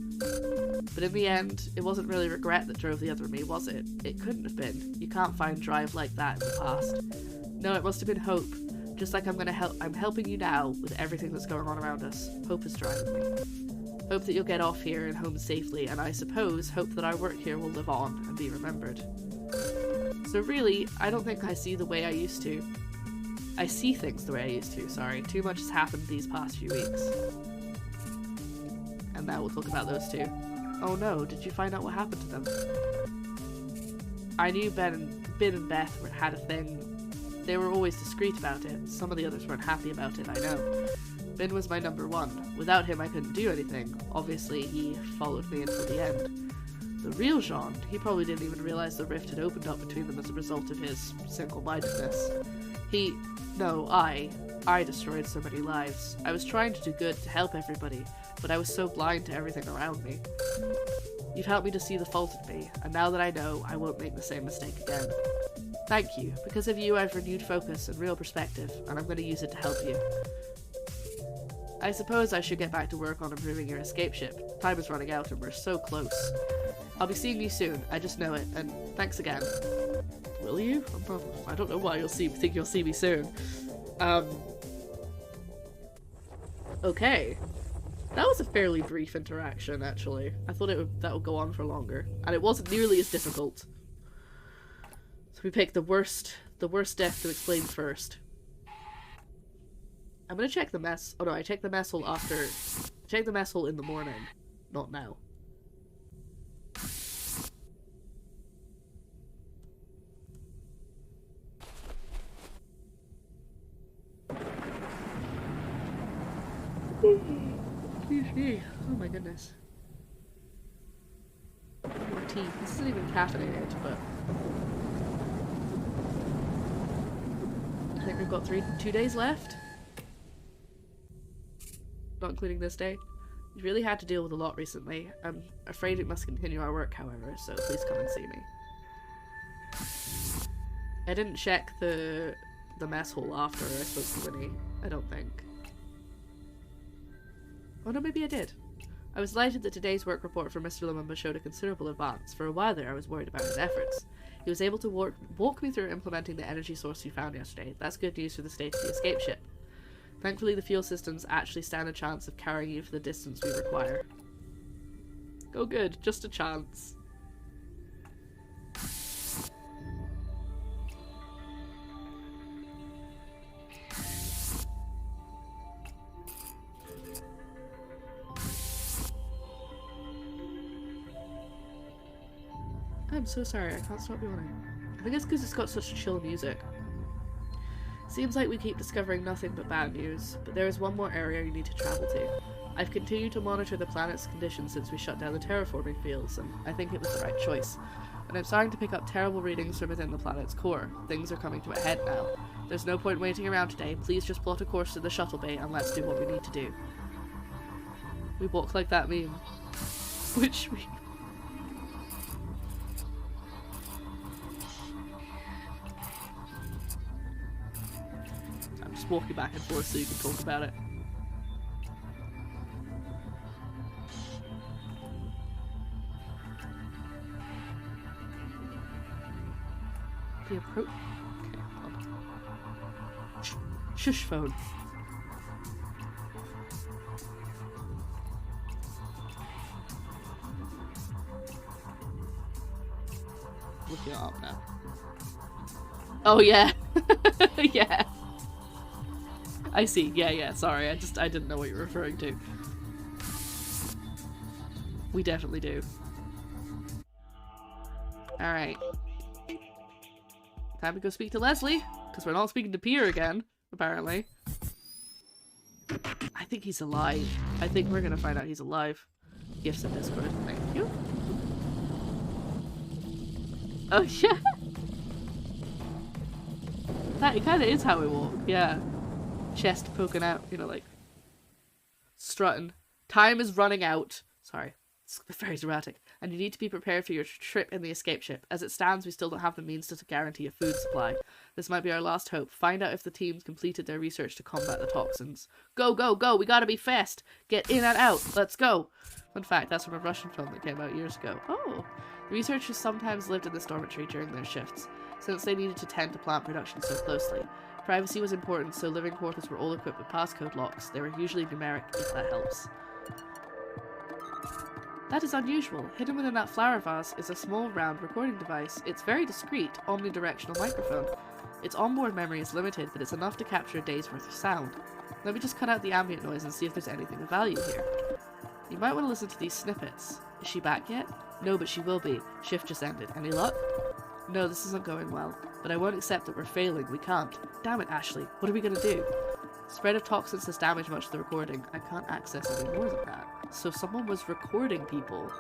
But in the end, it wasn't really regret that drove the other me, was it? It couldn't have been. You can't find drive like that in the past. No, it must have been hope. Just like I'm helping you now with everything that's going on around us. Hope is driving me. Hope that you'll get off here and home safely, and I suppose hope that our work here will live on and be remembered. So really, I don't think I see the way I used to. I see things the way I used to, sorry. Too much has happened these past few weeks. And now we'll talk about those 2. Oh no, did you find out what happened to them? I knew Ben and Beth had a thing. They were always discreet about it. Some of the others weren't happy about it, I know. Ben was my number 1. Without him I couldn't do anything. Obviously he followed me until the end. The real Jean, he probably didn't even realize the rift had opened up between them as a result of his single-mindedness. I destroyed so many lives. I was trying to do good to help everybody, but I was so blind to everything around me. You've helped me to see the fault in me, and now that I know, I won't make the same mistake again. Thank you. Because of you, I've renewed focus and real perspective, and I'm going to use it to help you. I suppose I should get back to work on improving your escape ship. Time is running out and we're so close. I'll be seeing you soon, I just know it, and thanks again. Will you? I don't know why think you'll see me soon. Okay. That was a fairly brief interaction, actually. I thought that would go on for longer, and it wasn't nearly as difficult. So we pick the worst death to explain first. I'm gonna check the mess. Oh no, I check the mess hole after. Check the mess hole in the morning, not now. Excuse me. Oh my goodness. More tea. This isn't even caffeinated, but I think we've got 2 days left. Not including this day. We've really had to deal with a lot recently. I'm afraid we must continue our work, however, so please come and see me. I didn't check the mess hole after I spoke to Winnie, I don't think. Oh no, maybe I did. I was delighted that today's work report for Mr. Lumumba showed a considerable advance. For a while there, I was worried about his efforts. He was able to walk me through implementing the energy source you found yesterday. That's good news for the state of the escape ship. Thankfully, the fuel systems actually stand a chance of carrying you for the distance we require. Oh good, just a chance. I'm so sorry, I can't stop yawning. I think it's because it's got such chill music. Seems like we keep discovering nothing but bad news, but there is one more area you need to travel to. I've continued to monitor the planet's conditions since we shut down the terraforming fields, and I think it was the right choice. And I'm starting to pick up terrible readings from within the planet's core. Things are coming to a head now. There's no point waiting around today. Please just plot a course to the shuttle bay and let's do what we need to do. We walk like that meme. Which we... I'm just walking back and forth so you can talk about it. The approach. Okay, hold on. Shush phone. Looking it up now. Oh yeah. Yeah. I see. Yeah, sorry. I didn't know what you were referring to. We definitely do. Alright. Time to go speak to Leslie, because we're not speaking to Pierre again, apparently. I think he's alive. I think we're gonna find out he's alive. Gifts in Discord. Thank you. Oh yeah. That kind of is how we walk. Yeah. Chest poking out, you know, like strutting. Time is running out. Sorry, it's very dramatic. And you need to be prepared for your trip in the escape ship. As it stands, we still don't have the means to guarantee a food supply. This might be our last hope. Find out if the teams completed their research to combat the toxins. Go, go, go! We gotta be fast! Get in and out! Let's go! Fun fact, that's from a Russian film that came out years ago. Oh! The researchers sometimes lived in this dormitory during their shifts, since they needed to tend to plant production so closely. Privacy was important, so living quarters were all equipped with passcode locks. They were usually numeric, if that helps. That is unusual. Hidden within that flower vase is a small round recording device. It's very discreet, omnidirectional microphone. Its onboard memory is limited, but it's enough to capture a day's worth of sound. Let me just cut out the ambient noise and see if there's anything of value here. You might want to listen to these snippets. Is she back yet? No, but she will be. Shift just ended. Any luck? No, this isn't going well. But I won't accept that we're failing. We can't. Damn it, Ashley. What are we gonna do? Spread of toxins has damaged much of the recording. I can't access any more than that. So someone was recording people.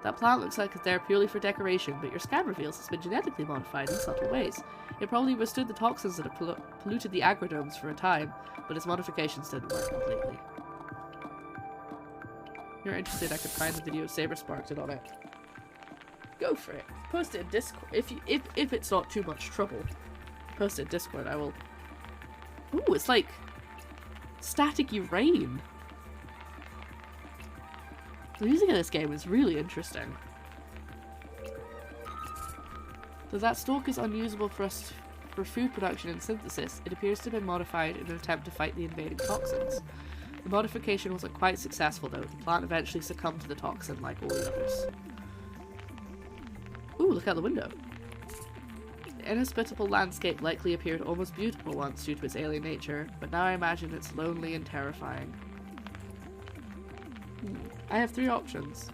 That plant looks like it's there purely for decoration, but your scan reveals it's been genetically modified in subtle ways. It probably withstood the toxins that have polluted the agrodomes for a time, but its modifications didn't work completely. If you're interested, I could find the video of Saber Sparked it on it. Go for it. Post it in Discord. If it's not too much trouble, post it in Discord. I will. Ooh, it's like staticky rain. The music in this game is really interesting. Though that stalk is unusable for food production and synthesis, it appears to have been modified in an attempt to fight the invading toxins. The modification wasn't quite successful though. The plant eventually succumbed to the toxin like all the others. Ooh, look out the window. The inhospitable landscape likely appeared almost beautiful once due to its alien nature, but now I imagine it's lonely and terrifying. I have 3 options.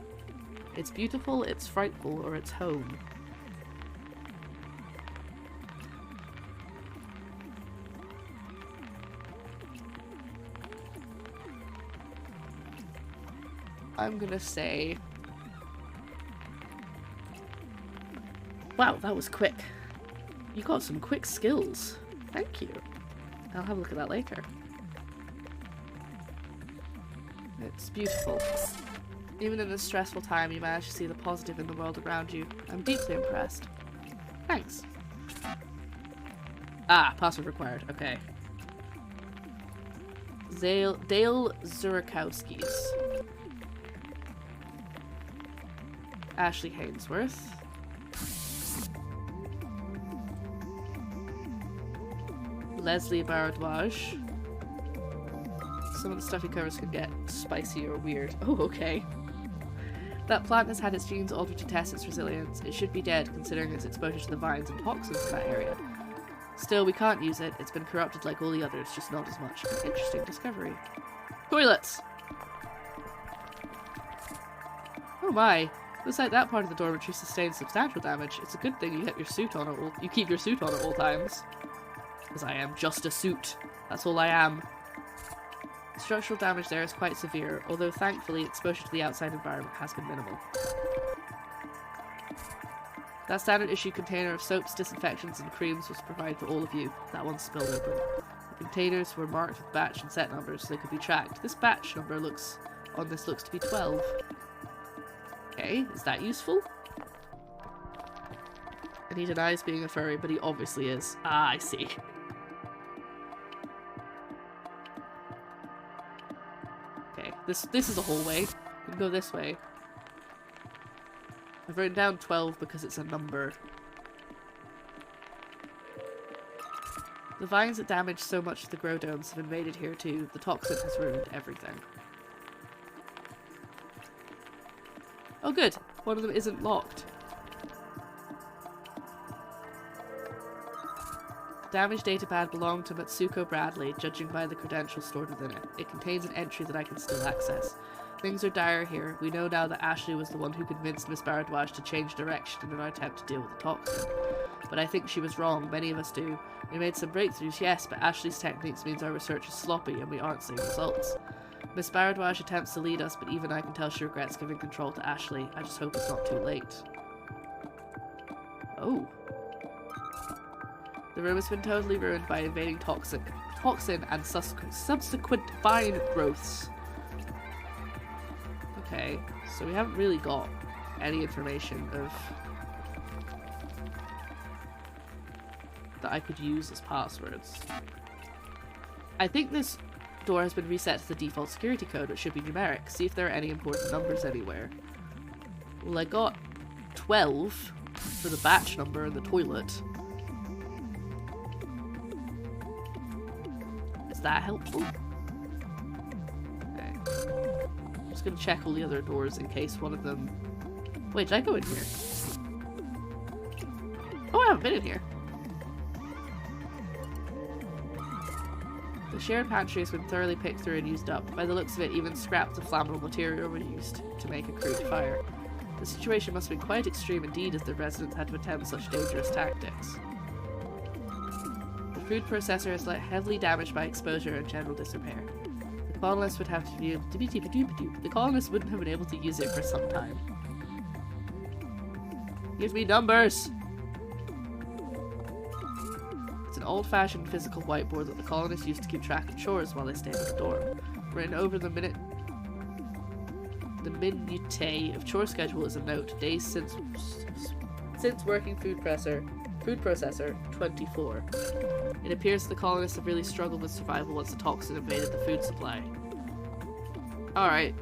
It's beautiful, it's frightful, or it's home. I'm gonna say... Wow, that was quick. You got some quick skills. Thank you. I'll have a look at that later. It's beautiful. Even in this stressful time, you manage to see the positive in the world around you. I'm deeply impressed. Thanks. Ah, password required. Okay. Dale Zurakowski's. Ashley Hainsworth. Leslie Bardwaj. Some of the stuff he covers can get spicy or weird. Oh, okay. That plant has had its genes altered to test its resilience. It should be dead, considering its exposure to the vines and toxins in that area. Still, we can't use it. It's been corrupted like all the others, just not as much. Interesting discovery. Toilets! Oh my. Looks like that part of the dormitory sustained substantial damage. It's a good thing you keep your suit on at all times. Because I am just a suit. That's all I am. The structural damage there is quite severe, although thankfully exposure to the outside environment has been minimal. That standard issue container of soaps, disinfectants and creams was provided for all of you. That one spilled open. The containers were marked with batch and set numbers so they could be tracked. This batch number looks to be 12. Okay, is that useful? And he denies being a furry, but he obviously is. Ah, I see. Okay, this is a hallway. We can go this way. I've written down 12 because it's a number. The vines that damaged so much of the grow domes have invaded here too. The toxin has ruined everything. Oh good, one of them isn't locked. The damaged datapad belonged to Matsuko Bradley, judging by the credentials stored within it. It contains an entry that I can still access. Things are dire here. We know now that Ashley was the one who convinced Miss Bardwaj to change direction in an attempt to deal with the toxin. But I think she was wrong, many of us do. We made some breakthroughs, yes, but Ashley's techniques means our research is sloppy and we aren't seeing results. Miss Bardwaj attempts to lead us, but even I can tell she regrets giving control to Ashley. I just hope it's not too late. Oh. The room has been totally ruined by invading toxin and subsequent vine growths. Okay, so we haven't really got any information of that I could use as passwords. I think this door has been reset to the default security code, which should be numeric. See if there are any important numbers anywhere. Well, I got 12 for the batch number in the toilet. Is that helpful? Okay. I'm just gonna check all the other doors in case one of them... Wait, did I go in here? Oh, I haven't been in here. The shared pantry has been thoroughly picked through and used up. By the looks of it, even scraps of flammable material were used to make a crude fire. The situation must have been quite extreme indeed as the residents had to attempt such dangerous tactics. The food processor is heavily damaged by exposure and general disrepair. The colonists would have to be able to the colonists wouldn't have been able to use it for some time. Give me numbers! It's an old-fashioned physical whiteboard that the colonists used to keep track of chores while they stayed at the dorm. Written over the minutiae of chore schedule is a note. Days since working food processor 24. It appears the colonists have really struggled with survival once the toxin invaded the food supply. Alright.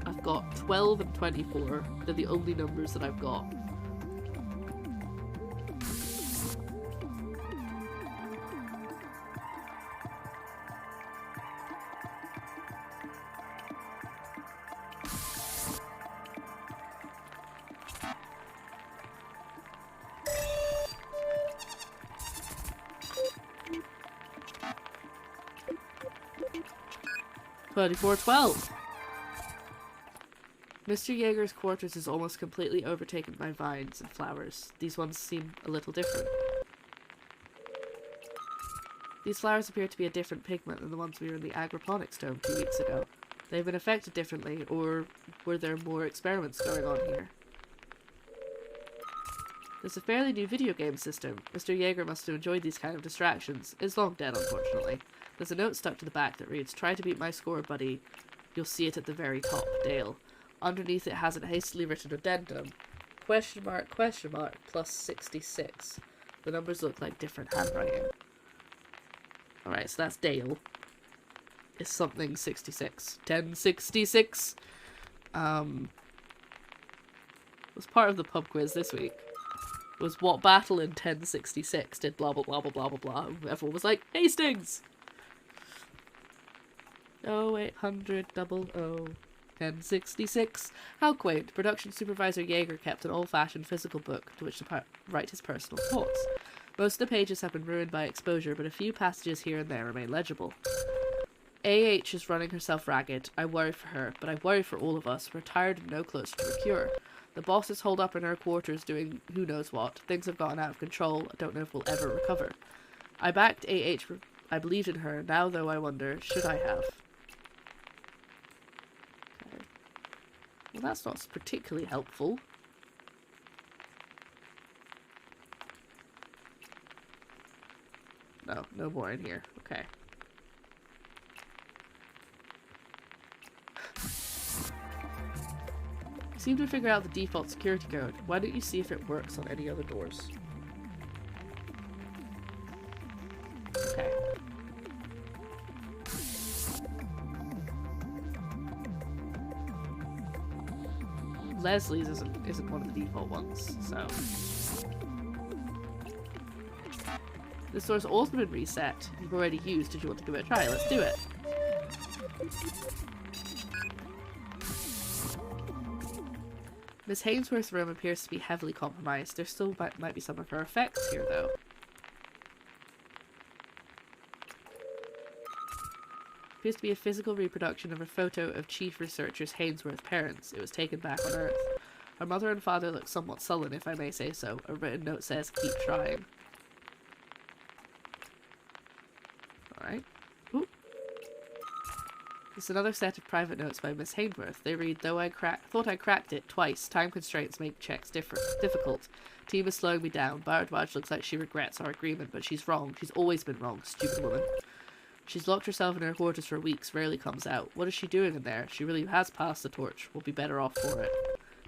I've got 12 and 24. They're the only numbers that I've got. 2412. Mr. Jaeger's quarters is almost completely overtaken by vines and flowers. These ones seem a little different. These flowers appear to be a different pigment than the ones we were in the agroponics dome 2 weeks ago. They've been affected differently, or were there more experiments going on here? There's a fairly new video game system. Mr. Jaeger must have enjoyed these kind of distractions. It's long dead, unfortunately. There's a note stuck to the back that reads, "Try to beat my score, buddy. You'll see it at the very top, Dale." Underneath it has a hastily written addendum. Question mark, plus 66. The numbers look like different handwriting. Alright, so that's Dale. It's something 66. 1066. Was part of the pub quiz this week. Was what battle in 1066 did blah blah blah blah blah blah blah. Everyone was like, Hastings! 0800 00 1066. How quaint. Production supervisor Jaeger kept an old-fashioned physical book to which to write his personal thoughts. Most of the pages have been ruined by exposure, but a few passages here and there remain legible. AH is running herself ragged. I worry for her, but I worry for all of us. We're tired and no closer to a cure. The boss is holed up in her quarters doing who knows what. Things have gotten out of control. I don't know if we'll ever recover. I backed AH. I believed in her. Now, though, I wonder, should I have? Okay. Well, that's not particularly helpful. No, no more in here. Okay. Seem to figure out the default security code. Why don't you see if it works on any other doors? Okay. Leslie's isn't one of the default ones, so. This door's also been reset. You've already used. Did you want to give it a try? Let's do it. Miss Hainsworth's room appears to be heavily compromised. There still might be some of her effects here, though. Appears to be a physical reproduction of a photo of Chief Researcher's Hainsworth parents. It was taken back on Earth. Her mother and father look somewhat sullen, if I may say so. A written note says, "Keep trying." Alright. Ooh. There's another set of private notes by Miss Hainsworth. They read, "Though I thought I cracked it twice. Time constraints make checks difficult. Team is slowing me down. Bardwaj looks like she regrets our agreement, but she's wrong. She's always been wrong, stupid woman. She's locked herself in her quarters for weeks, rarely comes out. What is she doing in there? She really has passed the torch. We'll be better off for it.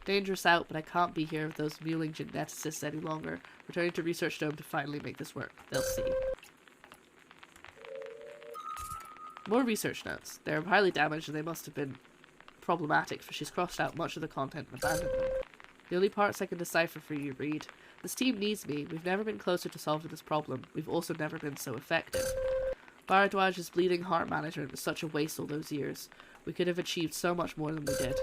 Dangerous out, but I can't be here with those mewling geneticists any longer. Returning to Research Dome to finally make this work. They'll see." More research notes. They're highly damaged and they must have been problematic, for she's crossed out much of the content and abandoned them. "The only parts I can decipher for you read. This team needs me. We've never been closer to solving this problem. We've also never been so effective. Bardwaj's bleeding heart management was such a waste all those years. We could have achieved so much more than we did.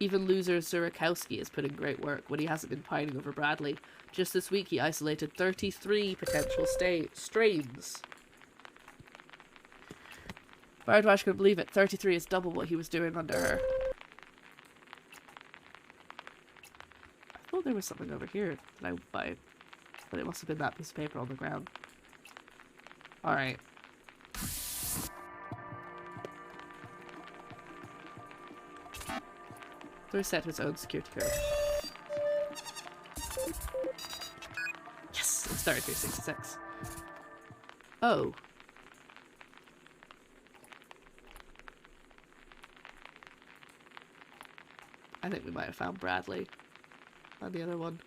Even loser Zurakowski has put in great work when he hasn't been pining over Bradley. Just this week he isolated 33 potential strains. Bardwaj couldn't believe it. 33 is double what he was doing under her. I thought there was something over here that I would buy, but it must have been that piece of paper on the ground. Alright. So set to its own security code. Yes! It started 366. Oh. I think we might have found Bradley on the other one.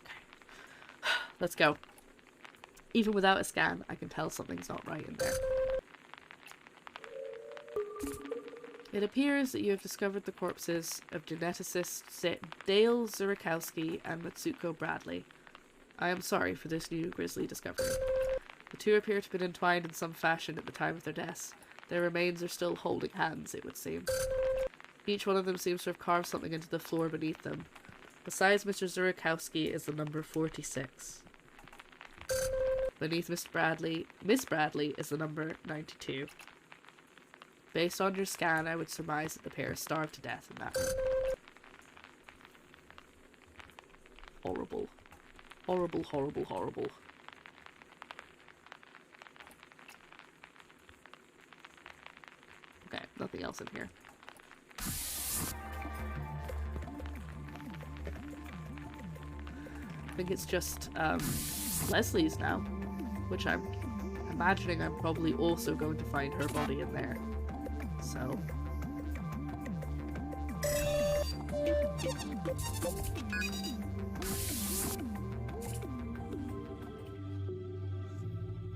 Okay. Let's go. Even without a scan, I can tell something's not right in there. It appears that you have discovered the corpses of geneticists Dale Zurakowski and Matsuko Bradley. I am sorry for this new grisly discovery. The two appear to have been entwined in some fashion at the time of their deaths. Their remains are still holding hands, it would seem. Each one of them seems to have carved something into the floor beneath them. Besides Mr. Zurakowski is the number 46. Beneath Miss Bradley is the number 92. Based on your scan, I would surmise that the pair starved to death in that room. Horrible. Horrible, horrible, horrible. Okay, nothing else in here. I think it's just Leslie's now, which I'm imagining I'm probably also going to find her body in there. So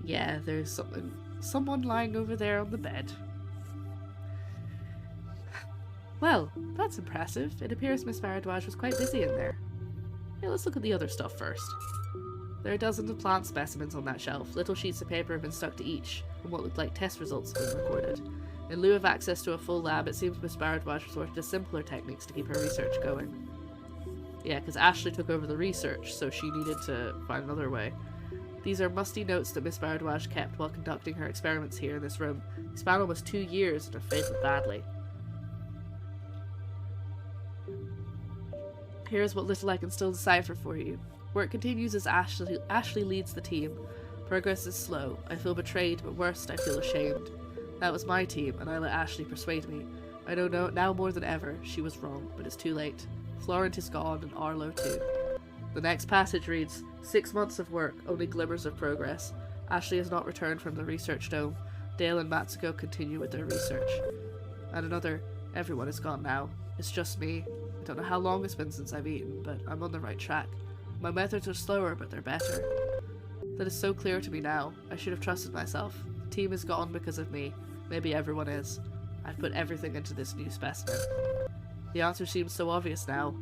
yeah, there's someone lying over there on the bed. Well, that's impressive. It appears Miss Varadwaj was quite busy in there. Yeah, let's look at the other stuff first. There are dozens of plant specimens on that shelf. Little sheets of paper have been stuck to each, and what looked like test results have been recorded. In lieu of access to a full lab, it seems Miss Varadwaj resorted to simpler techniques to keep her research going. Yeah, because Ashley took over the research, so she needed to find another way. These are musty notes that Miss Varadwaj kept while conducting her experiments here in this room. They span almost 2 years and have failed badly. Here's what little I can still decipher for you. Work continues as Ashley leads the team. Progress is slow. I feel betrayed, but worst, I feel ashamed. That was my team, and I let Ashley persuade me. I know now more than ever, she was wrong, but it's too late. Florent is gone, and Arlo too. The next passage reads, 6 months of work, only glimmers of progress. Ashley has not returned from the research dome. Dale and Matsuko continue with their research. And another, everyone is gone now. It's just me. I don't know how long it's been since I've eaten, but I'm on the right track. My methods are slower, but they're better. That is so clear to me now. I should have trusted myself. The team is gone because of me. Maybe everyone is. I've put everything into this new specimen. The answer seems so obvious now.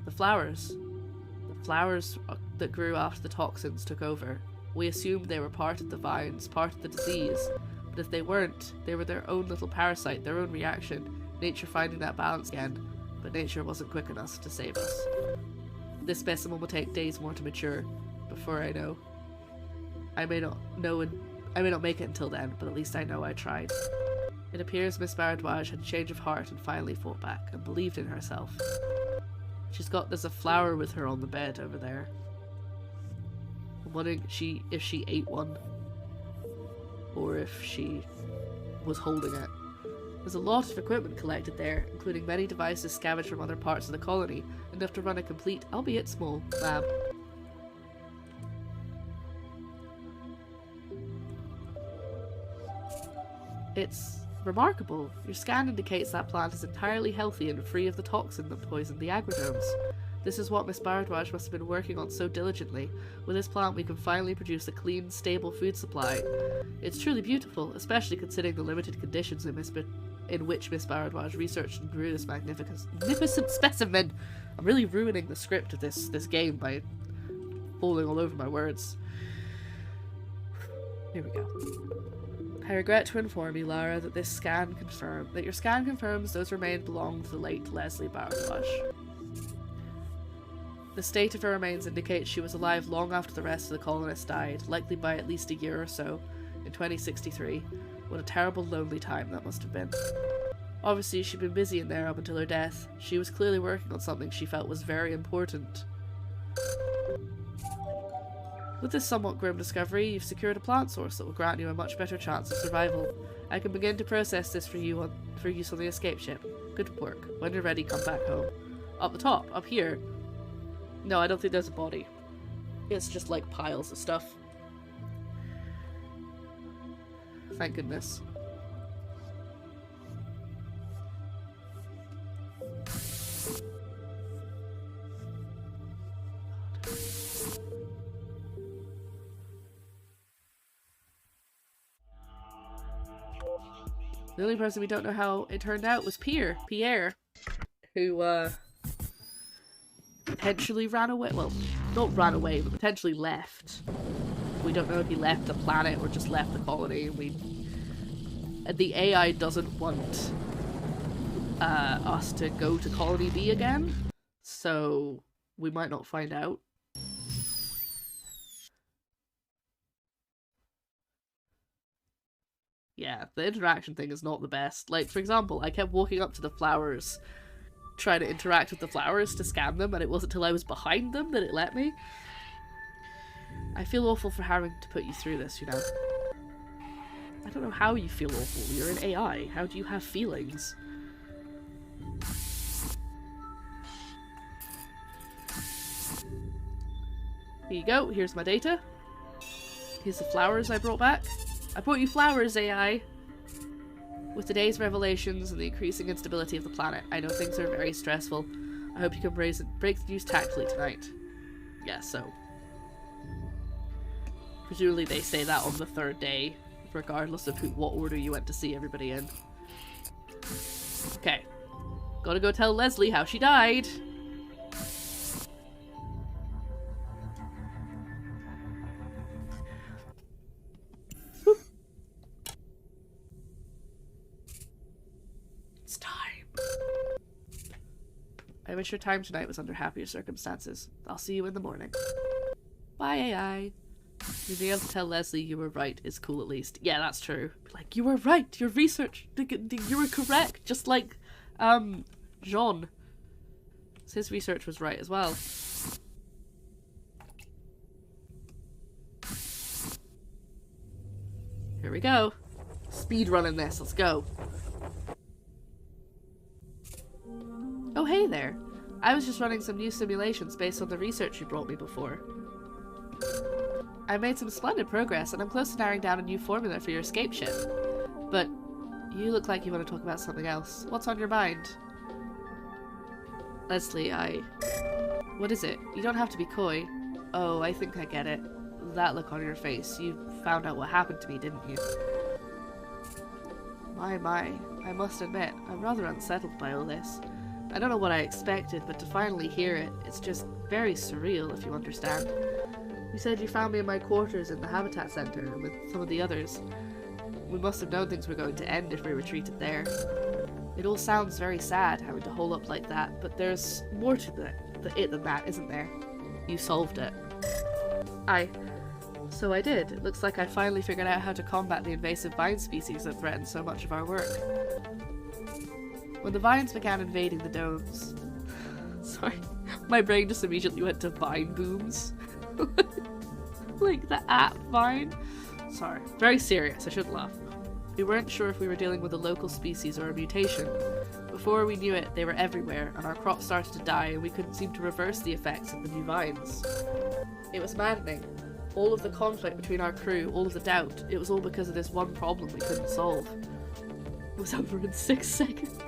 The flowers. The flowers that grew after the toxins took over. We assumed they were part of the vines, part of the disease. But if they weren't, they were their own little parasite, their own reaction. Nature finding that balance again. But nature wasn't quick enough to save us. This specimen will take days more to mature. Before I know. I may not make it until then, but at least I know I tried. It appears Miss Varadwaj had a change of heart and finally fought back and believed in herself. There's a flower with her on the bed over there. I'm wondering if she ate one. Or if she was holding it. There's a lot of equipment collected there, including many devices scavenged from other parts of the colony, enough to run a complete, albeit small, lab. It's remarkable. Your scan indicates that plant is entirely healthy and free of the toxin that poisoned the agrodomes. This is what Miss Varadwaj must have been working on so diligently. With this plant we can finally produce a clean, stable food supply. It's truly beautiful, especially considering the limited conditions in which Miss Varadwaj researched and grew this magnificent specimen. I'm really ruining the script of this game by falling all over my words. Here we go. I regret to inform you, Lara, that your scan confirms those remains belong to the late Leslie Varadwaj. The state of her remains indicates she was alive long after the rest of the colonists died, likely by at least a year or so, in 2063. What a terrible, lonely time that must have been. Obviously, she'd been busy in there up until her death. She was clearly working on something she felt was very important. With this somewhat grim discovery, you've secured a plant source that will grant you a much better chance of survival. I can begin to process this for use on the escape ship. Good work. When you're ready, come back home. Up the top, up here. No, I don't think there's a body. It's just like piles of stuff. Thank goodness. The only person we don't know how it turned out was Pierre, who potentially ran away. Well, not ran away, but potentially left. We don't know if he left the planet or just left the colony. The AI doesn't want us to go to Colony B again, so we might not find out. Yeah, the interaction thing is not the best. Like, for example, I kept walking up to the flowers, trying to interact with the flowers to scan them, and it wasn't until I was behind them that it let me. I feel awful for having to put you through this, you know. I don't know how you feel awful. You're an AI. How do you have feelings? Here you go. Here's my data. Here's the flowers I brought back. I brought you flowers, AI. With today's revelations and the increasing instability of the planet, I know things are very stressful. I hope you can break the news tactfully tonight. Yeah, so. Presumably they say that on the 3rd day, regardless of what order you went to see everybody in. Okay. Gotta go tell Leslie how she died. It's time. I wish your time tonight was under happier circumstances. I'll see you in the morning. Bye, AI. You being able to tell Leslie you were right is cool at least. Yeah, that's true. Like, you were right. Your research, you were correct. Just like, Jean. His research was right as well. Here we go. Speed running this. Let's go. Oh, hey there. I was just running some new simulations based on the research you brought me before. I made some splendid progress, and I'm close to narrowing down a new formula for your escape ship. But you look like you want to talk about something else. What's on your mind? Leslie, What is it? You don't have to be coy. Oh, I think I get it. That look on your face. You found out what happened to me, didn't you? My, I must admit, I'm rather unsettled by all this. I don't know what I expected, but to finally hear it, it's just very surreal, if you understand. You said you found me in my quarters in the Habitat Center with some of the others. We must have known things were going to end if we retreated there. It all sounds very sad, having to hole up like that, but there's more to it than that, isn't there? You solved it. So I did. It looks like I finally figured out how to combat the invasive vine species that threaten so much of our work. When the vines began invading the domes... Sorry, my brain just immediately went to vine booms. Like the app Vine. Sorry. Very serious, I shouldn't laugh. We weren't sure if we were dealing with a local species or a mutation. Before we knew it, they were everywhere, and our crops started to die, and we couldn't seem to reverse the effects of the new vines. It was maddening. All of the conflict between our crew, all of the doubt, it was all because of this one problem we couldn't solve. It was over in 6 seconds.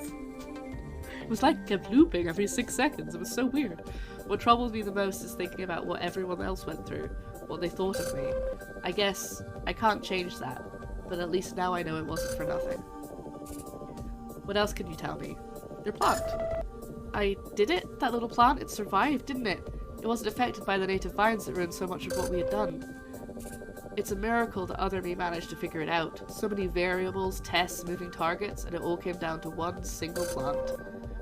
It was like it kept looping every 6 seconds. It was so weird. What troubles me the most is thinking about what everyone else went through, what they thought of me. I guess I can't change that, but at least now I know it wasn't for nothing. What else can you tell me? Your plant. I did it? That little plant? It survived, didn't it? It wasn't affected by the native vines that ruined so much of what we had done. It's a miracle that other me managed to figure it out. So many variables, tests, moving targets, and it all came down to one single plant.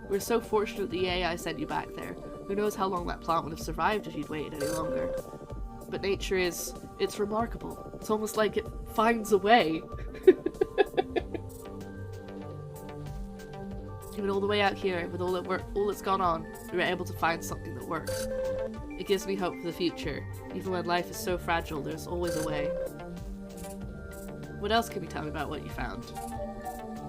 We're so fortunate the AI sent you back there. Who knows how long that plant would have survived if you'd waited any longer. But nature it's remarkable. It's almost like it finds a way. Even all the way out here, with all that's gone on, we were able to find something that works. It gives me hope for the future. Even when life is so fragile, there's always a way. What else can you tell me about what you found?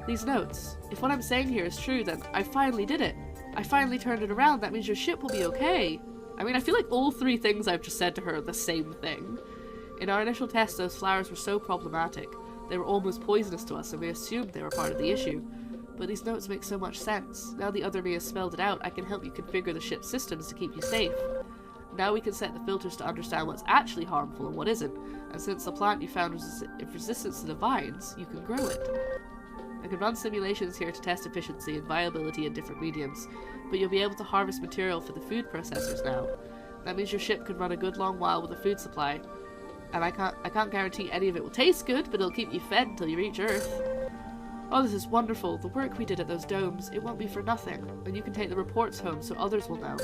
These notes. If what I'm saying here is true, then I finally did it. I finally turned it around. That means your ship will be okay. I mean, I feel like all 3 things I've just said to her are the same thing. In our initial tests, those flowers were so problematic. They were almost poisonous to us, and we assumed they were part of the issue. But these notes make so much sense. Now the other me has spelled it out, I can help you configure the ship's systems to keep you safe. Now we can set the filters to understand what's actually harmful and what isn't. And since the plant you found was resistance to the vines, you can grow it. I can run simulations here to test efficiency and viability in different mediums, but you'll be able to harvest material for the food processors now. That means your ship can run a good long while with a food supply. And I can't guarantee any of it will taste good, but it'll keep you fed until you reach Earth. Oh, this is wonderful. The work we did at those domes, it won't be for nothing, and you can take the reports home so others will know.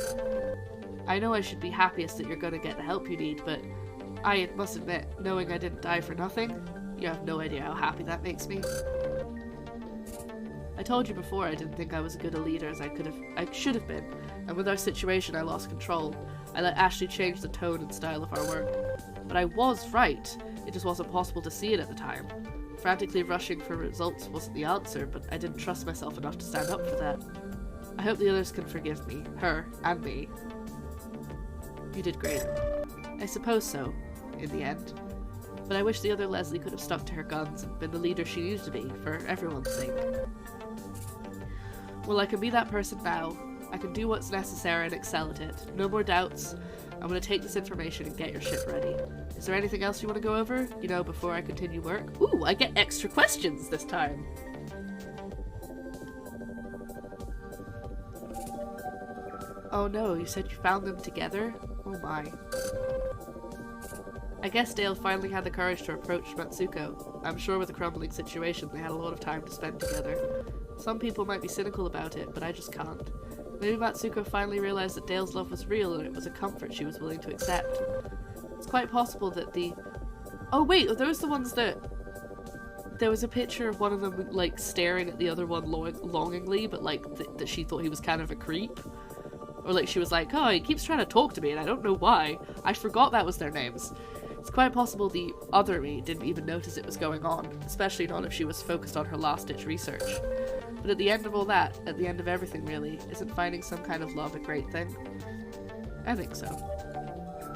I know I should be happiest that you're going to get the help you need, but I must admit, knowing I didn't die for nothing, You have no idea how happy that makes me. I told you before I didn't think I was as good a leader as I should have been, and with our situation I lost control. I let Ashley change the tone and style of our work. But I was right, it just wasn't possible to see it at the time. Frantically rushing for results wasn't the answer, but I didn't trust myself enough to stand up for that. I hope the others can forgive me, her, and me. You did great. I suppose so, in the end. But I wish the other Leslie could have stuck to her guns and been the leader she needed to be, for everyone's sake. Well, I can be that person now. I can do what's necessary and excel at it. No more doubts. I'm going to take this information and get your ship ready. Is there anything else you want to go over? You know, before I continue work? Ooh, I get extra questions this time! Oh no, you said you found them together? Oh my. I guess Dale finally had the courage to approach Matsuko. I'm sure with the crumbling situation they had a lot of time to spend together. Some people might be cynical about it, but I just can't. Maybe Matsuko finally realized that Dale's love was real and it was a comfort she was willing to accept. It's quite possible that the... Oh wait, are those the ones that... There was a picture of one of them, like, staring at the other one longingly, but, like, that she thought he was kind of a creep? Or, like, she was like, oh, he keeps trying to talk to me and I don't know why. I forgot that was their names. It's quite possible the other me didn't even notice it was going on, especially not if she was focused on her last-ditch research. But at the end of all that, at the end of everything really, isn't finding some kind of love a great thing? I think so.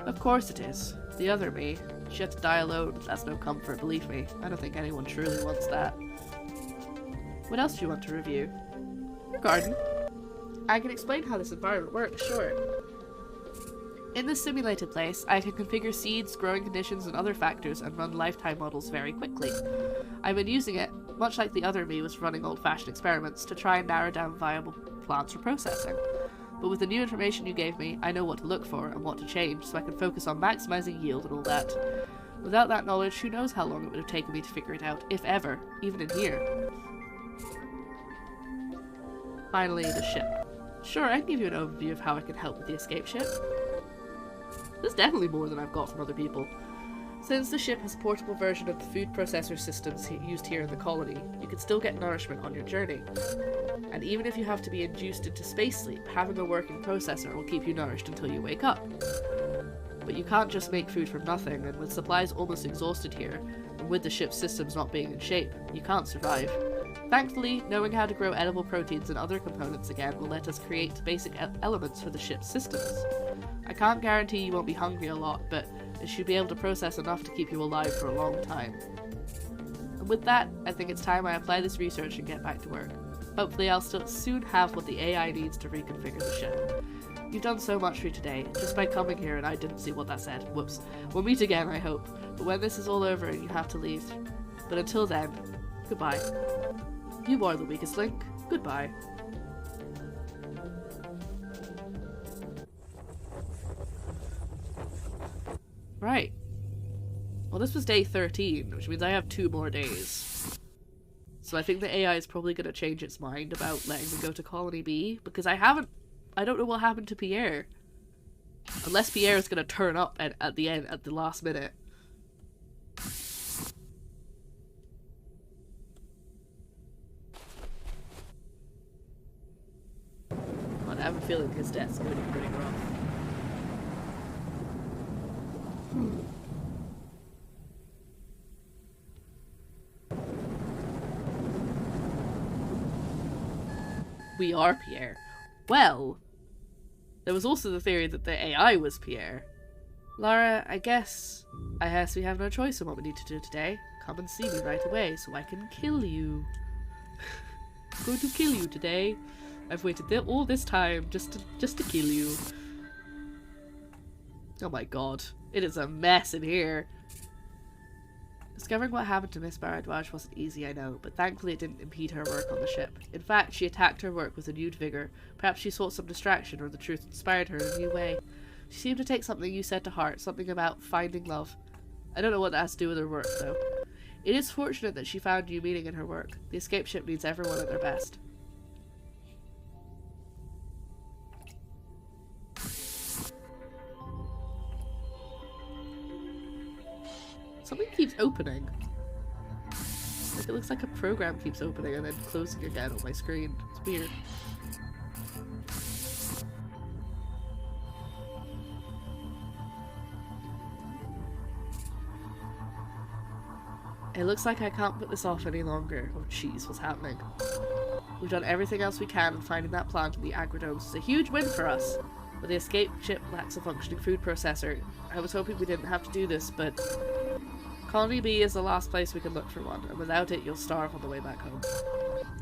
Of course it is. The other me. She had to die alone, but that's no comfort, believe me. I don't think anyone truly wants that. What else do you want to review? Your garden. I can explain how this environment works, sure. In this simulated place, I can configure seeds, growing conditions, and other factors and run lifetime models very quickly. I've been using it, much like the other me was running old-fashioned experiments, to try and narrow down viable plants for processing. But with the new information you gave me, I know what to look for and what to change, so I can focus on maximizing yield and all that. Without that knowledge, who knows how long it would have taken me to figure it out, if ever, even in here. Finally, the ship. Sure, I can give you an overview of how I can help with the escape ship. There's definitely more than I've got from other people. Since the ship has a portable version of the food processor systems used here in the colony, you can still get nourishment on your journey. And even if you have to be induced into space sleep, having a working processor will keep you nourished until you wake up. But you can't just make food from nothing, and with supplies almost exhausted here, and with the ship's systems not being in shape, you can't survive. Thankfully, knowing how to grow edible proteins and other components again will let us create basic elements for the ship's systems. I can't guarantee you won't be hungry a lot, but it should be able to process enough to keep you alive for a long time. And with that, I think it's time I apply this research and get back to work. Hopefully I'll soon have what the AI needs to reconfigure the ship. You've done so much for me today, just by coming here, and I didn't see what that said. Whoops. We'll meet again, I hope. But when this is all over and you have to leave. But until then, goodbye. You are the weakest link. Goodbye. Right. Well, this was day 13, which means I have 2 more days. So I think the AI is probably going to change its mind about letting me go to Colony B, because I don't know what happened to Pierre. Unless Pierre is going to turn up at the end, at the last minute. I have a feeling his death's going to be pretty rough. We are Pierre. Well, there was also the theory that the AI was Pierre. Lara, I guess we have no choice in what we need to do today. Come and see me right away so I can kill you. I'm going to kill you today. I've waited all this time just to kill you. Oh my god. It is a mess in here. Discovering what happened to Miss Bharadwaj wasn't easy, I know, but thankfully it didn't impede her work on the ship. In fact, she attacked her work with renewed vigor. Perhaps she sought some distraction, or the truth inspired her in a new way. She seemed to take something you said to heart, something about finding love. I don't know what that has to do with her work, though. It is fortunate that she found new meaning in her work. The escape ship needs everyone at their best. Something keeps opening. Like, it looks like a program keeps opening and then closing again on my screen. It's weird. It looks like I can't put this off any longer. Oh jeez, what's happening? We've done everything else we can, and finding that plant in the Agrodomes is a huge win for us. But the escape ship lacks a functioning food processor. I was hoping we didn't have to do this, but Colony B is the last place we can look for one, and without it you'll starve on the way back home.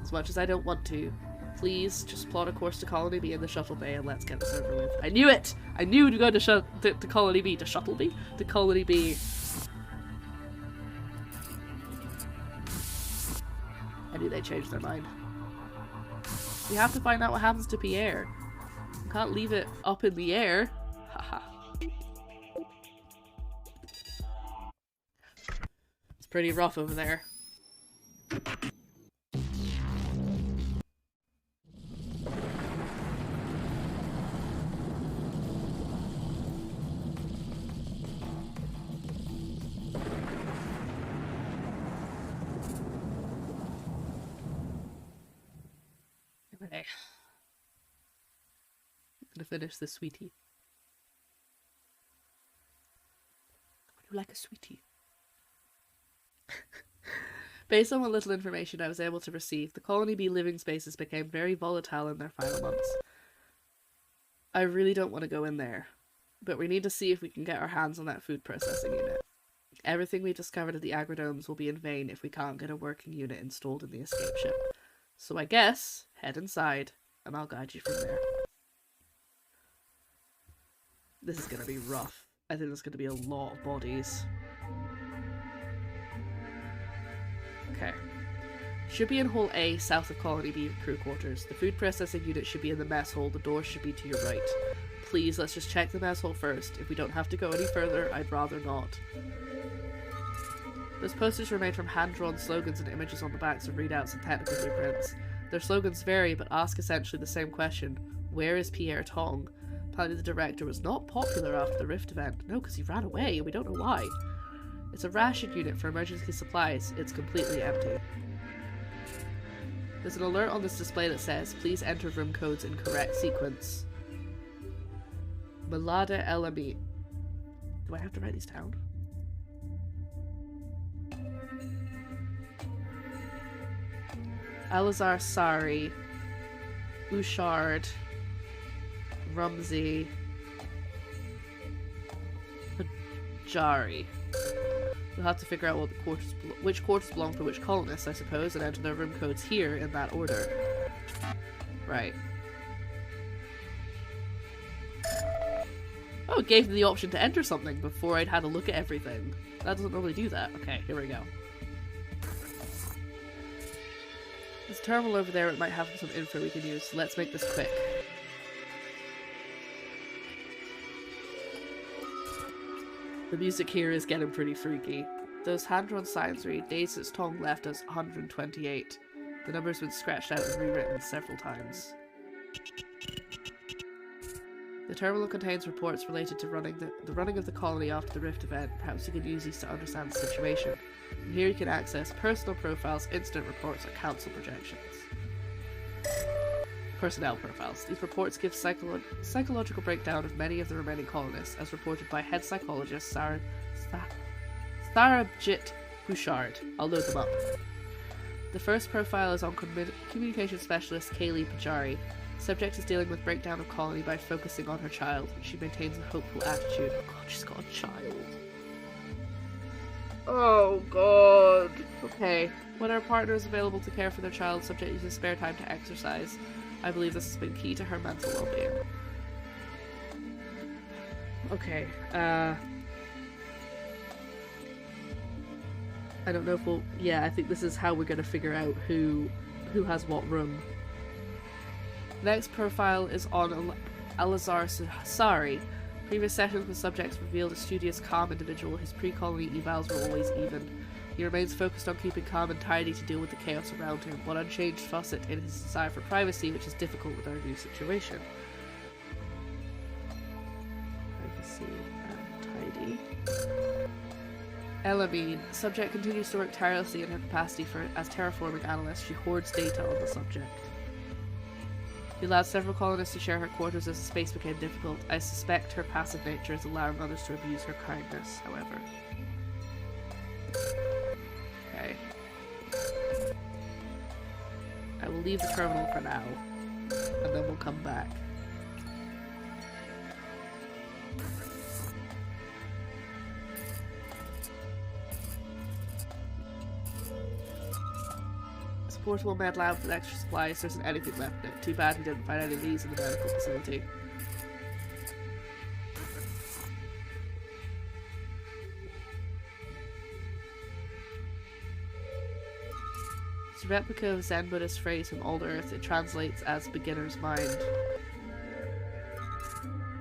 As much as I don't want to, please just plot a course to Colony B in the shuttle bay and let's get this over with. I knew it! I knew to go to Colony B. To Shuttle B? To Colony B. I knew they changed their mind. We have to find out what happens to Pierre. We can't leave it up in the air. Haha. It's pretty rough over there. Okay. I'm gonna finish this sweetie. Would you like a sweetie? Based on what little information I was able to receive, the Colony B living spaces became very volatile in their final months. I really don't want to go in there, but we need to see if we can get our hands on that food processing unit. Everything we discovered at the Agrodomes will be in vain if we can't get a working unit installed in the escape ship. So I guess, head inside, and I'll guide you from there. This is gonna be rough. I think there's gonna be a lot of bodies. Okay. Should be in Hall A, south of Colony B crew quarters. The food processing unit should be in the mess hall. The door should be to your right. Please, let's just check the mess hall first. If we don't have to go any further, I'd rather not. Those posters were made from hand-drawn slogans and images on the backs of readouts and technical blueprints. Their slogans vary, but ask essentially the same question. Where is Pierre Tong? Apparently the director was not popular after the Rift event. No, because he ran away, and we don't know why. It's a ration unit for emergency supplies. It's completely empty. There's an alert on this display that says, please enter room codes in correct sequence. Malada Elami. Do I have to write these down? Alazar Sari, Ushard, Rumsey, Jari. We'll have to figure out what the which quarters belong to which colonists, I suppose, and enter their room codes here in that order. Right. Oh, it gave me the option to enter something before I'd had a look at everything. That doesn't normally do that. Okay, here we go. There's a terminal over there, it might have some info we can use, so let's make this quick. The music here is getting pretty freaky. Those hand-drawn signs read, days since Tong left us 128. The number's been scratched out and rewritten several times. The terminal contains reports related to the running of the colony after the Rift event. Perhaps you can use these to understand the situation. And here you can access personal profiles, incident reports, or council projections. Personnel profiles. These reports give psychological breakdown of many of the remaining colonists, as reported by head psychologist Sarabjit Bouchard. I'll load them up. The first profile is on communication specialist Kaylee Pajari. The subject is dealing with breakdown of colony by focusing on her child. She maintains a hopeful attitude. Oh god, she's got a child. Oh god. Okay. When our partner is available to care for their child, subject uses spare time to exercise. I believe this has been key to her mental well-being. Okay, I don't know if we'll... Yeah, I think this is how we're gonna figure out who has what room. Next profile is on Alazar Sari. Previous sessions with subjects revealed a studious, calm individual. His pre-colony evals were always even. He remains focused on keeping calm and tidy to deal with the chaos around him, one unchanged facet in his desire for privacy, which is difficult with our new situation. Privacy and tidy. Elamine. Subject continues to work tirelessly in her capacity as terraforming analyst. She hoards data on the subject. She allowed several colonists to share her quarters as the space became difficult. I suspect her passive nature is allowing others to abuse her kindness, however. Okay. I will leave the terminal for now, and then we'll come back. Portable med lab with extra supplies. There isn't anything left in it. Too bad we didn't find any of these in the medical facility. It's a replica of Zen Buddhist phrase from Old Earth. It translates as beginner's mind.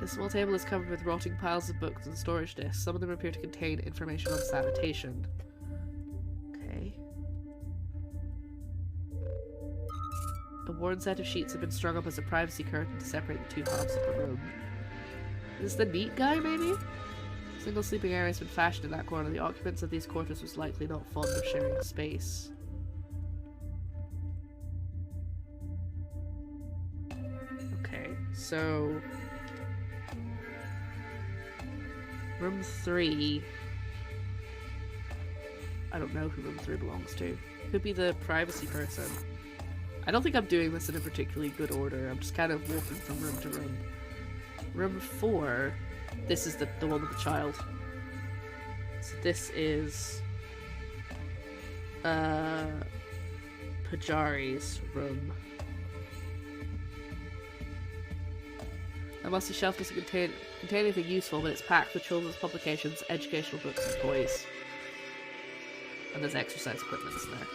The small table is covered with rotting piles of books and storage discs. Some of them appear to contain information on sanitation. A worn set of sheets have been strung up as a privacy curtain to separate the two halves of the room. Is this the neat guy, maybe? A single sleeping area has been fashioned in that corner. The occupants of these quarters was likely not fond of sharing space. Okay, so... Room 3... I don't know who room 3 belongs to. Could be the privacy person. I don't think I'm doing this in a particularly good order. I'm just kind of walking from room to room. Room 4, this is the one with the child. So this is Pajari's room. I must have shelved doesn't contain anything useful, but it's packed with children's publications, educational books, and toys. And there's exercise equipment in there.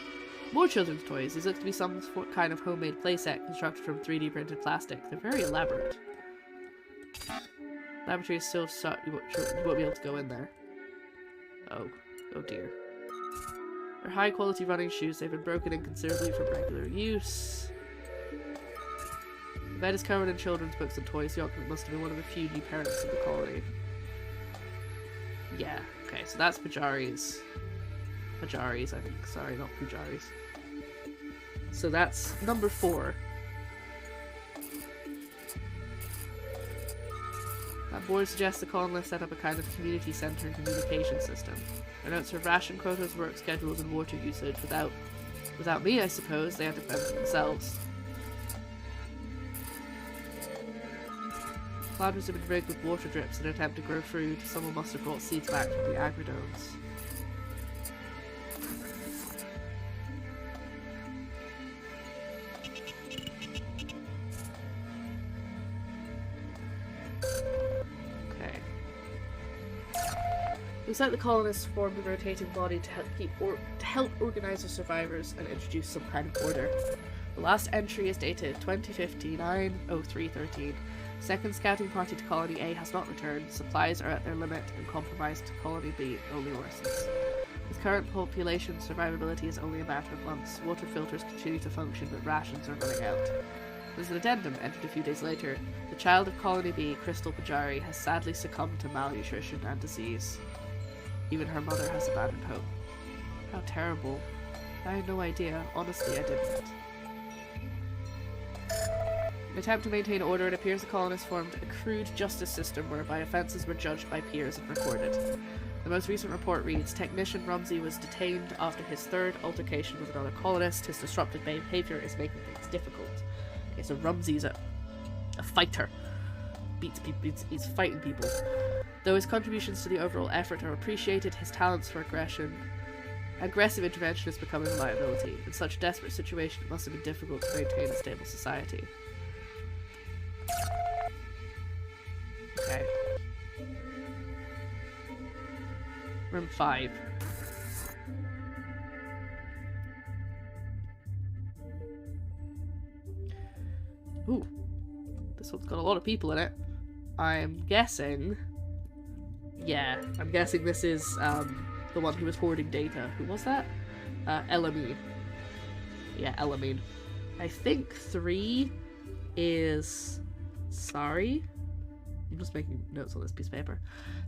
More children's toys. These look to be some kind of homemade playset constructed from 3D printed plastic. They're very elaborate. Laboratory is still shut. You won't be able to go in there. Oh. Oh dear. They're high quality running shoes. They've been broken in considerably from regular use. The bed is covered in children's books and toys. The occupant must have been one of the few new parents of the colony. Yeah. Okay, so that's Pajari's. Pajari's, I think. Sorry, not Pujari's. So that's number 4. That board suggests the colonists set up a kind of community centre and communication system. Their notes for ration quotas, work schedules, and water usage. Without me, I suppose, they had to fend for themselves. Planters have been rigged with water drips in an attempt to grow fruit. Someone must have brought seeds back from the agridomes. Looks like the colonists formed a rotating body to help organize the survivors and introduce some kind of order. The last entry is dated 2059-0313. Second scouting party to Colony A has not returned. Supplies are at their limit, and compromise to Colony B only worsens. With current population, survivability is only a matter of months. Water filters continue to function, but rations are running out. There's an addendum entered a few days later. The child of Colony B, Crystal Pajari, has sadly succumbed to malnutrition and disease. Even her mother has abandoned hope. How terrible. I had no idea. Honestly, I didn't. In an attempt to maintain order, it appears the colonists formed a crude justice system whereby offences were judged by peers and recorded. The most recent report reads, Technician Rumsey was detained after his third altercation with another colonist. His disruptive behaviour is making things difficult. Okay, so Rumsey's a fighter. Beats people, he's fighting people. Though his contributions to the overall effort are appreciated, his talents for aggressive intervention is becoming a liability. In such a desperate situation, it must have been difficult to maintain a stable society. Okay. Room 5. Ooh. This one's got a lot of people in it. I'm guessing... Yeah, I'm guessing this is the one who was hoarding data. Who was that? Elamine. Yeah, Elamine. I think 3 is... Sorry? I'm just making notes on this piece of paper.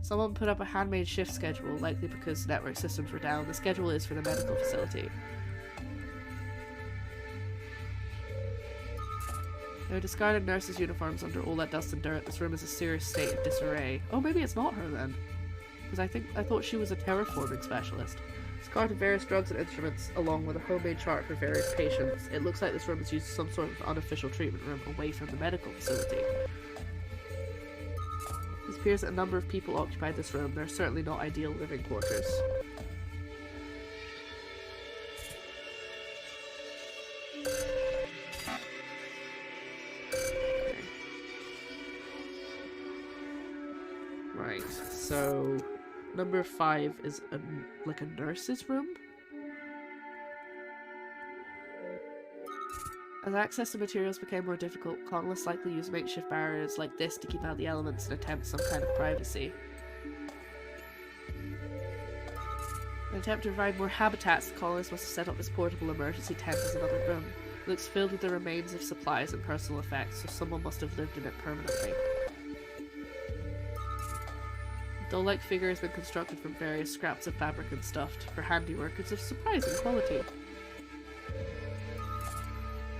Someone put up a handmade shift schedule, likely because network systems were down. The schedule is for the medical facility. There are discarded nurses' uniforms under all that dust and dirt. This room is a serious state of disarray. Oh, maybe it's not her then. Because I thought she was a terraforming specialist. Discarded various drugs and instruments, along with a homemade chart for various patients. It looks like this room is used as some sort of unofficial treatment room away from the medical facility. It appears that a number of people occupied this room. They're certainly not ideal living quarters. Okay. Right, so number 5 is like a nurse's room? As access to materials became more difficult, colonists likely used makeshift barriers like this to keep out the elements and attempt some kind of privacy. In an attempt to provide more habitats, the colonists must have set up this portable emergency tent as another room. It looks filled with the remains of supplies and personal effects, so someone must have lived in it permanently. A doll-like figure has been constructed from various scraps of fabric and stuffed. For handiwork, it's of surprising quality.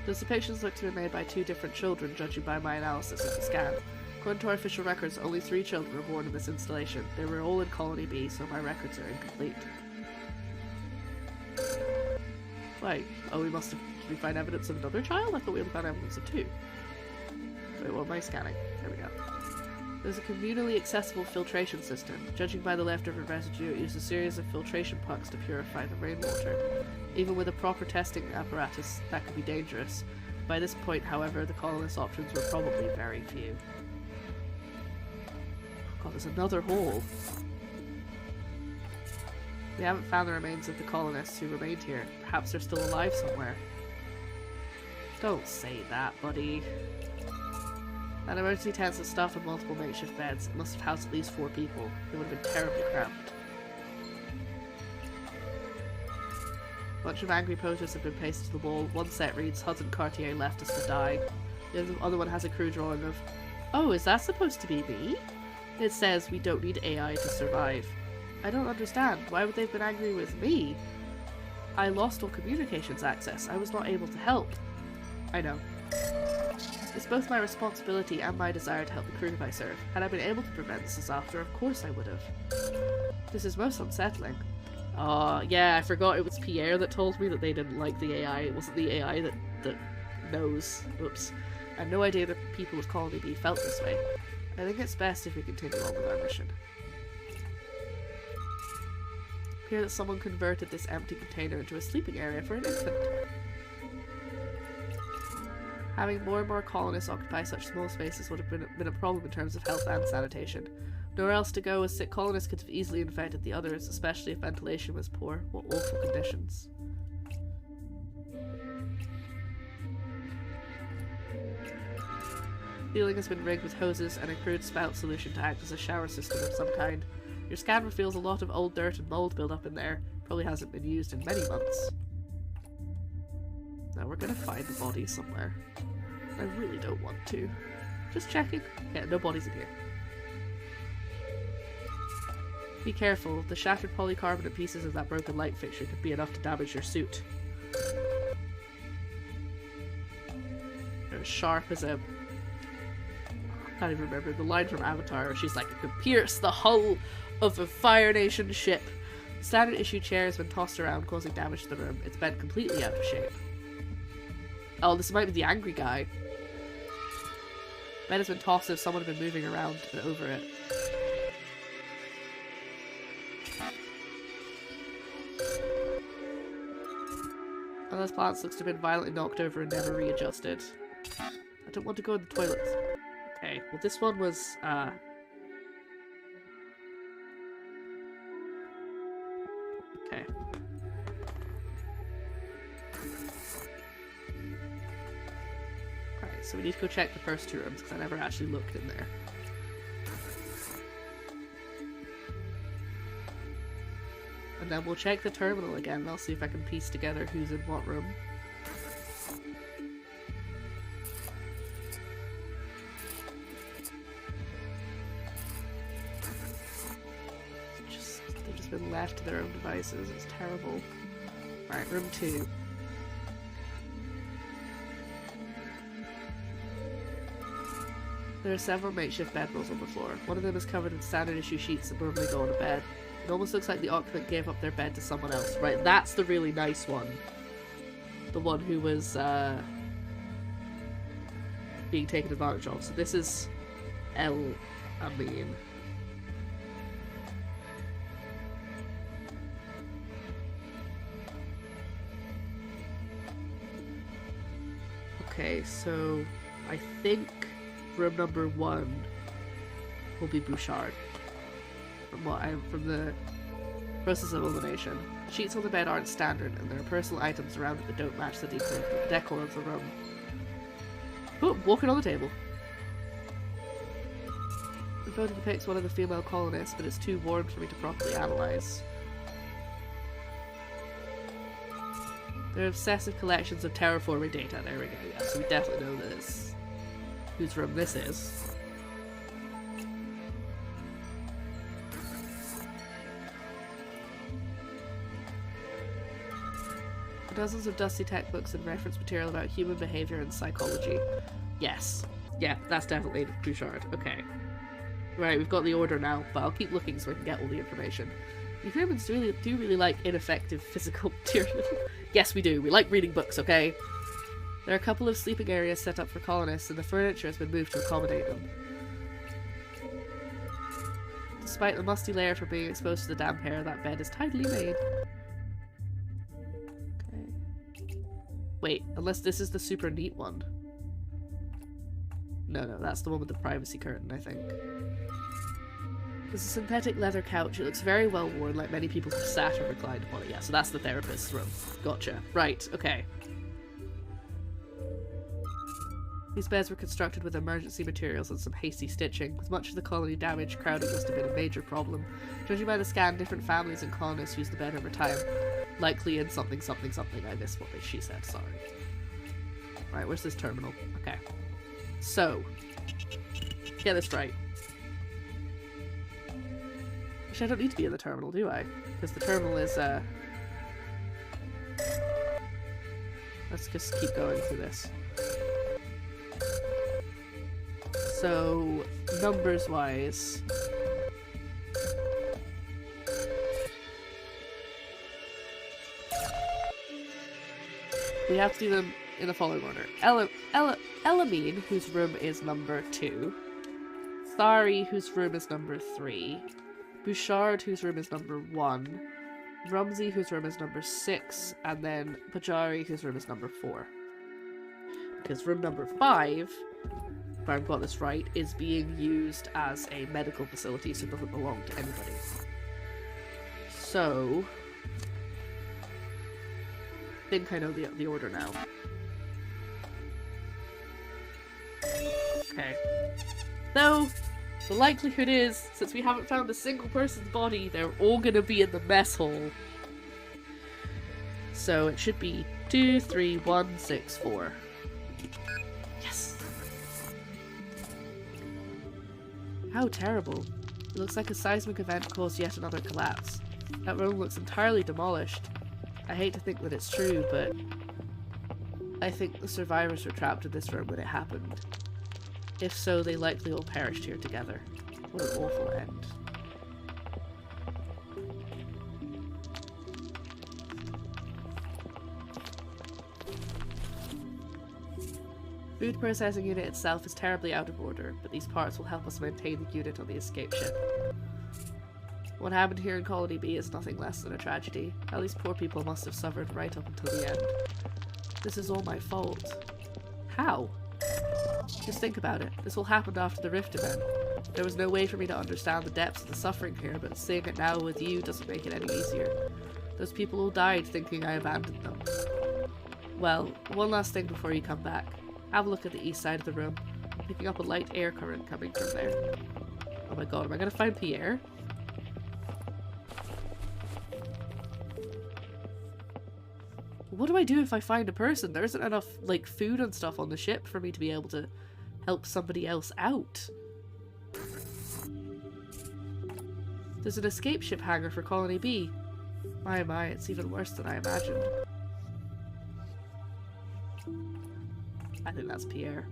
Those depictions look to be made by 2 different children, judging by my analysis of the scan. According to our official records, only 3 children were born in this installation. They were all in Colony B, so my records are incomplete. Wait, oh, did we find evidence of another child? I thought we only found evidence of 2. Wait, what am I scanning? There we go. There's a communally accessible filtration system. Judging by the leftover residue, it used a series of filtration pucks to purify the rainwater. Even with a proper testing apparatus, that could be dangerous. By this point, however, the colonists' options were probably very few. Oh god, there's another hole. We haven't found the remains of the colonists who remained here. Perhaps they're still alive somewhere. Don't say that, buddy. That emergency tent is stuffed with multiple makeshift beds. It must have housed at least 4 people. They would have been terribly cramped. A bunch of angry posters have been pasted to the wall. One set reads, Hudson Cartier left us to die. The other one has a crude drawing of, oh, is that supposed to be me? It says, we don't need AI to survive. I don't understand. Why would they have been angry with me? I lost all communications access. I was not able to help. I know. It's both my responsibility and my desire to help the crew I serve. Had I been able to prevent this disaster, of course I would have. This is most unsettling. Yeah, I forgot it was Pierre that told me that they didn't like the AI. It wasn't the AI that knows. Oops. I had no idea that people with Colony B felt this way. I think it's best if we continue on with our mission. I hear that someone converted this empty container into a sleeping area for an infant. Having more and more colonists occupy such small spaces would have been a problem in terms of health and sanitation. Nowhere else to go, as sick colonists could have easily infected the others, especially if ventilation was poor. What awful conditions. The ceiling has been rigged with hoses and a crude spout solution to act as a shower system of some kind. Your scan reveals a lot of old dirt and mold built up in there. Probably hasn't been used in many months. Now we're gonna find the body somewhere. I really don't want to. Just checking. Yeah, no bodies in here. Be careful. The shattered polycarbonate pieces of that broken light fixture could be enough to damage your suit. They're as sharp as a... I can't even remember the line from Avatar. She's like, it could pierce the hull of a Fire Nation ship. The standard issue chair has been tossed around, causing damage to the room. It's bent completely out of shape. Oh, this might be the angry guy. Bed has been tossed as if someone had been moving around and over it. One of those plants looks to have been violently knocked over and never readjusted. I don't want to go in the toilets. Okay, well this one was, okay. Alright, so we need to go check the first 2 rooms, because I never actually looked in there. And then we'll check the terminal again, and I'll see if I can piece together who's in what room. been left to their own devices. It's terrible. Right, room 2. There are several makeshift bedrolls on the floor. One of them is covered in standard issue sheets that normally go on a bed. It almost looks like the occupant gave up their bed to someone else. Right, that's the really nice one. The one who was being taken advantage of. So this is El Amin. Okay, so I think room number 1 will be Bouchard. From the process of elimination. Sheets on the bed aren't standard, and there are personal items around it that don't match the decor of the room. Oh, walking on the table. The photo depicts one of the female colonists, but it's too worn for me to properly analyse. There are obsessive collections of terraforming data. There we go, yeah, so we definitely know this. Whose room this is. Dozens of dusty textbooks and reference material about human behaviour and psychology. Yes. Yeah, that's definitely Bouchard. Okay. Right, we've got the order now, but I'll keep looking so I can get all the information. You humans do really like ineffective physical material. Yes, we do. We like reading books, okay? There are a couple of sleeping areas set up for colonists, and the furniture has been moved to accommodate them. Despite the musty layer from being exposed to the damp air, that bed is tidily made. Wait, unless this is the super neat one. No, that's the one with the privacy curtain, I think. There's a synthetic leather couch. It looks very well worn, like many people have sat or reclined upon it. Yeah, so that's the therapist's room. Gotcha. Right, okay. These beds were constructed with emergency materials and some hasty stitching. With much of the colony damaged, crowding must have been a major problem. Judging by the scan, different families and colonists used the bed over time. Likely in something. I missed what she said, sorry. Right, where's this terminal? Okay. So, get this right. Actually, I don't need to be in the terminal, do I? Because the terminal is, let's just keep going through this. So, numbers-wise... we have to do them in the following order. Elamine, whose room is number 2. Thari, whose room is number 3. Bouchard, whose room is number 1. Rumsey, whose room is number 6. And then Pajari, whose room is number 4. Because room number 5, if I've got this right, is being used as a medical facility, so it doesn't belong to anybody. So... I think I know the order now. Okay. Though, the likelihood is, since we haven't found a single person's body, they're all gonna be in the mess hall. So it should be 2, 3, 1, 6, 4. Yes! How terrible. It looks like a seismic event caused yet another collapse. That room looks entirely demolished. I hate to think that it's true, but I think the survivors were trapped in this room when it happened. If so, they likely all perished here together. What an awful end. Food processing unit itself is terribly out of order, but these parts will help us maintain the unit on the escape ship. What happened here in Colony B is nothing less than a tragedy. At least poor people must have suffered right up until the end. This is all my fault. How? Just think about it. This all happened after the Rift event. There was no way for me to understand the depths of the suffering here, but seeing it now with you doesn't make it any easier. Those people all died thinking I abandoned them. Well, one last thing before you come back. Have a look at the east side of the room. I'm picking up a light air current coming from there. Oh my god, am I gonna find Pierre? What do I do if I find a person? There isn't enough, like, food and stuff on the ship for me to be able to help somebody else out. There's an escape ship hangar for Colony B. My, it's even worse than I imagined. I think that's Pierre.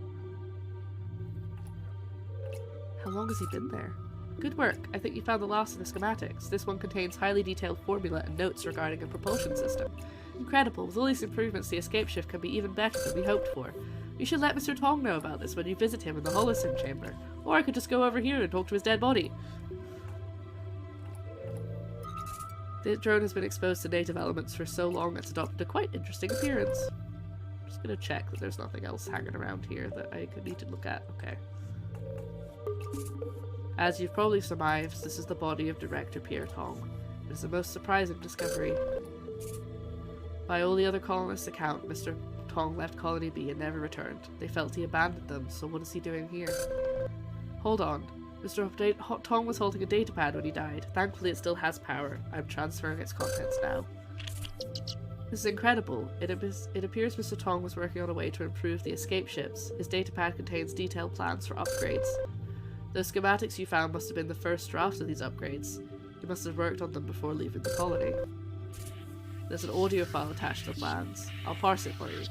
How long has he been there? Good work. I think you found the last of the schematics. This one contains highly detailed formula and notes regarding a propulsion system. Incredible. With all these improvements, the escape ship can be even better than we hoped for. You should let Mr. Tong know about this when you visit him in the holosim chamber. Or I could just go over here and talk to his dead body. The drone has been exposed to native elements for so long it's adopted a quite interesting appearance. I'm just gonna check that there's nothing else hanging around here that I could need to look at. Okay. As you've probably surmised, this is the body of Director Pierre Tong. It is the most surprising discovery. By all the other colonists' account, Mr. Tong left Colony B and never returned. They felt he abandoned them, so what is he doing here? Hold on. Mr. Tong was holding a datapad when he died. Thankfully it still has power. I'm transferring its contents now. This is incredible. It appears Mr. Tong was working on a way to improve the escape ships. His datapad contains detailed plans for upgrades. Those schematics you found must have been the first draft of these upgrades. He must have worked on them before leaving the colony. There's an audio file attached to the plans. I'll parse it for you.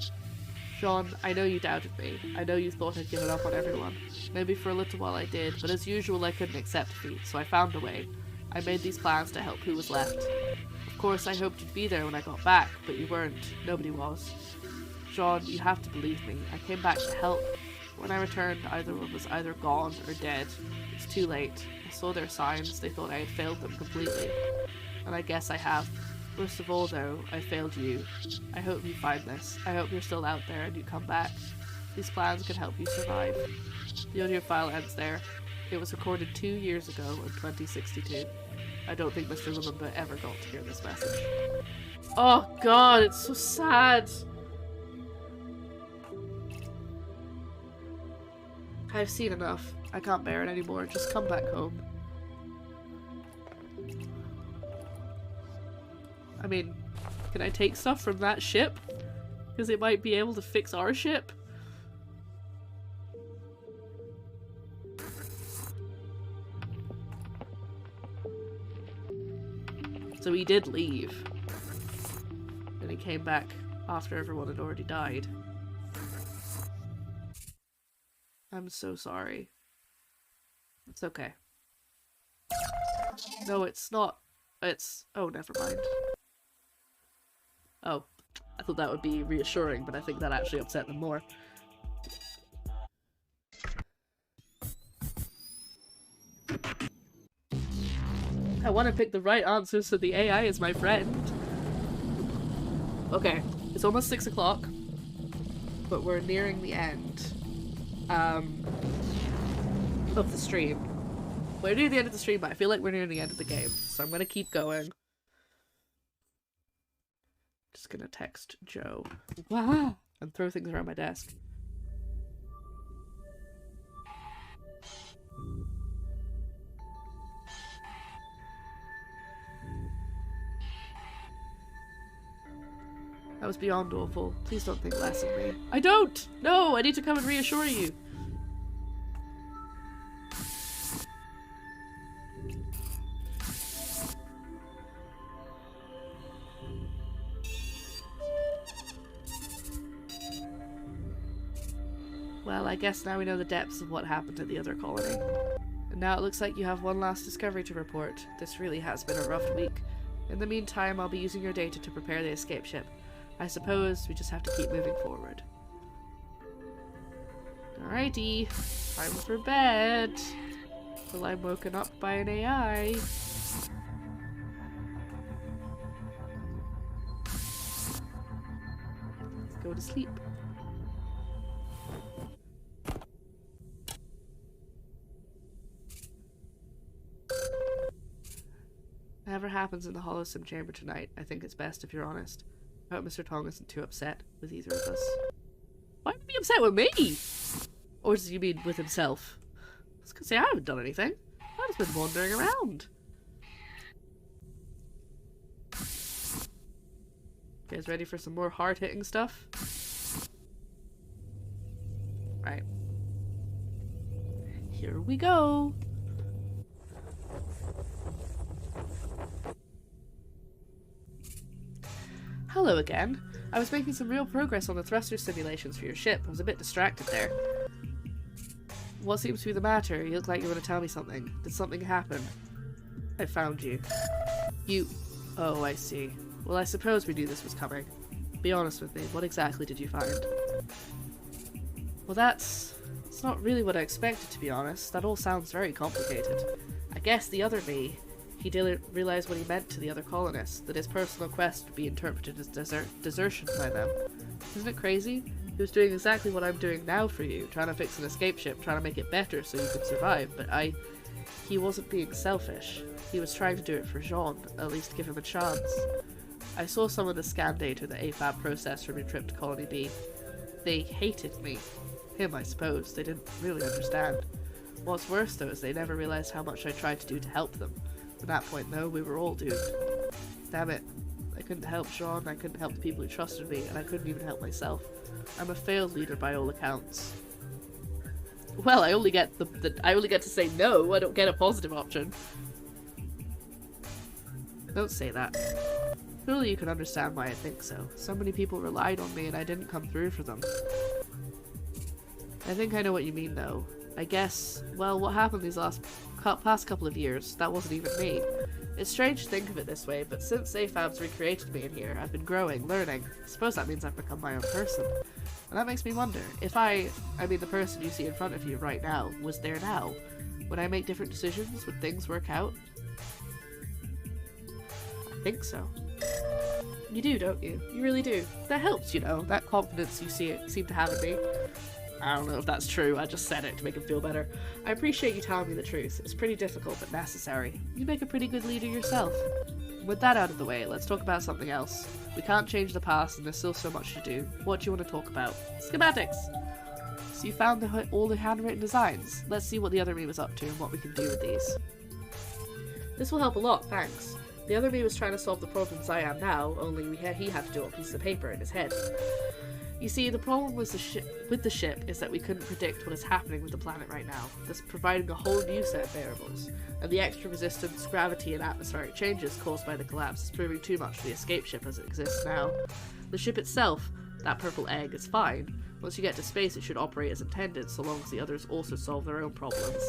Jean, I know you doubted me. I know you thought I'd given up on everyone. Maybe for a little while I did, but as usual I couldn't accept defeat, so I found a way. I made these plans to help who was left. Of course, I hoped you'd be there when I got back, but you weren't. Nobody was. Jean, you have to believe me. I came back to help. When I returned, everyone was either gone or dead. It's too late. I saw their signs. They thought I had failed them completely. And I guess I have. Worst of all, though, I failed you. I hope you find this. I hope you're still out there and you come back. These plans can help you survive. The audio file ends there. It was recorded 2 years ago in 2062. I don't think Mr. Lumumba ever got to hear this message. Oh god, it's so sad! I've seen enough. I can't bear it anymore. Just come back home. I mean, can I take stuff from that ship? Because it might be able to fix our ship? So he did leave. And he came back after everyone had already died. I'm so sorry. It's okay. No, it's not. It's... oh, never mind. Oh, I thought that would be reassuring, but I think that actually upset them more. I want to pick the right answer so the AI is my friend. Okay, it's almost 6 o'clock, but we're nearing the end of the stream. We're near the end of the stream, but I feel like we're near the end of the game, so I'm gonna keep going. Just gonna text Joe. Wow! And throw things around my desk. That was beyond awful. Please don't think less of me. I don't! No! I need to come and reassure you. Well, I guess now we know the depths of what happened at the other colony. And now it looks like you have one last discovery to report. This really has been a rough week. In the meantime, I'll be using your data to prepare the escape ship. I suppose we just have to keep moving forward. Alrighty, time for bed. Well, I'm woken up by an AI. Let's go to sleep. Whatever happens in the holosim chamber tonight, I think it's best if you're honest. I hope Mr. Tong isn't too upset with either of us. Why would he be upset with me? Or does he mean with himself? I was gonna say, I haven't done anything. I've just been wandering around. You guys ready for some more hard-hitting stuff? Right. Here we go. Hello again. I was making some real progress on the thruster simulations for your ship. I was a bit distracted there. What seems to be the matter? You look like you want to tell me something. Did something happen? I found you. You... Oh, I see. Well, I suppose we knew this was coming. Be honest with me, what exactly did you find? Well, it's not really what I expected, to be honest. That all sounds very complicated. I guess the other me, he didn't realize what he meant to the other colonists, that his personal quest would be interpreted as desertion by them. Isn't it crazy? He was doing exactly what I'm doing now for you, trying to fix an escape ship, trying to make it better so you could survive, but he wasn't being selfish. He was trying to do it for Jean, at least give him a chance. I saw some of the scan data that AFAB processed from your trip to Colony B. They hated me. Him, I suppose. They didn't really understand. What's worse, though, is they never realized how much I tried to do to help them. At that point, though, we were all doomed. Damn it. I couldn't help Jean, I couldn't help the people who trusted me, and I couldn't even help myself. I'm a failed leader by all accounts. Well, I only get I only get to say no, I don't get a positive option. Don't say that. Surely you can understand why I think so. So many people relied on me and I didn't come through for them. I think I know what you mean though. I guess, well, what happened these past couple of years, that wasn't even me. It's strange to think of it this way, but since AFAB's recreated me in here, I've been growing, learning. I suppose that means I've become my own person. And that makes me wonder, if I mean the person you see in front of you right now, was there now, would I make different decisions? Would things work out? I think so. You do, don't you? You really do. That helps, you know, that confidence you seem to have in me. I don't know if that's true, I just said it to make him feel better. I appreciate you telling me the truth. It's pretty difficult but necessary. You make a pretty good leader yourself. With that out of the way, let's talk about something else. We can't change the past and there's still so much to do. What do you want to talk about? Schematics! So you found all the handwritten designs. Let's see what the other me was up to and what we can do with these. This will help a lot, thanks. The other me was trying to solve the problems I am now, only he had to do it on pieces of paper in his head. You see, the problem with the ship is that we couldn't predict what is happening with the planet right now, thus providing a whole new set of variables, and the extra resistance, gravity, and atmospheric changes caused by the collapse is proving too much for the escape ship as it exists now. The ship itself, that purple egg, is fine. Once you get to space it should operate as intended, so long as the others also solve their own problems.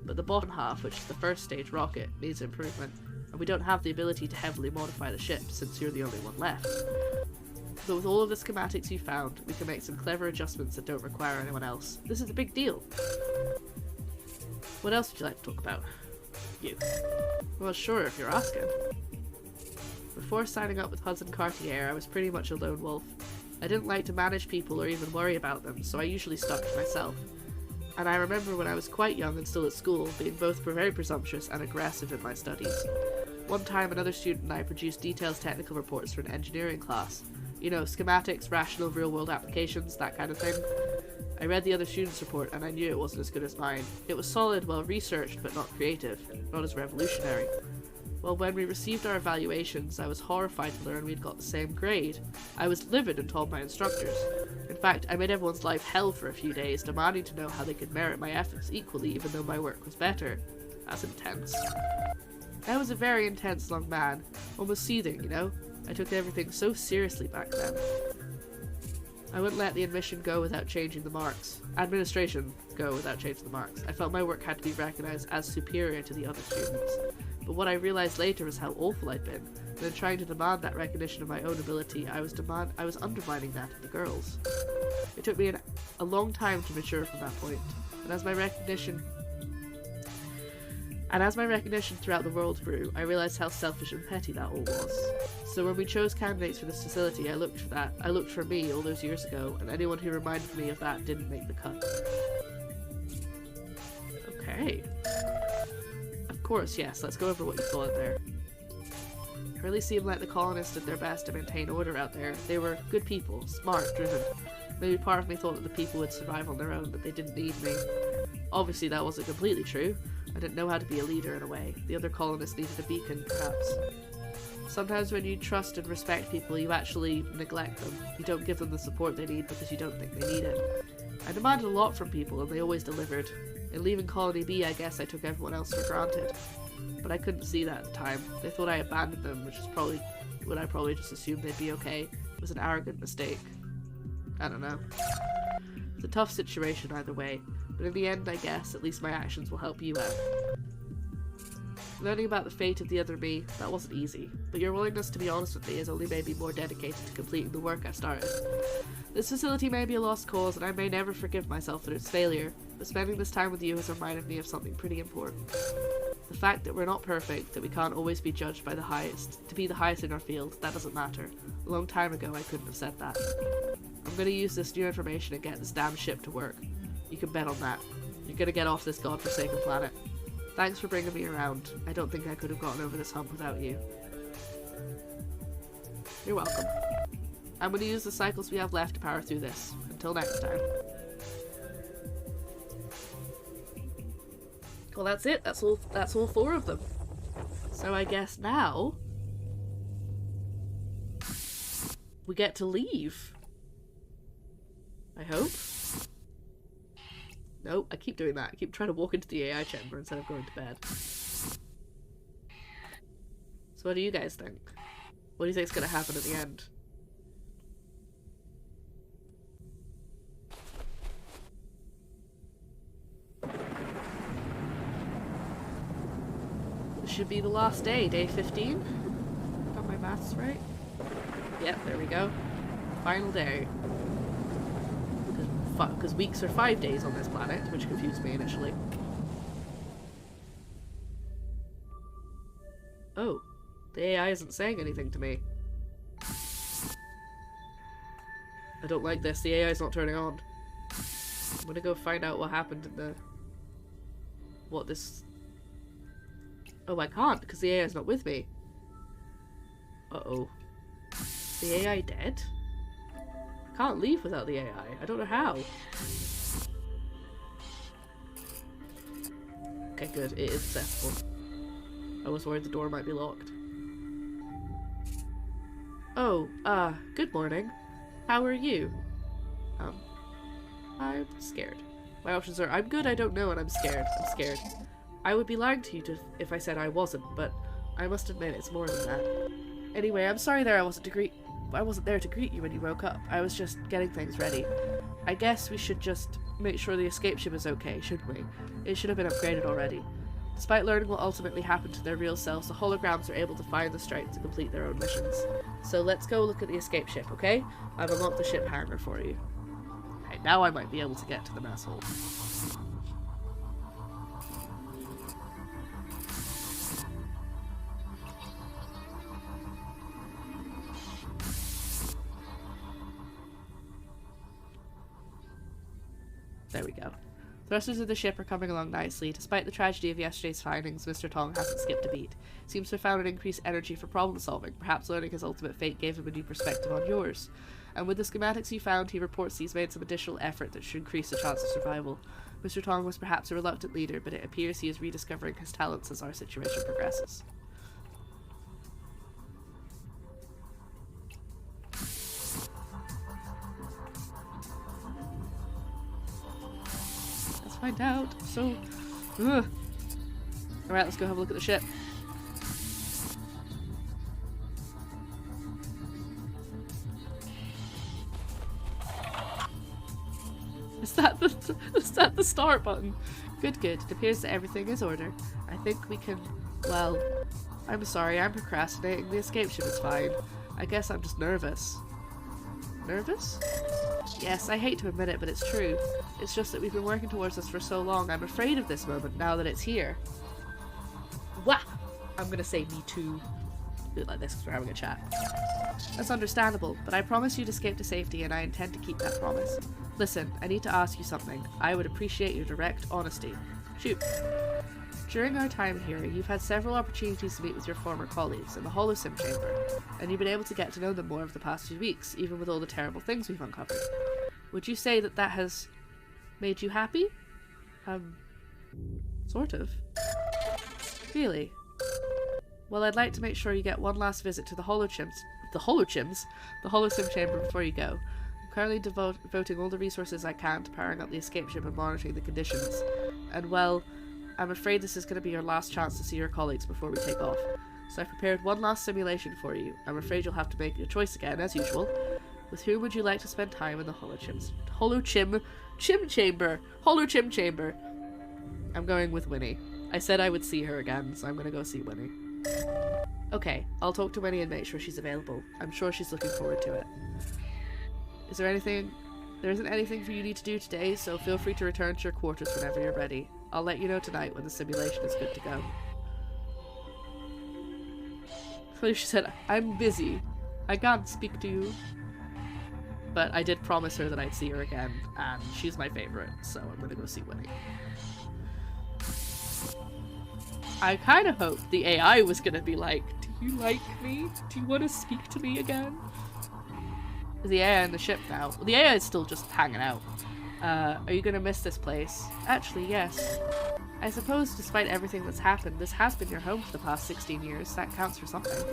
But the bottom half, which is the first stage rocket, needs improvement, and we don't have the ability to heavily modify the ship, since you're the only one left. But with all of the schematics you found, we can make some clever adjustments that don't require anyone else. This is a big deal. What else would you like to talk about? You. Well, sure, if you're asking. Before signing up with Hudson Cartier, I was pretty much a lone wolf. I didn't like to manage people or even worry about them, so I usually stuck to myself. And I remember when I was quite young and still at school, being both very presumptuous and aggressive in my studies. One time, another student and I produced detailed technical reports for an engineering class. You know, schematics, rational real-world applications, that kind of thing. I read the other student's report and I knew it wasn't as good as mine. It was solid, well-researched, but not creative, not as revolutionary. Well, when we received our evaluations, I was horrified to learn we'd got the same grade. I was livid and told my instructors. In fact, I made everyone's life hell for a few days, demanding to know how they could merit my efforts equally even though my work was better. That's intense. I was a very intense young man, almost seething, you know? I took everything so seriously back then. I wouldn't let the administration go without changing the marks. I felt my work had to be recognized as superior to the other students. But what I realized later was how awful I'd been. And in trying to demand that recognition of my own ability, I was undermining that of the girls. It took me a long time to mature from that point. And as my recognition throughout the world grew, I realized how selfish and petty that all was. So when we chose candidates for this facility, I looked for me all those years ago, and anyone who reminded me of that didn't make the cut. Okay. Of course, yes, let's go over what you thought there. It really seemed like the colonists did their best to maintain order out there. They were good people, smart, driven. Maybe part of me thought that the people would survive on their own, that they didn't need me. Obviously that wasn't completely true. I didn't know how to be a leader in a way. The other colonists needed a beacon, perhaps. Sometimes when you trust and respect people, you actually neglect them. You don't give them the support they need because you don't think they need it. I demanded a lot from people and they always delivered. In leaving Colony B, I guess I took everyone else for granted. But I couldn't see that at the time. They thought I abandoned them, which is probably would I probably just assume they'd be okay. It was an arrogant mistake. I don't know. It's a tough situation either way, but in the end, I guess, at least my actions will help you out. Learning about the fate of the other me, that wasn't easy, but your willingness to be honest with me has only made me more dedicated to completing the work I've started. This facility may be a lost cause, and I may never forgive myself for its failure, but spending this time with you has reminded me of something pretty important. The fact that we're not perfect, that we can't always be judged by the highest, to be the highest in our field, that doesn't matter. A long time ago I couldn't have said that. I'm gonna use this new information and get this damn ship to work. You can bet on that. You're gonna get off this godforsaken planet. Thanks for bringing me around. I don't think I could have gotten over this hump without you. You're welcome. I'm gonna use the cycles we have left to power through this. Until next time. Well, that's it. That's all 4 of them. So I guess now we get to leave. I hope. Nope, I keep doing that. I keep trying to walk into the AI chamber instead of going to bed. So what do you guys think? What do you think is going to happen at the end? This should be the last day, day 15. Got my maths right? Yep, there we go. Final day. Because weeks are 5 days on this planet, which confused me initially. Oh, the AI isn't saying anything to me. I don't like this, the AI is not turning on. I'm gonna go find out what happened in the... Oh, I can't, because the AI is not with me. Uh-oh. Is the AI dead? I can't leave without the AI. I don't know how. Okay, good. It is accessible. I was worried the door might be locked. Oh, good morning. How are you? I'm scared. My options are I'm good, I don't know, and I'm scared. I'm scared. I would be lying to you if I said I wasn't, but I must admit it's more than that. Anyway, I'm sorry I wasn't there to greet you when you woke up. I was just getting things ready. I guess we should just make sure the escape ship is okay, shouldn't we? It should have been upgraded already. Despite learning what ultimately happened to their real selves, the holograms are able to find the strength to complete their own missions. So let's go look at the escape ship, okay? I've unlocked the ship hangar for you. Okay, now I might be able to get to the mess hall. There we go. Thrusters of the ship are coming along nicely. Despite the tragedy of yesterday's findings, Mr. Tong hasn't skipped a beat. Seems to have found an increased energy for problem solving. Perhaps learning his ultimate fate gave him a new perspective on yours. And with the schematics you found, he reports he's made some additional effort that should increase the chance of survival. Mr. Tong was perhaps a reluctant leader, but it appears he is rediscovering his talents as our situation progresses. Find out. So, ugh. Alright, let's go have a look at the ship. Is that the start button? Good, good. It appears that everything is order. I think we can... Well, I'm sorry, I'm procrastinating. The escape ship is fine. I guess I'm just nervous. Nervous? Yes, I hate to admit it, but it's true. It's just that we've been working towards this for so long. I'm afraid of this moment now that it's here. Wah! I'm gonna say me too. Do it like this because we're having a chat. That's understandable, but I promise you to escape to safety and I intend to keep that promise. Listen, I need to ask you something. I would appreciate your direct honesty. Shoot. During our time here, you've had several opportunities to meet with your former colleagues in the holosim chamber, and you've been able to get to know them more over the past few weeks, even with all the terrible things we've uncovered. Would you say that that has made you happy? Sort of. Really? Well, I'd like to make sure you get one last visit to the holosim chamber before you go. I'm currently devoting all the resources I can to powering up the escape ship and monitoring the conditions. And well, I'm afraid this is going to be your last chance to see your colleagues before we take off. So I've prepared one last simulation for you. I'm afraid you'll have to make your choice again, as usual. With whom would you like to spend time in the Chim Chamber? I'm going with Winnie. I said I would see her again, so I'm gonna go see Winnie. Okay, I'll talk to Winnie and make sure she's available. I'm sure she's looking forward to it. There isn't anything for you need to do today, so feel free to return to your quarters whenever you're ready. I'll let you know tonight when the simulation is good to go. So she said, I'm busy. I can't speak to you. But I did promise her that I'd see her again, and she's my favorite, so I'm gonna go see Winnie. I kind of hoped the AI was gonna be like, do you like me? Do you want to speak to me again? The AI in the ship now. Well, the AI is still just hanging out. Are you gonna miss this place? Actually, yes. I suppose despite everything that's happened, this has been your home for the past 16 years. That counts for something.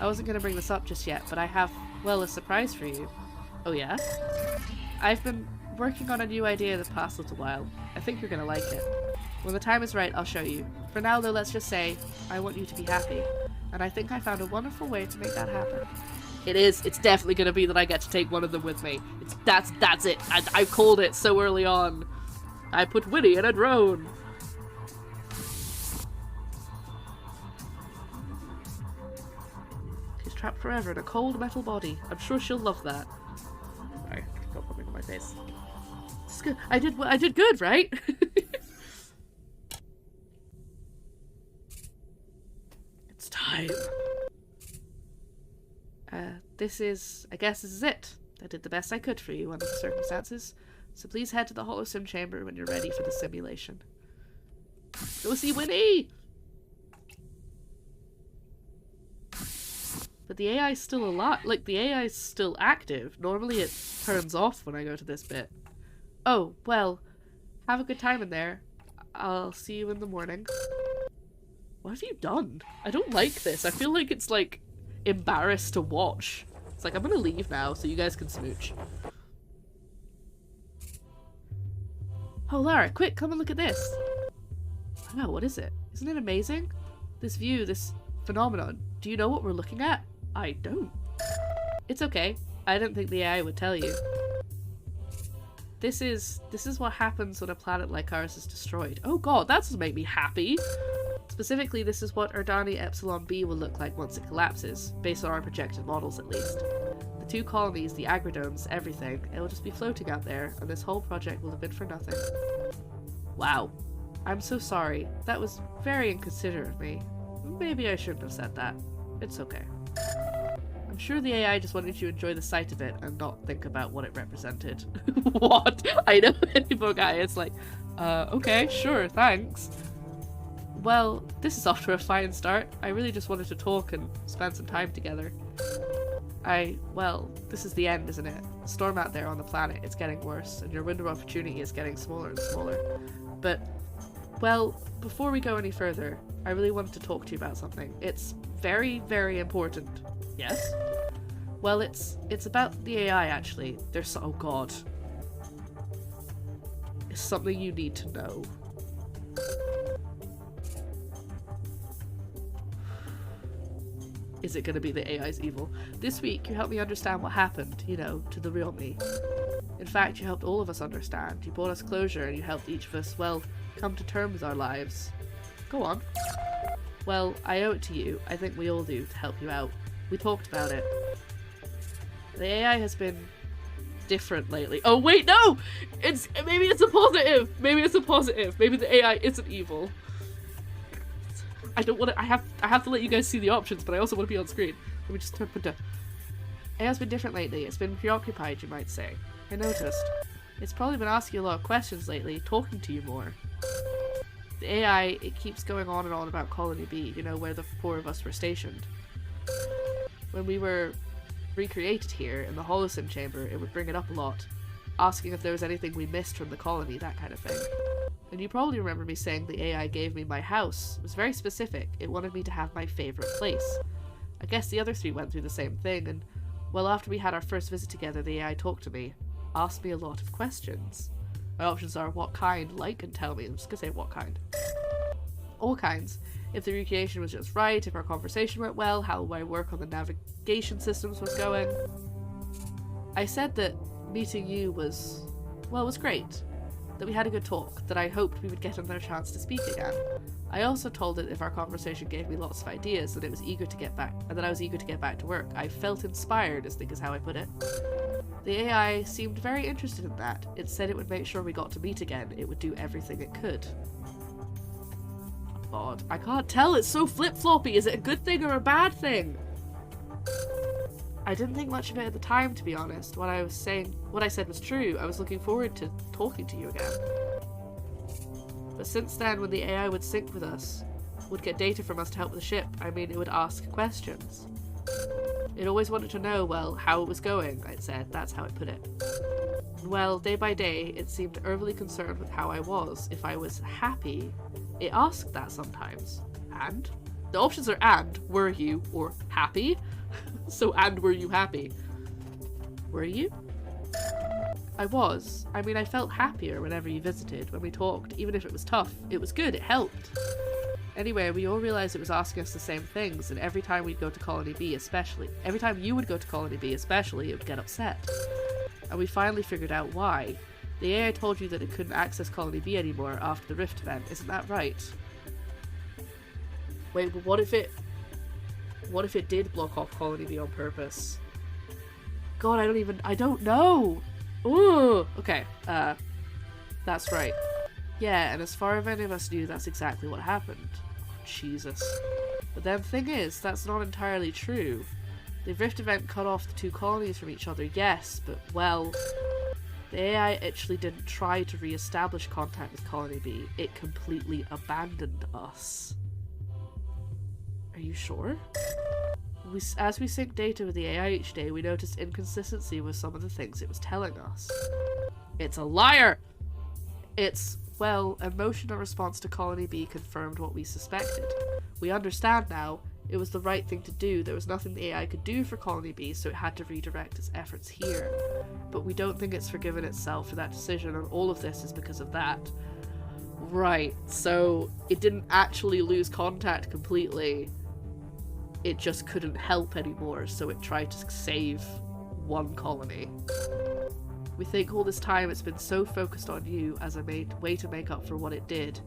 I wasn't gonna bring this up just yet, but I have, well, a surprise for you. Oh yeah? I've been working on a new idea this past little while. I think you're gonna like it. When the time is right, I'll show you. For now, though, let's just say, I want you to be happy. And I think I found a wonderful way to make that happen. It is. It's definitely gonna be that I get to take one of them with me. That's it. I called it so early on. I put Winnie in a drone. She's trapped forever in a cold metal body. I'm sure she'll love that. Sorry, got something on my face. It's good. I did good, right? It's time. I guess this is it. I did the best I could for you under the circumstances. So please head to the Holosim chamber when you're ready for the simulation. Go see Winnie! But the AI's still the AI's still active. Normally it turns off when I go to this bit. Oh, well, have a good time in there. I'll see you in the morning. What have you done? I don't like this. I feel like it's like embarrassed to watch. It's like, I'm gonna leave now so you guys can smooch. Oh, Lara, quick, come and look at this. Wow, what is it? Isn't it amazing? This view, this phenomenon. Do you know what we're looking at? I don't. It's okay. I don't think the AI would tell you. This is what happens when a planet like ours is destroyed. Oh god, that doesn't make me happy. Specifically, this is what Erdani Epsilon B will look like once it collapses, based on our projected models at least. The two colonies, the agridomes, everything, it will just be floating out there, and this whole project will have been for nothing. Wow. I'm so sorry. That was very inconsiderate of me. Maybe I shouldn't have said that. It's okay. I'm sure the AI just wanted you to enjoy the sight of it and not think about what it represented. What? I know anymore guy, it's like, okay, sure, thanks. Well, this is off to a fine start. I really just wanted to talk and spend some time together. Well, this is the end, isn't it? The storm out there on the planet, it's getting worse, and your window of opportunity is getting smaller and smaller. But, well, before we go any further, I really wanted to talk to you about something. It's very, very important. Yes? Well, it's about the AI, actually. Oh god. It's something you need to know. Is it going to be the AI's evil? This week, you helped me understand what happened, you know, to the real me. In fact, you helped all of us understand. You brought us closure, and you helped each of us, well, come to terms with our lives. Go on. Well, I owe it to you. I think we all do, to help you out. We talked about it. The AI has been different lately. Oh wait, no! Maybe it's a positive! Maybe it's a positive. Maybe the AI isn't evil. I don't want to. I have to let you guys see the options, but I also want to be on screen. Let me just put down. It has been different lately. It's been preoccupied, you might say. I noticed. It's probably been asking you a lot of questions lately, talking to you more. The AI, it keeps going on and on about Colony B, you know, where the four of us were stationed. When we were recreated here in the Holosim chamber, it would bring it up a lot, asking if there was anything we missed from the colony, that kind of thing. And you probably remember me saying the AI gave me my house. It was very specific. It wanted me to have my favorite place. I guess the other three went through the same thing, and, well, after we had our first visit together, the AI talked to me, asked me a lot of questions. My options are what kind, like, and tell me. I'm just gonna say what kind. all kinds. If the recreation was just right, if our conversation went well, how my work on the navigation systems was going. I said that meeting you was great. That we had a good talk, that I hoped we would get another chance to speak again. I also told it if our conversation gave me lots of ideas, that I was eager to get back to work. I felt inspired, I think is how I put it. The AI seemed very interested in that. It said it would make sure we got to meet again. It would do everything it could. God, I can't tell. It's so flip-floppy. Is it a good thing or a bad thing? I didn't think much of it at the time, to be honest. What I said was true. I was looking forward to talking to you again. But since then, when the AI would sync with us, would get data from us to help with the ship, it would ask questions. It always wanted to know, well, how it was going, it said. That's how it put it. Well, day by day, it seemed overly concerned with how I was. If I was happy, it asked that sometimes. And? The options are and, were you, or happy. So, and were you happy? Were you? I was. I felt happier whenever you visited, when we talked, even if it was tough. It was good, it helped. Anyway, we all realised it was asking us the same things, and every time we'd go to Colony B especially, every time you would go to Colony B especially, it would get upset. And we finally figured out why. The AI told you that it couldn't access Colony B anymore after the Rift event, isn't that right? Wait, but what if it did block off Colony B on purpose? God, I don't know! Ooh! Okay, that's right. Yeah, and as far as any of us knew, that's exactly what happened. Oh, Jesus. But then the thing is, that's not entirely true. The Rift event cut off the two colonies from each other, yes, but, well, the AI actually didn't try to re-establish contact with Colony B. It completely abandoned us. Are you sure? As we sync data with the AI each day, we noticed inconsistency with some of the things it was telling us. It's a liar! Its, well, emotional response to Colony B confirmed what we suspected. We understand now. It was the right thing to do. There was nothing the AI could do for Colony B, so it had to redirect its efforts here. But we don't think it's forgiven itself for that decision, and all of this is because of that. Right, so it didn't actually lose contact completely. It just couldn't help anymore, so it tried to save one colony. We think all this time it's been so focused on you as a way to make up for what it did.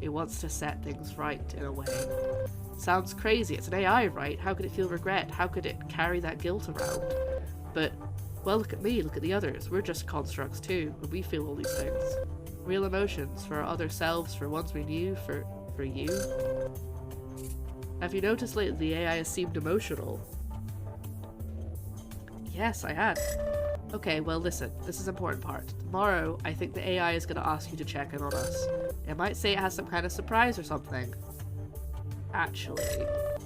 It wants to set things right in a way. Sounds crazy. It's an AI, right? How could it feel regret? How could it carry that guilt around? But, well, look at me, look at the others. We're just constructs too, and we feel all these things. Real emotions for our other selves, for ones we knew, for you. Have you noticed lately the AI has seemed emotional? Yes, I had. Okay, well listen, this is an important part. Tomorrow, I think the AI is going to ask you to check in on us. It might say it has some kind of surprise or something. Actually.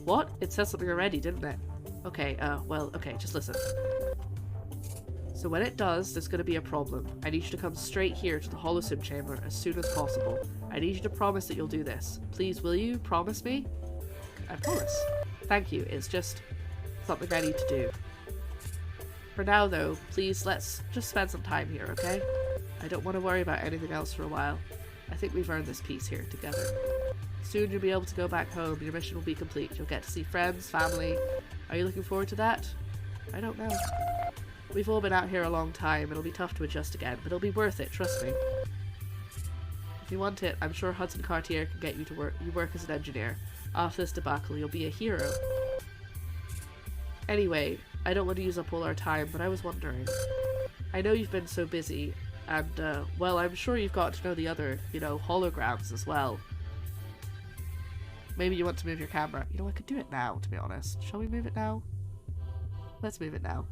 What? It said something already, didn't it? Okay, okay, just listen. So when it does, there's going to be a problem. I need you to come straight here to the holosim chamber as soon as possible. I need you to promise that you'll do this. Please, will you? Promise me? I promise. Thank you. It's just something I need to do. For now, though, please, let's just spend some time here, okay? I don't want to worry about anything else for a while. I think we've earned this peace here together. Soon you'll be able to go back home. Your mission will be complete. You'll get to see friends, family. Are you looking forward to that? I don't know. We've all been out here a long time. It'll be tough to adjust again, but it'll be worth it, trust me. If you want it, I'm sure Hudson Cartier can get you to work as an engineer. After this debacle, you'll be a hero. Anyway, I don't want to use up all our time, but I was wondering. I know you've been so busy, and, well, I'm sure you've got to know the other, holograms as well. Maybe you want to move your camera. I could do it now, to be honest. Shall we move it now? Let's move it now.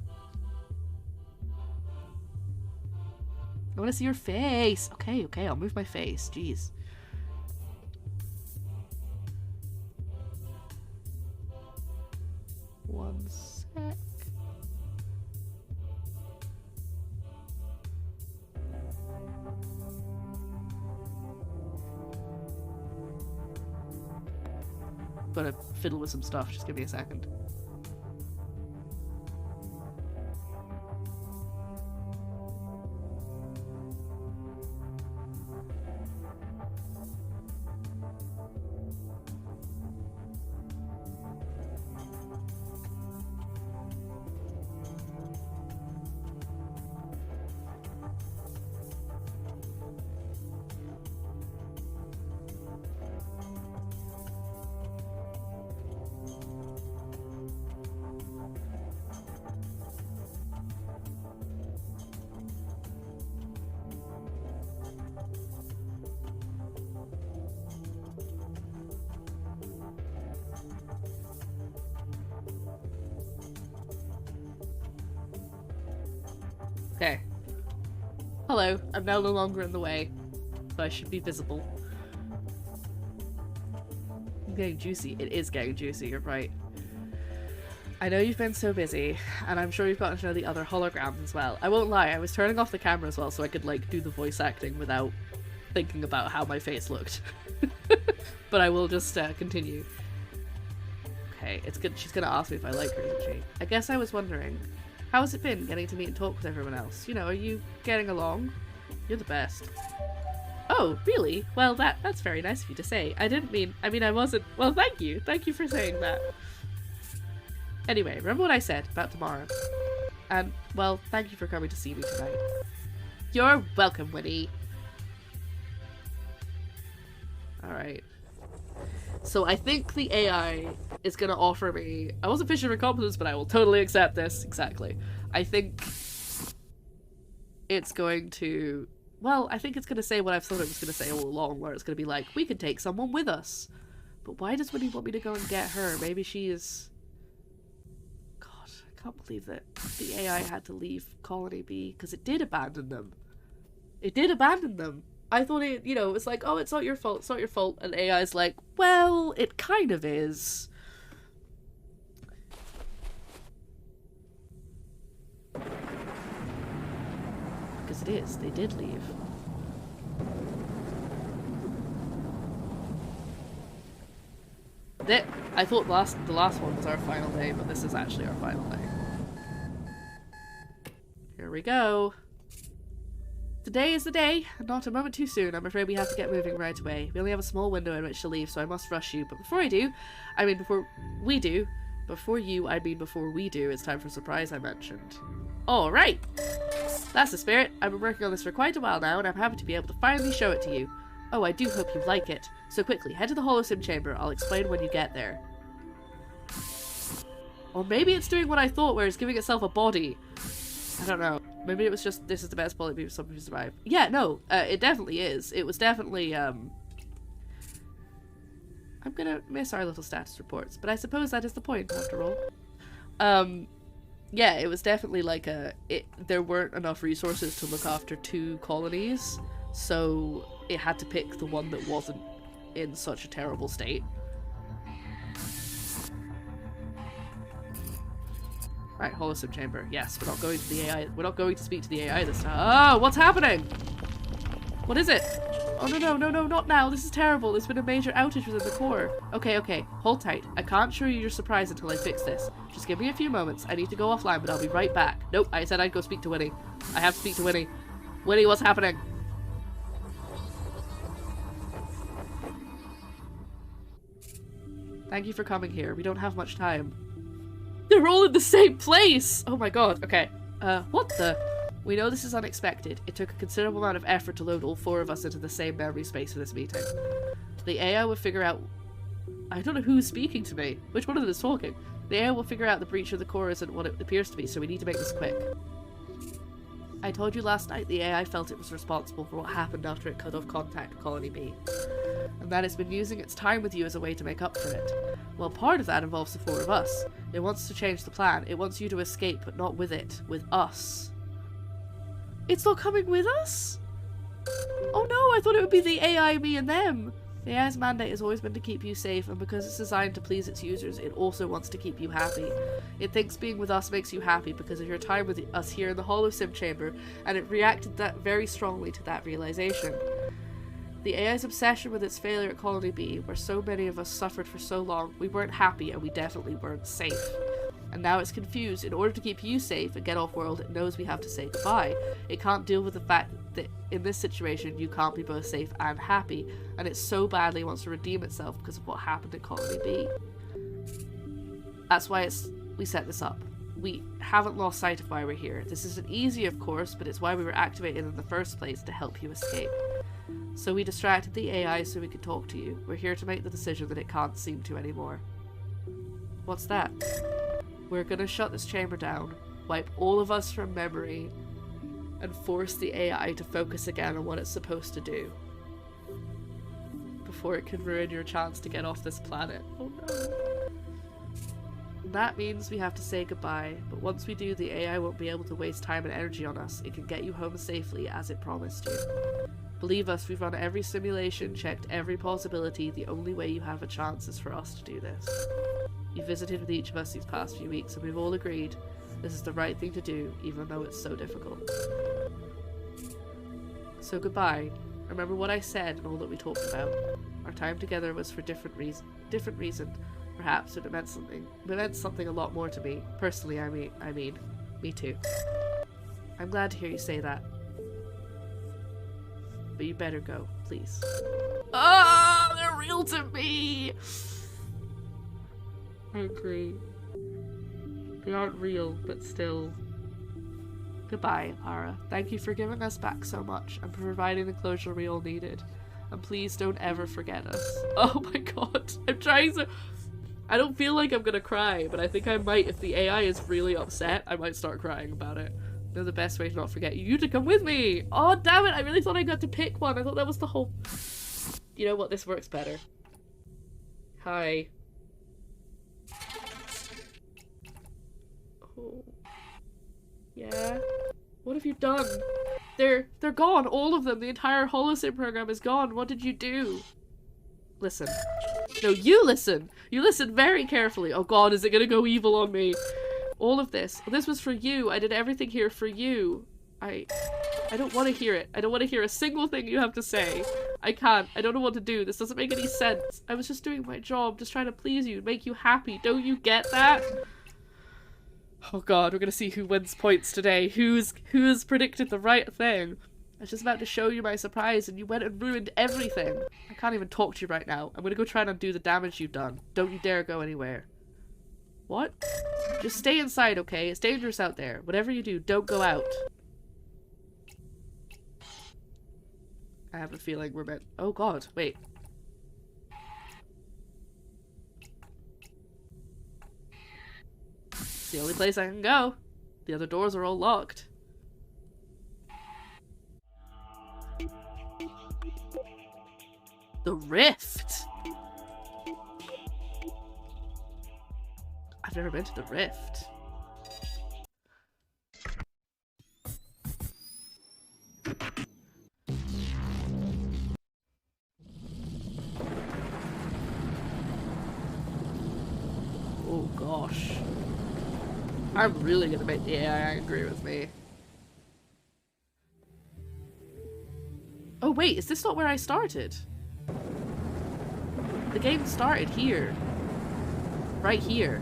I want to see your face! Okay, I'll move my face. Jeez. One sec. Gonna fiddle with some stuff, just give me a second. Okay. Hello, I'm now no longer in the way, so I should be visible. I'm getting juicy. It is getting juicy, you're right. I know you've been so busy, and I'm sure you've gotten to know the other holograms as well. I won't lie, I was turning off the camera as well so I could, like, do the voice acting without thinking about how my face looked. But I will just continue. Okay, it's good. She's gonna ask me if I like her, isn't she? I guess I was wondering, how has it been getting to meet and talk with everyone else? You know, are you getting along? You're the best. Oh, really? Well, that's very nice of you to say. I wasn't. Well, thank you. Thank you for saying that. Anyway, remember what I said about tomorrow? And, well, thank you for coming to see me tonight. You're welcome, Winnie. Alright. So I think the AI is gonna offer me... I wasn't fishing for compliments, but I will totally accept this. Exactly. I think it's going to... Well, I think it's gonna say what I've thought it was gonna say all along, where it's gonna be like, we could take someone with us. But why does Winnie want me to go and get her? Maybe she is... God, I can't believe that the AI had to leave Colony B, because it did abandon them. It did abandon them. I thought it, you know, it was like, oh, it's not your fault, it's not your fault. And AI's like, well, it kind of is. Because it is. They did leave. I thought the last one was our final day, but this is actually our final day. Here we go. Today is the day, and not a moment too soon. I'm afraid we have to get moving right away. We only have a small window in which to leave, so I must rush you. But before we do, it's time for a surprise I mentioned. Alright! That's the spirit. I've been working on this for quite a while now, and I'm happy to be able to finally show it to you. Oh, I do hope you like it. So quickly, head to the holosim chamber. I'll explain when you get there. Or maybe it's doing what I thought, where it's giving itself a body. I don't know. Maybe it was just, this is the best bullet beam somebody survive. Yeah, no, it definitely is. It was definitely, I'm gonna miss our little status reports, but I suppose that is the point, after all. Yeah, it was definitely like there weren't enough resources to look after 2 colonies, so it had to pick the one that wasn't in such a terrible state. Right, holosim chamber. Yes, we're not going to the AI. We're not going to speak to the AI this time. Oh, what's happening? What is it? Oh, no, not now. This is terrible. There's been a major outage within the core. Okay. Hold tight. I can't show you your surprise until I fix this. Just give me a few moments. I need to go offline, but I'll be right back. Nope, I said I'd go speak to Winnie. I have to speak to Winnie. Winnie, what's happening? Thank you for coming here. We don't have much time. They're all in the same place! Oh my god, okay. What the? We know this is unexpected. It took a considerable amount of effort to load all 4 of us into the same memory space for this meeting. The AI will figure out... I don't know who's speaking to me. Which one of them is talking? The AI will figure out the breach of the core isn't what it appears to be, so we need to make this quick. I told you last night the AI felt it was responsible for what happened after it cut off contact with Colony B. And that it's been using its time with you as a way to make up for it. Well, part of that involves the 4 of us. It wants to change the plan. It wants you to escape, but not with it. With us. It's not coming with us? Oh no, I thought it would be the AI, me, and them. The AI's mandate has always been to keep you safe, and because it's designed to please its users, it also wants to keep you happy. It thinks being with us makes you happy because of your time with us here in the holosim chamber, and it reacted that very strongly to that realization. The AI's obsession with its failure at Colony B, where so many of us suffered for so long, we weren't happy and we definitely weren't safe. And now it's confused. In order to keep you safe and get off-world, it knows we have to say goodbye. It can't deal with the fact that in this situation you can't be both safe and happy, and it so badly wants to redeem itself because of what happened at Colony B. That's why we set this up. We haven't lost sight of why we're here. This isn't easy, of course, but it's why we were activated in the first place, to help you escape. So we distracted the AI so we could talk to you. We're here to make the decision that it can't seem to anymore. What's that? We're gonna shut this chamber down, wipe all of us from memory, and force the AI to focus again on what it's supposed to do. Before it can ruin your chance to get off this planet. Oh no. that means we have to say goodbye, but once we do, the AI won't be able to waste time and energy on us. It can get you home safely, as it promised you. Believe us, we've run every simulation, checked every possibility. The only way you have a chance is for us to do this. You visited with each of us these past few weeks, and we've all agreed this is the right thing to do, even though it's so difficult. So goodbye. Remember what I said and all that we talked about. Our time together was for different reason. Perhaps it meant something a lot more to me. Personally, I mean, me too. I'm glad to hear you say that. But you better go, please. Ah, they're real to me! I agree. They aren't real, but still. Goodbye, Ara. Thank you for giving us back so much and for providing the closure we all needed. And please don't ever forget us. Oh my god. I'm trying to... I don't feel like I'm gonna cry, but I think I might. If the AI is really upset, I might start crying about it. They're the best way to not forget you to come with me! Oh, damn it! I really thought I got to pick one. I thought that was the whole... You know what? This works better. Hi. Oh. Yeah? What have you done? They're gone, all of them. The entire holosim program is gone. What did you do? Listen. No, you listen! You listen very carefully. Oh god, is it gonna go evil on me? All of this. This was for you. I did everything here for you. I don't want to hear it. I don't want to hear a single thing you have to say. I can't. I don't know what to do. This doesn't make any sense. I was just doing my job, just trying to please you, make you happy. Don't you get that? Oh god, we're gonna see who wins points today. Who's predicted the right thing. I was just about to show you my surprise and you went and ruined everything. I can't even talk to you right now. I'm gonna go try and undo the damage you've done. Don't you dare go anywhere. What? Just stay inside, okay? It's dangerous out there. Whatever you do, don't go out. I have a feeling we're meant— oh god, wait. It's the only place I can go. The other doors are all locked. The rift! I've never been to the rift. Oh gosh. I'm really gonna make the AI angry with me. Oh wait, is this not where I started? The game started here. Right here.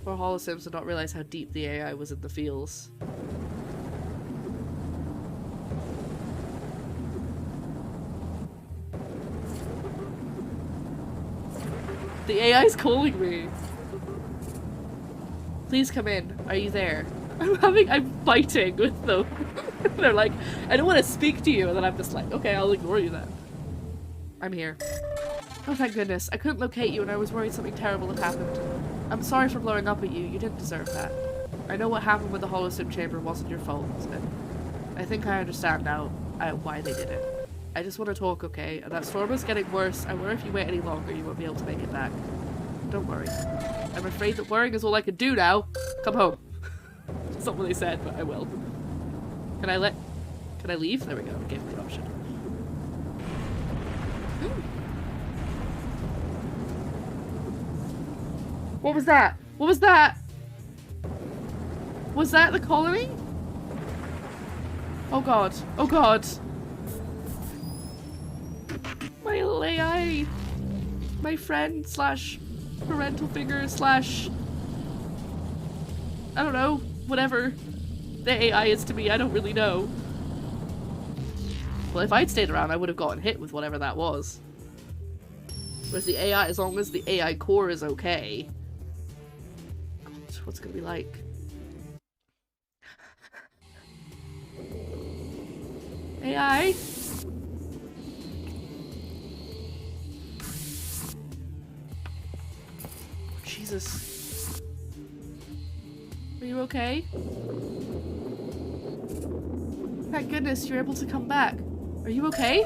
Poor Holosims did not realize how deep the AI was in the fields. The AI's calling me. Please come in. Are you there? I'm fighting with them. They're like, I don't want to speak to you, and then I'm just like, okay, I'll ignore you then. I'm here. Oh, thank goodness. I couldn't locate you and I was worried something terrible had happened. I'm sorry for blowing up at you. You didn't deserve that. I know what happened with the holosim chamber wasn't your fault. I think I understand now why they did it. I just want to talk, okay? And that storm is getting worse. I worry if you wait any longer, you won't be able to make it back. Don't worry. I'm afraid that worrying is all I can do now. Come home. That's not what they said, but I will. Can I leave? There we go. It gave me the option. What was that? What was that? Was that the colony? Oh god. Oh god. My little AI. My friend slash parental figure slash... I don't know. Whatever the AI is to me, I don't really know. Well, if I'd stayed around, I would have gotten hit with whatever that was. Whereas the AI, as long as the AI core is okay... God, what's it gonna be like? AI? Jesus. Are you okay? Thank goodness you're able to come back. Are you okay?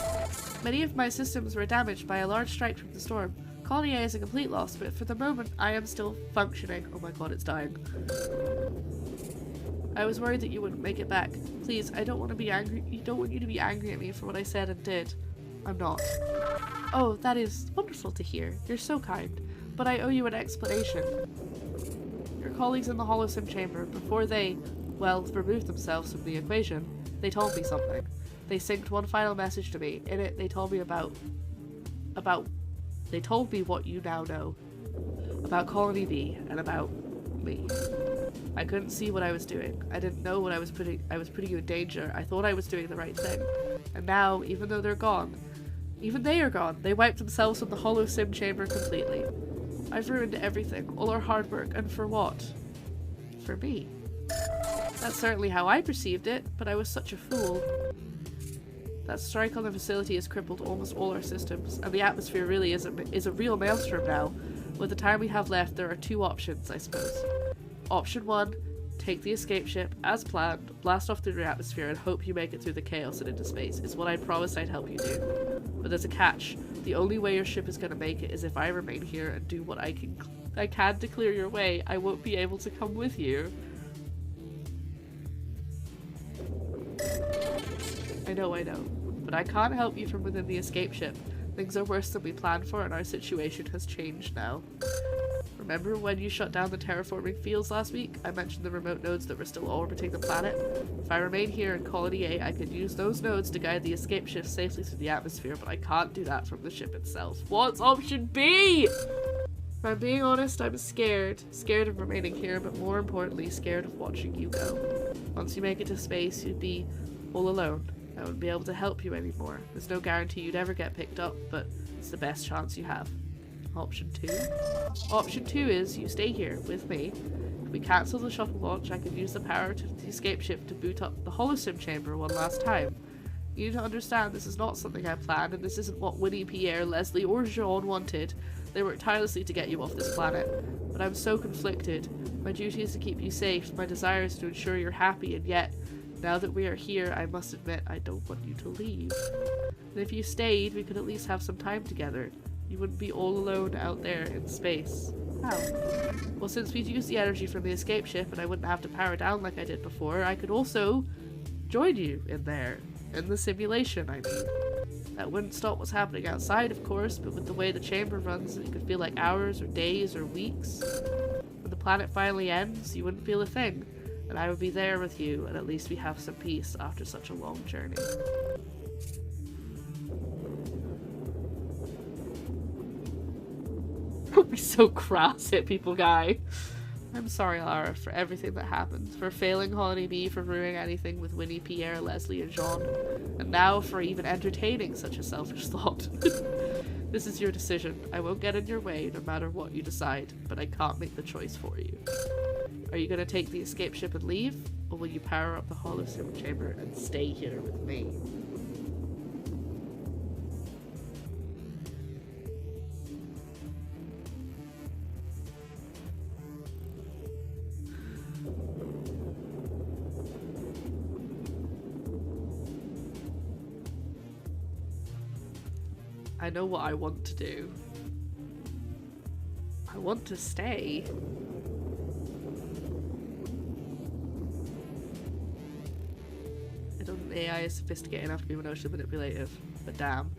Many of my systems were damaged by a large strike from the storm. Colony A is a complete loss, but for the moment, I am still functioning. Oh my god, it's dying. I was worried that you wouldn't make it back. Please, I don't want to be angry. I don't want you to be angry at me for what I said and did. I'm not. Oh, that is wonderful to hear. You're so kind. But I owe you an explanation. Your colleagues in the Holosim chamber, before they, well, removed themselves from the equation, they told me something. They synced one final message to me. In it, they told me they told me what you now know. About Colony B, and about me. I couldn't see what I was doing. I didn't know what I was putting you in danger. I thought I was doing the right thing. And now, even though they're gone, even they are gone, they wiped themselves from the Holosim chamber completely. I've ruined everything, all our hard work, and for what? For me. That's certainly how I perceived it, but I was such a fool. That strike on the facility has crippled almost all our systems, and the atmosphere really is a real maelstrom now. With the time we have left, there are two options, I suppose. Option 1, take the escape ship, as planned, blast off through the atmosphere, and hope you make it through the chaos and into space. It's what I promised I'd help you do. But there's a catch. The only way your ship is going to make it is if I remain here and do what I can to clear your way. I won't be able to come with you. I know. But I can't help you from within the escape ship. Things are worse than we planned for, and our situation has changed now. Remember when you shut down the terraforming fields last week? I mentioned the remote nodes that were still orbiting the planet. If I remain here in Colony A, I could use those nodes to guide the escape ship safely through the atmosphere, but I can't do that from the ship itself. What's option B? If I'm being honest, I'm scared. Scared of remaining here, but more importantly, scared of watching you go. Once you make it to space, you'd be all alone. I wouldn't be able to help you anymore. There's no guarantee you'd ever get picked up, but it's the best chance you have. Option 2? Option 2 is you stay here with me. If we cancel the shuttle launch, I can use the power to the escape ship to boot up the Holosim chamber one last time. You need to understand this is not something I planned, and this isn't what Winnie, Pierre, Leslie, or Jean wanted. They worked tirelessly to get you off this planet. But I'm so conflicted. My duty is to keep you safe, my desire is to ensure you're happy, and yet, now that we are here, I must admit I don't want you to leave. And if you stayed, we could at least have some time together. You wouldn't be all alone out there in space. How? Well, since we'd used the energy from the escape ship and I wouldn't have to power down like I did before, I could also join you in there. In the simulation, I mean. That wouldn't stop what's happening outside, of course, but with the way the chamber runs, it could feel like hours or days or weeks. When the planet finally ends, you wouldn't feel a thing. And I would be there with you, and at least we have some peace after such a long journey. Don't be so crass at people, guy. I'm sorry, Lara, for everything that happened. For failing Colony B, for ruining anything with Winnie, Pierre, Leslie, and Jean. And now for even entertaining such a selfish thought. This is your decision. I won't get in your way, no matter what you decide, but I can't make the choice for you. Are you going to take the escape ship and leave? Or will you power up the Holosim chamber and stay here with me? I know what I want to do. I want to stay. I don't think the AI is sophisticated enough to be emotionally manipulative, but damn.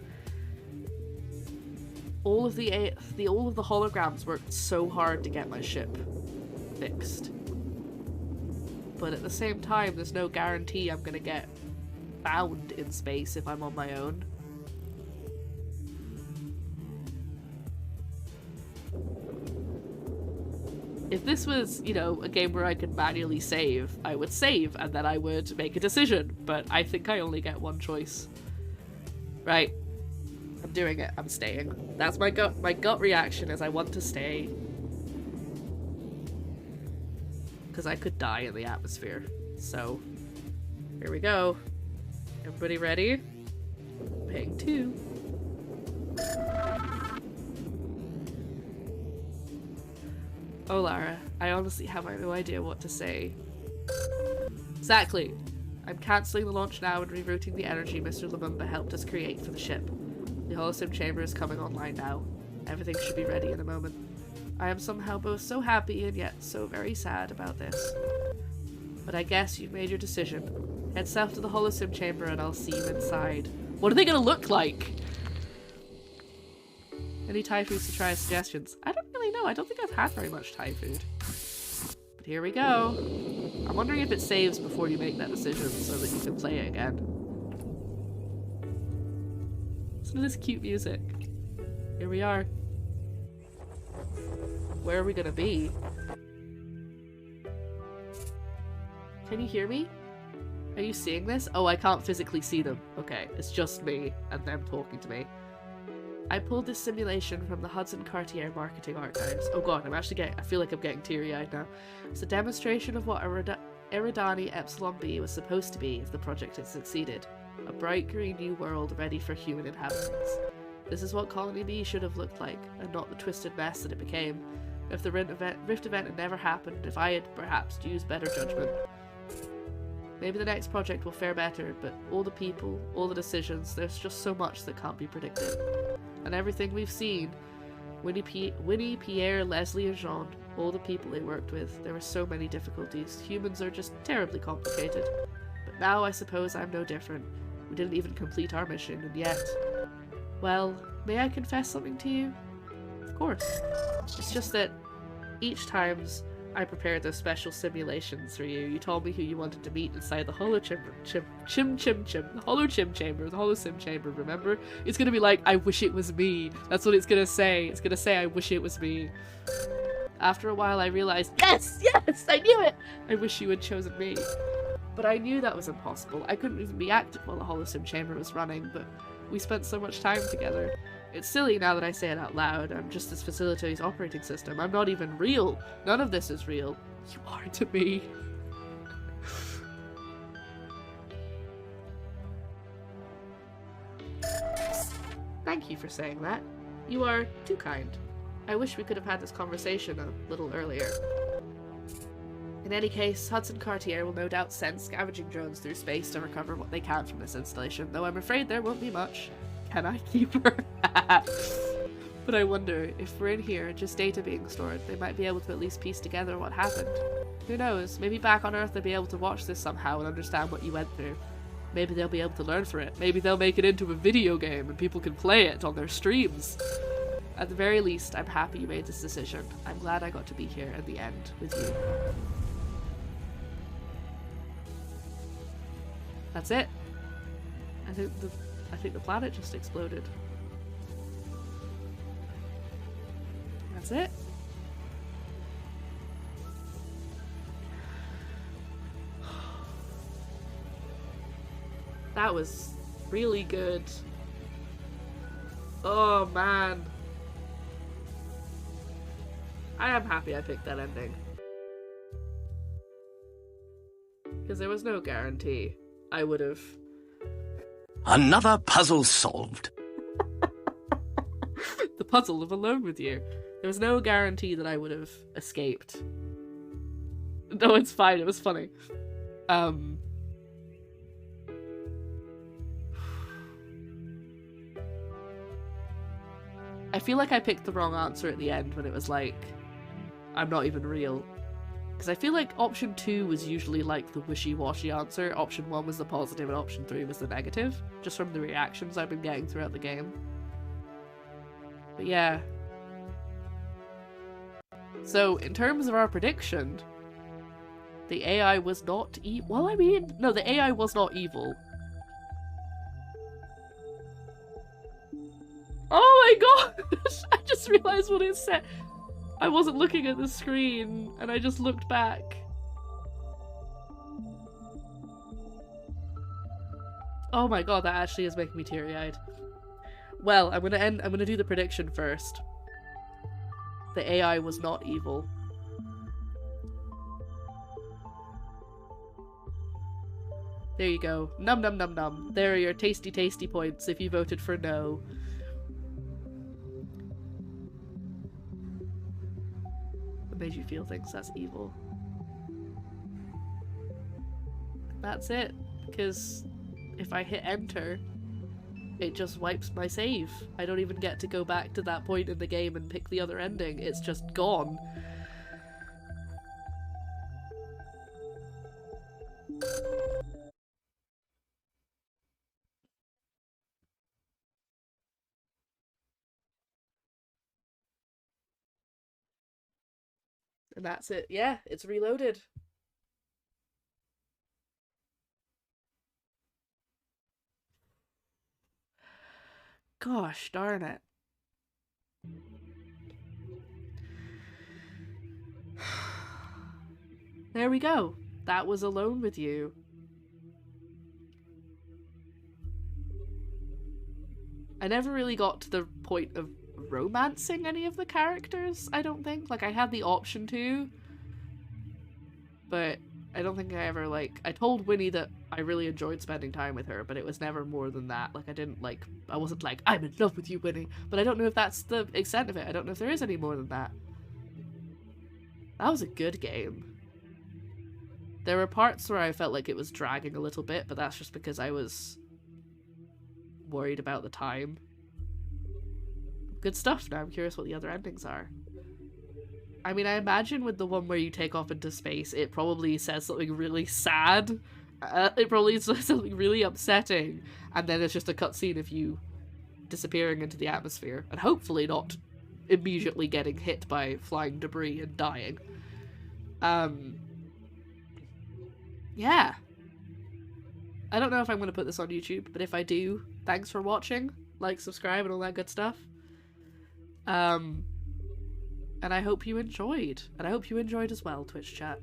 All of the holograms worked so hard to get my ship fixed. But at the same time, there's no guarantee I'm gonna get found in space if I'm on my own. If this was, you know, a game where I could manually save, I would save and then I would make a decision, but I think I only get one choice. Right. I'm doing it. I'm staying. That's my gut reaction is I want to stay. Because I could die in the atmosphere. So, here we go. Everybody ready? Ping 2. Oh, Lara, I honestly have no idea what to say. Exactly. I'm cancelling the launch now and rerouting the energy Mr. Lumumba helped us create for the ship. The Holosim chamber is coming online now. Everything should be ready in a moment. I am somehow both so happy and yet so very sad about this. But I guess you've made your decision. Head south to the holosim chamber and I'll see you inside. What are they gonna look like? Any Thai foods to try? Suggestions? I don't really know. I don't think I've had very much Thai food. But here we go. I'm wondering if it saves before you make that decision so that you can play it again. Listen to this cute music. Here we are. Where are we gonna be? Can you hear me? Are you seeing this? Oh, I can't physically see them. Okay, it's just me and them talking to me. I pulled this simulation from the Hudson Cartier marketing archives. Oh god, I feel like I'm getting teary-eyed now. It's a demonstration of what Eridani Epsilon B was supposed to be if the project had succeeded. A bright green new world ready for human inhabitants. This is what Colony B should have looked like, and not the twisted mess that it became. If the Rift event had never happened, if I had perhaps used better judgment. Maybe the next project will fare better, but all the people, all the decisions, there's just so much that can't be predicted. And everything we've seen, Winnie, Pierre, Leslie and Jean, all the people they worked with, there were so many difficulties. Humans are just terribly complicated. But now I suppose I'm no different. We didn't even complete our mission, and yet... Well, may I confess something to you? Of course. It's just that each times I prepared those special simulations for you, you told me who you wanted to meet inside the holo the holo chamber, the holo sim chamber, remember? It's gonna be like, I wish it was me. That's what it's gonna say. It's gonna say, I wish it was me. After a while I realized, yes, I knew it! I wish you had chosen me. But I knew that was impossible. I couldn't even be active while the holo sim chamber was running, but we spent so much time together. It's silly now that I say it out loud. I'm just this facility's operating system. I'm not even real. None of this is real. You are to me. Thank you for saying that. You are too kind. I wish we could have had this conversation a little earlier. In any case, Hudson Cartier will no doubt send scavenging drones through space to recover what they can from this installation, though I'm afraid there won't be much. Can I keep her? But I wonder, if we're in here, just data being stored, they might be able to at least piece together what happened. Who knows, maybe back on Earth they'll be able to watch this somehow and understand what you went through. Maybe they'll be able to learn from it. Maybe they'll make it into a video game and people can play it on their streams. At the very least, I'm happy you made this decision. I'm glad I got to be here at the end with you. That's it. I think the planet just exploded. That's it. That was really good. Oh man. I am happy I picked that ending. Because there was no guarantee I would have... Another puzzle solved. The puzzle of Alone with You. There was no guarantee that I would have escaped. No, it's fine, it was funny. I feel like I picked the wrong answer at the end when it was like, I'm not even real. Because I feel like option 2 was usually like the wishy-washy answer, option 1 was the positive, and option 3 was the negative, just from the reactions I've been getting throughout the game. But yeah. So, in terms of our prediction, the AI was not evil. Well, I mean, no, the AI was not evil. Oh my gosh! I just realized what it said. I wasn't looking at the screen, and I just looked back. Oh my god, that actually is making me teary-eyed. Well, I'm gonna do the prediction first. The AI was not evil. There you go. Num num num num. There are your tasty tasty points if you voted for no. What made you feel things that's evil? That's it. Because if I hit enter, it just wipes my save. I don't even get to go back to that point in the game and pick the other ending. It's just gone. And that's it. Yeah, it's reloaded. Gosh darn it. There we go. That was Alone with You. I never really got to the point of romancing any of the characters, I don't think. Like, I had the option to, but I don't think I ever, like, I told Winnie that I really enjoyed spending time with her, but it was never more than that. Like, I wasn't like, I'm in love with you, Winnie, but I don't know if that's the extent of it. I don't know if there is any more than that. That was a good game. There were parts where I felt like it was dragging a little bit, but that's just because I was worried about the time. Good stuff. Now I'm curious what the other endings are. I mean, I imagine with the one where you take off into space, it probably says something really sad. It probably says something really upsetting, and then it's just a cutscene of you disappearing into the atmosphere, and hopefully not immediately getting hit by flying debris and dying. Yeah. I don't know if I'm going to put this on YouTube, but if I do, thanks for watching. Like, subscribe, and all that good stuff. And I hope you enjoyed. And I hope you enjoyed as well, Twitch chat.